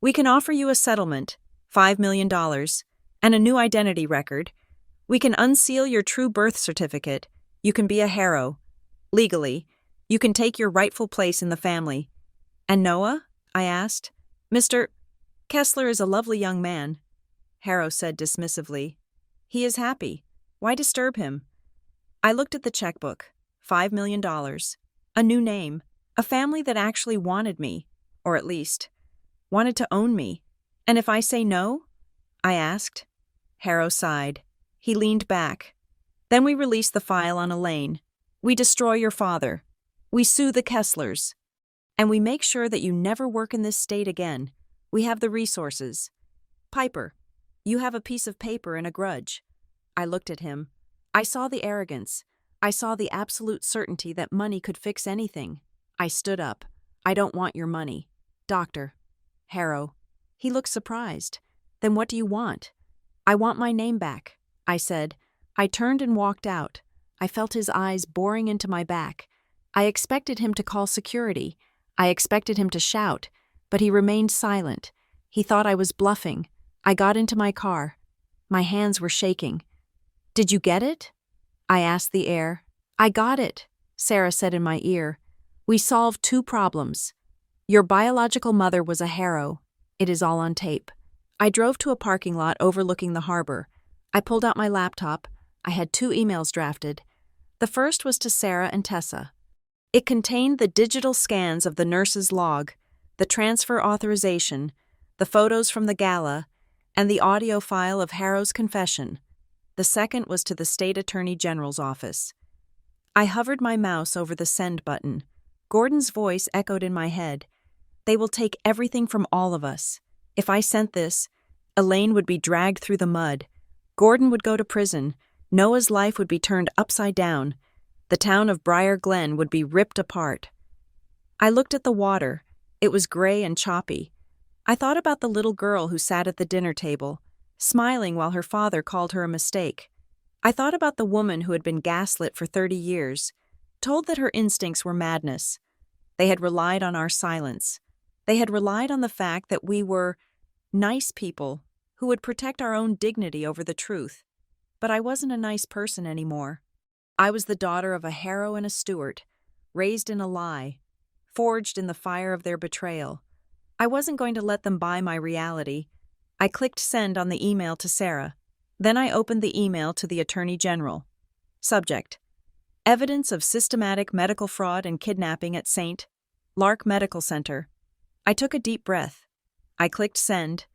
We can offer you a settlement, $5 million, and a new identity record. We can unseal your true birth certificate. You can be a Harrow. Legally, you can take your rightful place in the family. And Noah? I asked. Mr. Kessler is a lovely young man, Harrow said dismissively. He is happy. Why disturb him? I looked at the checkbook. $5 million. A new name. A family that actually wanted me, or at least, wanted to own me. And if I say no? I asked. Harrow sighed. He leaned back. Then we release the file on Elaine. We destroy your father. We sue the Kesslers. And we make sure that you never work in this state again. We have the resources. Piper, you have a piece of paper and a grudge. I looked at him. I saw the arrogance. I saw the absolute certainty that money could fix anything. I stood up. I don't want your money. Doctor. Harrow. He looked surprised. Then what do you want? I want my name back, I said. I turned and walked out. I felt his eyes boring into my back. I expected him to call security. I expected him to shout, but he remained silent. He thought I was bluffing. I got into my car. My hands were shaking. Did you get it? I asked the air. I got it, Sarah said in my ear. We solved two problems. Your biological mother was a Harrow, It is all on tape. I drove to a parking lot overlooking the harbor. I pulled out my laptop. I had 2 emails drafted. The first was to Sarah and Tessa. It contained the digital scans of the nurse's log, the transfer authorization, the photos from the gala, and the audio file of Harrow's confession. The second was to the State Attorney General's office. I hovered my mouse over the send button. Gordon's voice echoed in my head. They will take everything from all of us. If I sent this, Elaine would be dragged through the mud. Gordon would go to prison. Noah's life would be turned upside down. The town of Briar Glen would be ripped apart. I looked at the water. It was gray and choppy. I thought about the little girl who sat at the dinner table, smiling while her father called her a mistake. I thought about the woman who had been gaslit for 30 years, told that her instincts were madness. They had relied on our silence. They had relied on the fact that we were nice people who would protect our own dignity over the truth. But I wasn't a nice person anymore. I was the daughter of a Harrow and a Stewart, raised in a lie, forged in the fire of their betrayal. I wasn't going to let them buy my reality. I clicked send on the email to Sarah. Then I opened the email to the Attorney General. Subject: Evidence of systematic medical fraud and kidnapping at St. Lark Medical Center. I took a deep breath. I clicked send.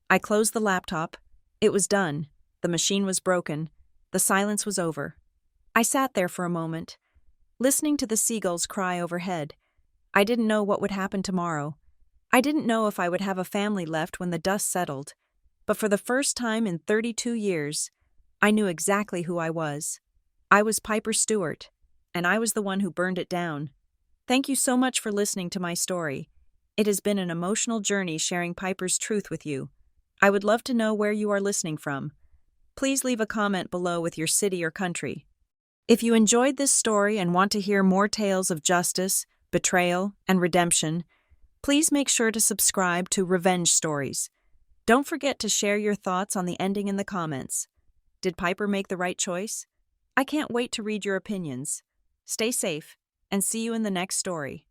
I closed the laptop. It was done. The machine was broken. The silence was over. I sat there for a moment, listening to the seagulls cry overhead. I didn't know what would happen tomorrow. I didn't know if I would have a family left when the dust settled. But for the first time in 32 years, I knew exactly who I was. I was Piper Stewart, and I was the one who burned it down. Thank you so much for listening to my story. It has been an emotional journey sharing Piper's truth with you. I would love to know where you are listening from. Please leave a comment below with your city or country. If you enjoyed this story and want to hear more tales of justice, betrayal, and redemption, please make sure to subscribe to Revenge Stories. Don't forget to share your thoughts on the ending in the comments. Did Piper make the right choice? I can't wait to read your opinions. Stay safe, and see you in the next story.